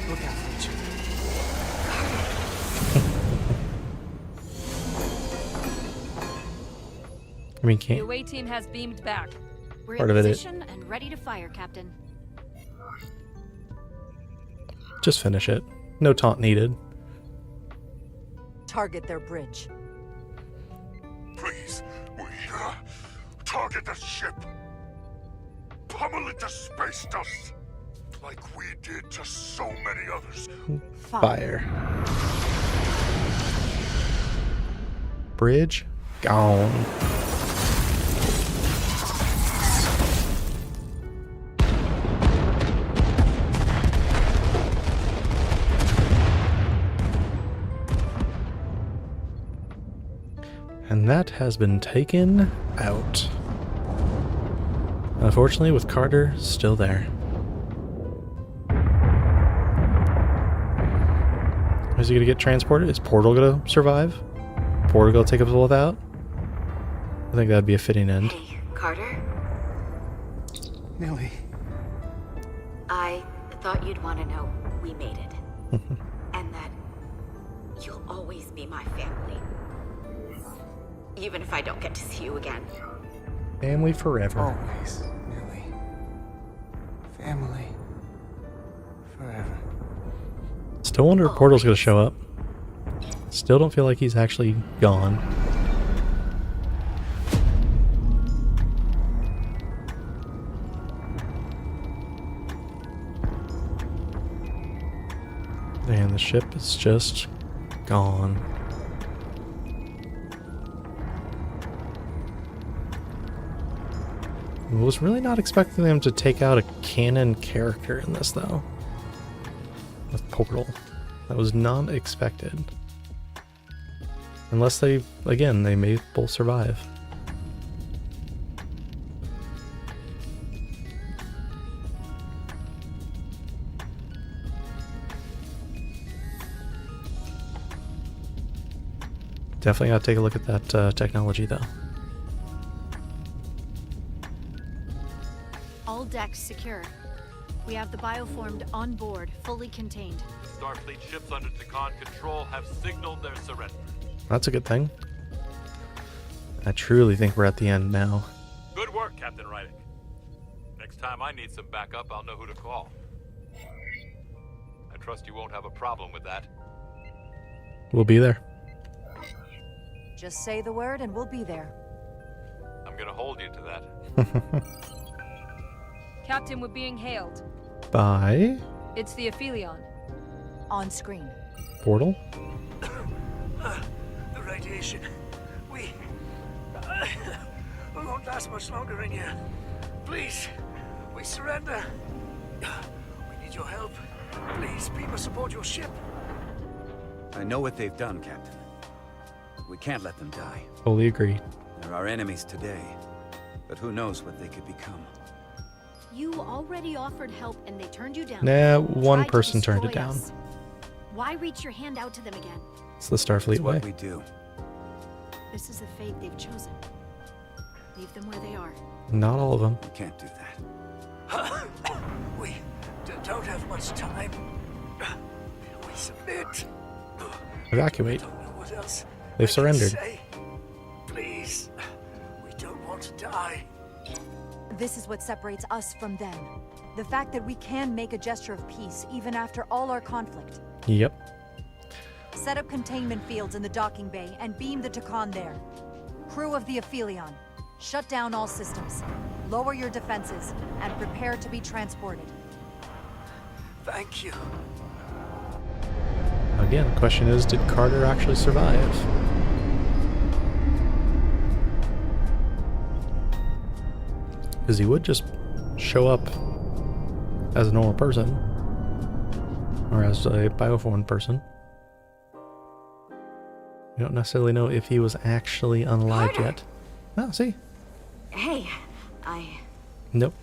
Look out for each other. I mean, The can't. away team has beamed back. We're Part in of it position and ready to fire, Captain. Just finish it. No taunt needed. Target their bridge. Please, we target the ship. Pummel it to space dust. Like we did to so many others. Fire. Bridge gone. And that has been taken out. Unfortunately, with Carter still there. Is he gonna get transported? Is Portal gonna survive? Portal gonna take us both out? I think that'd be a fitting end. Hey, Carter? Millie. I thought you'd want to know we made it. And that you'll always be my family. Even if I don't get to see you again. Family forever. Always, Millie. Family. Forever. Still wonder if Portal's gonna show up. Still don't feel like he's actually gone. And the ship is just gone. I was really not expecting them to take out a canon character in this, though. With Portal. That was not expected. Unless they, again, they may both survive. Definitely gotta take a look at that technology, though. All decks secure. We have the bioformed on board, fully contained. The Starfleet ships under Takan control have signaled their surrender. That's a good thing. I truly think we're at the end now. Good work, Captain Rydick. Next time I need some backup, I'll know who to call. I trust you won't have a problem with that. We'll be there. Just say the word and we'll be there. I'm gonna hold you to that. Captain, we're being hailed. Bye. It's the Aphelion. On screen. Portal. The radiation. We won't last much longer in here. Please, we surrender. We need your help. Please, beam us aboard your ship. I know what they've done, Captain. We can't let them die. Fully agree. They're our enemies today, but who knows what they could become. You already offered help and they turned you down. Nah, Tried one to person turned it destroy down. us. Why reach your hand out to them again? It's the Starfleet way. What we do. This is the fate they've chosen. Leave them where they are. Not all of them. We can't do that. We don't have much time. We submit. Evacuate. Don't know what else They've I can surrendered. say. Please, we don't want to die. This is what separates us from them. The fact that we can make a gesture of peace even after all our conflict. Yep. Set up containment fields in the docking bay and beam the Takan there. Crew of the Aphelion, shut down all systems, lower your defenses, and prepare to be transported. Thank you. Again, the question is, did Carter actually survive? Because he would just show up as a normal person, or as a bioformed person. We don't necessarily know if he was actually unalived yet. Oh, see? Hey, Nope.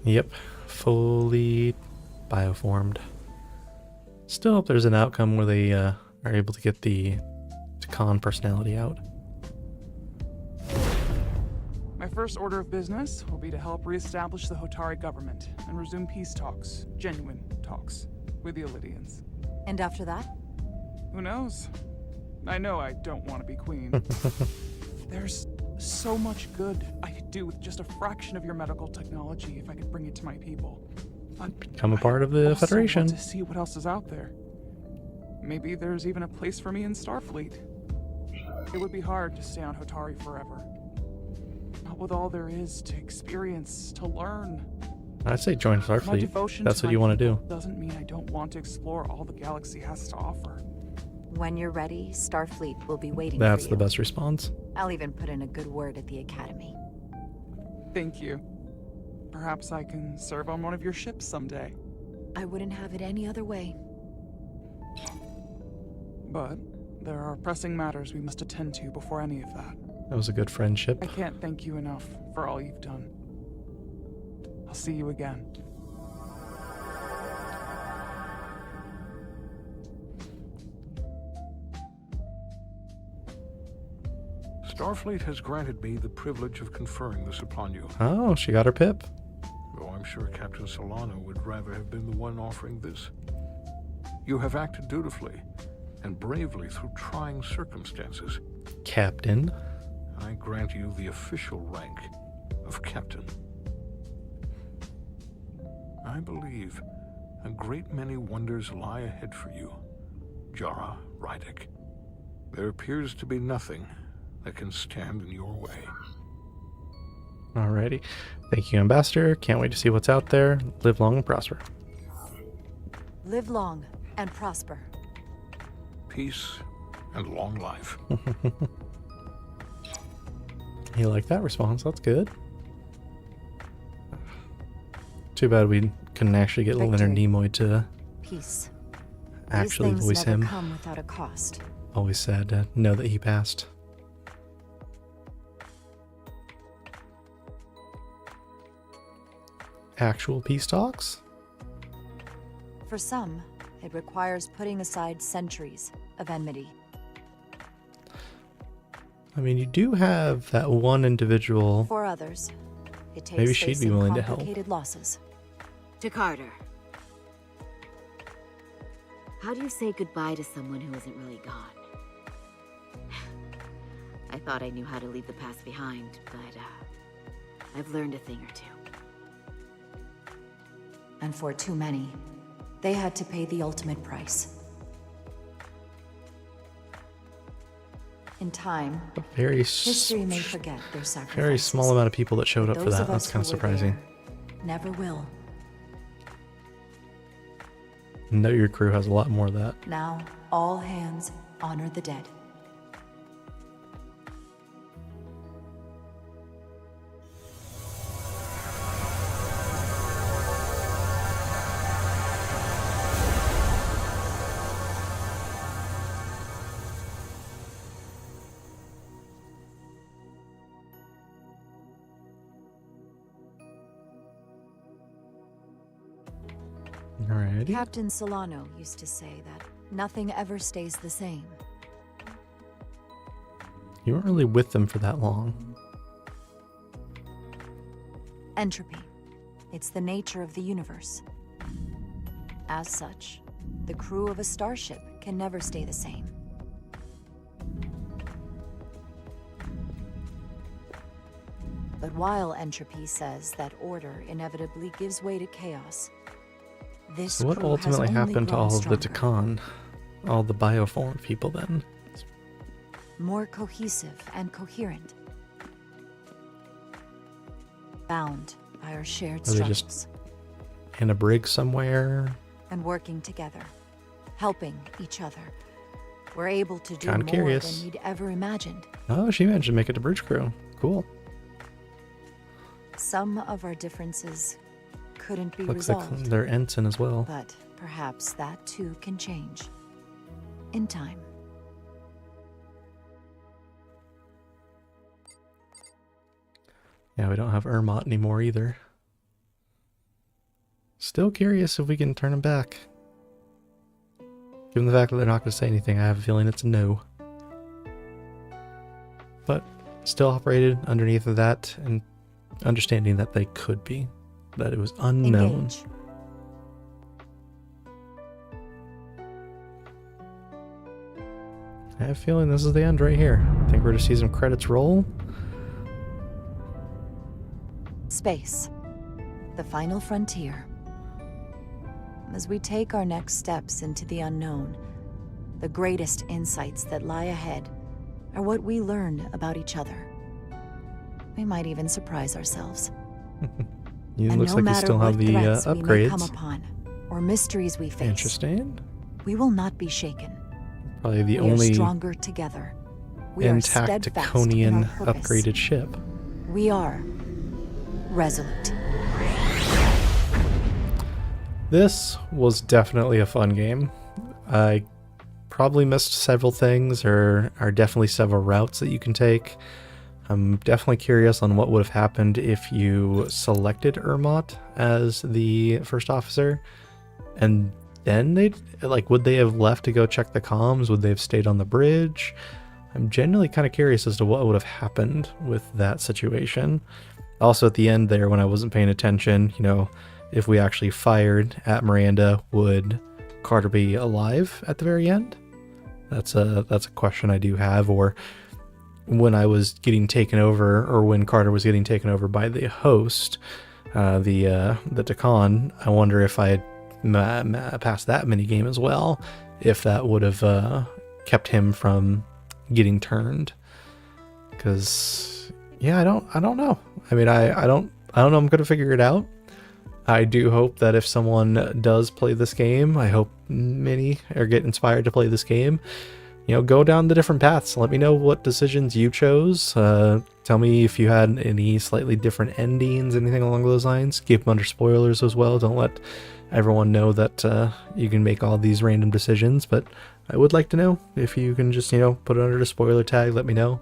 Yep, fully bioformed. Still hope there's an outcome where they are able to get the Khan personality out. My first order of business will be to help reestablish the Hotari government and resume peace talks, genuine talks, with the Illidians. And after that? Who knows? I know I don't want to be queen. There's so much good I could do with just a fraction of your medical technology if I could bring it to my people. Become a part of the Also Federation. want to see what else is out there. Maybe there's even a place for me in Starfleet. It would be hard to stay on Hotari forever. Not with all there is to experience, to learn. I'd say join My Starfleet. devotion That's to what my you want to do. people doesn't mean I don't want to explore all the galaxy has to offer. When you're ready, Starfleet will be waiting That's for the you. best response. I'll even put in a good word at the Academy. Thank you. Perhaps I can serve on one of your ships someday. I wouldn't have it any other way. But there are pressing matters we must attend to before any of that. That was a good friendship. I can't thank you enough for all you've done. I'll see you again. Starfleet has granted me the privilege of conferring this upon you. Oh, she got her pip. Though I'm sure Captain Solano would rather have been the one offering this. You have acted dutifully and bravely through trying circumstances. Captain. I grant you the official rank of Captain. I believe a great many wonders lie ahead for you, Jara Rydek. There appears to be nothing that can stand in your way. Alrighty. Thank you, Ambassador. Can't wait to see what's out there. Live long and prosper. Live long and prosper. Peace and long life. You like that response? That's good. Too bad we couldn't actually get Leonard Nimoy to Peace. actually These voice things never him. come without a cost. Always sad to know that he passed. Actual peace talks? For some, it requires putting aside centuries of enmity. I mean, you do have that one individual. For others, it takes Maybe she'd be facing willing to help. complicated losses. To Carter. How do you say goodbye to someone who isn't really gone? I thought I knew how to leave the past behind, but I've learned a thing or two. And for too many, they had to pay the ultimate price. In time, Very history may forget their sacrifices. Very small amount of people that showed up for Those that. of That's us kind of who were surprising. there never will. Know your crew has a lot more of that. Now, all hands honor the dead. Alrighty. Captain Solano used to say that nothing ever stays the same. You weren't really with them for that long. Entropy. It's the nature of the universe. As such, the crew of a starship can never stay the same. But while entropy says that order inevitably gives way to chaos, This So what crew has ultimately only happened to grown all of the stronger, Takan? All the bioform people then? more cohesive and coherent, bound by our shared Are they struggles, just in a brig somewhere? and working together, helping each other. We're able to do Kinda more curious. than we'd ever imagined. Oh, she managed to make it to bridge crew. Cool. Some of our differences couldn't be Looks resolved, like they're ensign as well. but perhaps that too can change in time. Yeah, we don't have Ermot anymore either. Still curious if we can turn him back. Given the fact that they're not going to say anything, I have a feeling it's a no. But still operated underneath of that and understanding that they could be. That it was unknown. Engage. I have a feeling this is the end right here. I think we're going to see some credits roll. Space. The final frontier. As we take our next steps into the unknown, the greatest insights that lie ahead are what we learn about each other. We might even surprise ourselves. It And looks no like you matter still have what the threats we may come upgrades. upon, or mysteries we face, Interesting. we will not be shaken. Probably the We are only stronger together. We are intact steadfast in Taconian our purpose. upgraded ship. We are resolute. This was definitely a fun game. I probably missed several things, or are definitely several routes that you can take. I'm definitely curious on what would have happened if you selected Ermot as the first officer, and then would they have left to go check the comms? Would they have stayed on the bridge? I'm genuinely kind of curious as to what would have happened with that situation. Also, at the end there, when I wasn't paying attention, if we actually fired at Miranda, would Carter be alive at the very end? That's a question I do have. Or when I was getting taken over, or when Carter was getting taken over by the host, the Takan, I wonder if I had passed that mini game as well, if that would have kept him from getting turned. Because yeah, I don't know. I mean, I don't know. I'm gonna figure it out. I do hope that if someone does play this game, I hope many or get inspired to play this game, go down the different paths. Let me know what decisions you chose. Tell me if you had any slightly different endings, anything along those lines. Keep them under spoilers as well. Don't let everyone know that you can make all these random decisions, but I would like to know if you can just, put it under the spoiler tag. Let me know.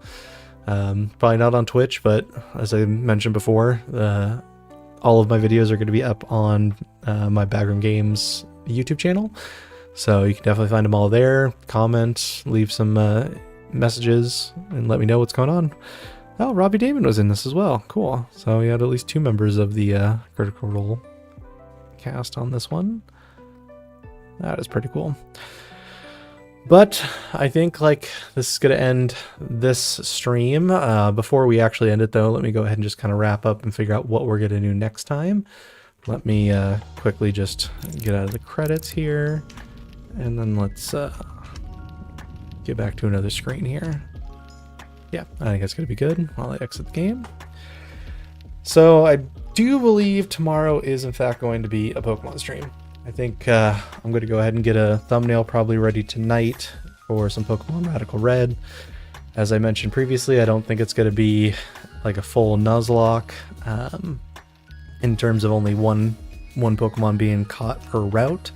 Probably not on Twitch, but as I mentioned before, all of my videos are going to be up on my Backroom Games YouTube channel. So you can definitely find them all there. Comment, leave some messages, and let me know what's going on. Oh, Robbie Damon was in this as well. Cool. So we had at least 2 members of the Critical Role cast on this one. That is pretty cool. But I think this is going to end this stream. Before we actually end it though, let me go ahead and just kind of wrap up and figure out what we're going to do next time. Let me quickly just get out of the credits here. And then let's get back to another screen here. Yeah, I think that's going to be good while I exit the game. So I do believe tomorrow is in fact going to be a Pokemon stream. I think I'm going to go ahead and get a thumbnail probably ready tonight for some Pokemon Radical Red. As I mentioned previously, I don't think it's going to be like a full Nuzlocke in terms of only one Pokemon being caught per route.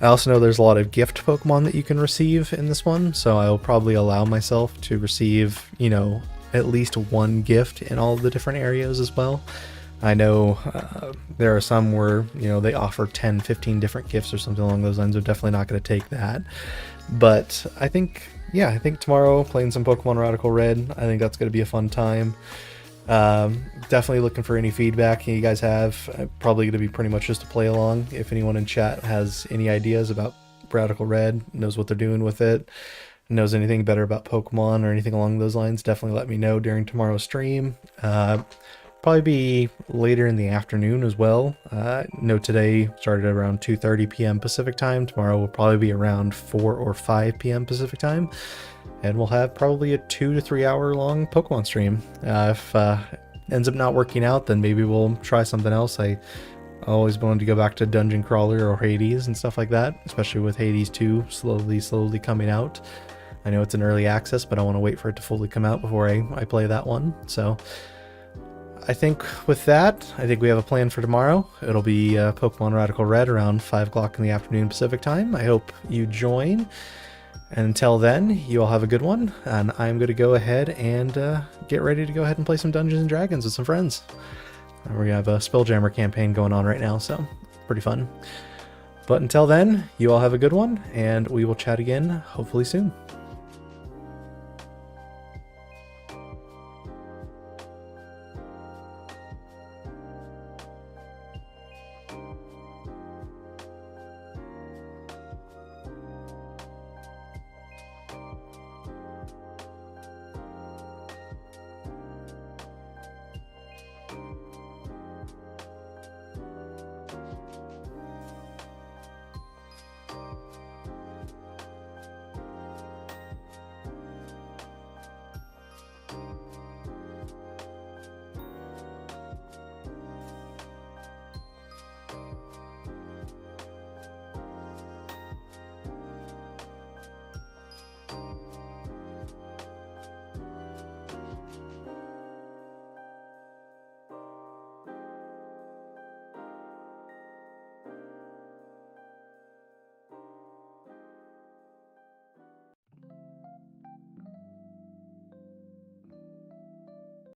I also know there's a lot of gift Pokemon that you can receive in this one, so I'll probably allow myself to receive, at least one gift in all of the different areas as well. I know there are some where, they offer 10, 15 different gifts or something along those lines. I'm definitely not going to take that. But I think tomorrow playing some Pokemon Radical Red, I think that's going to be a fun time. Definitely looking for any feedback you guys have. Probably going to be pretty much just a play along. If anyone in chat has any ideas about Radical Red, knows what they're doing with it, knows anything better about Pokemon or anything along those lines, definitely let me know during tomorrow's stream. probably be later in the afternoon as well. No, today started around 2:30 p.m. Pacific time. Tomorrow will probably be around 4 or 5 p.m. Pacific time. And we'll have probably a 2 to 3 hour long Pokemon stream. If ends up not working out, then maybe we'll try something else. I always wanted to go back to Dungeon Crawler or Hades and stuff like that, especially with Hades 2 slowly coming out. I know it's an early access, but I want to wait for it to fully come out before I play that one. So I think with that, I think we have a plan for tomorrow. It'll be Pokemon Radical Red around 5 o'clock in the afternoon Pacific time. I hope you join. And until then, you all have a good one. And I'm going to go ahead and get ready to go ahead and play some Dungeons and Dragons with some friends. We have a Spelljammer campaign going on right now, so pretty fun. But until then, you all have a good one, and we will chat again hopefully soon.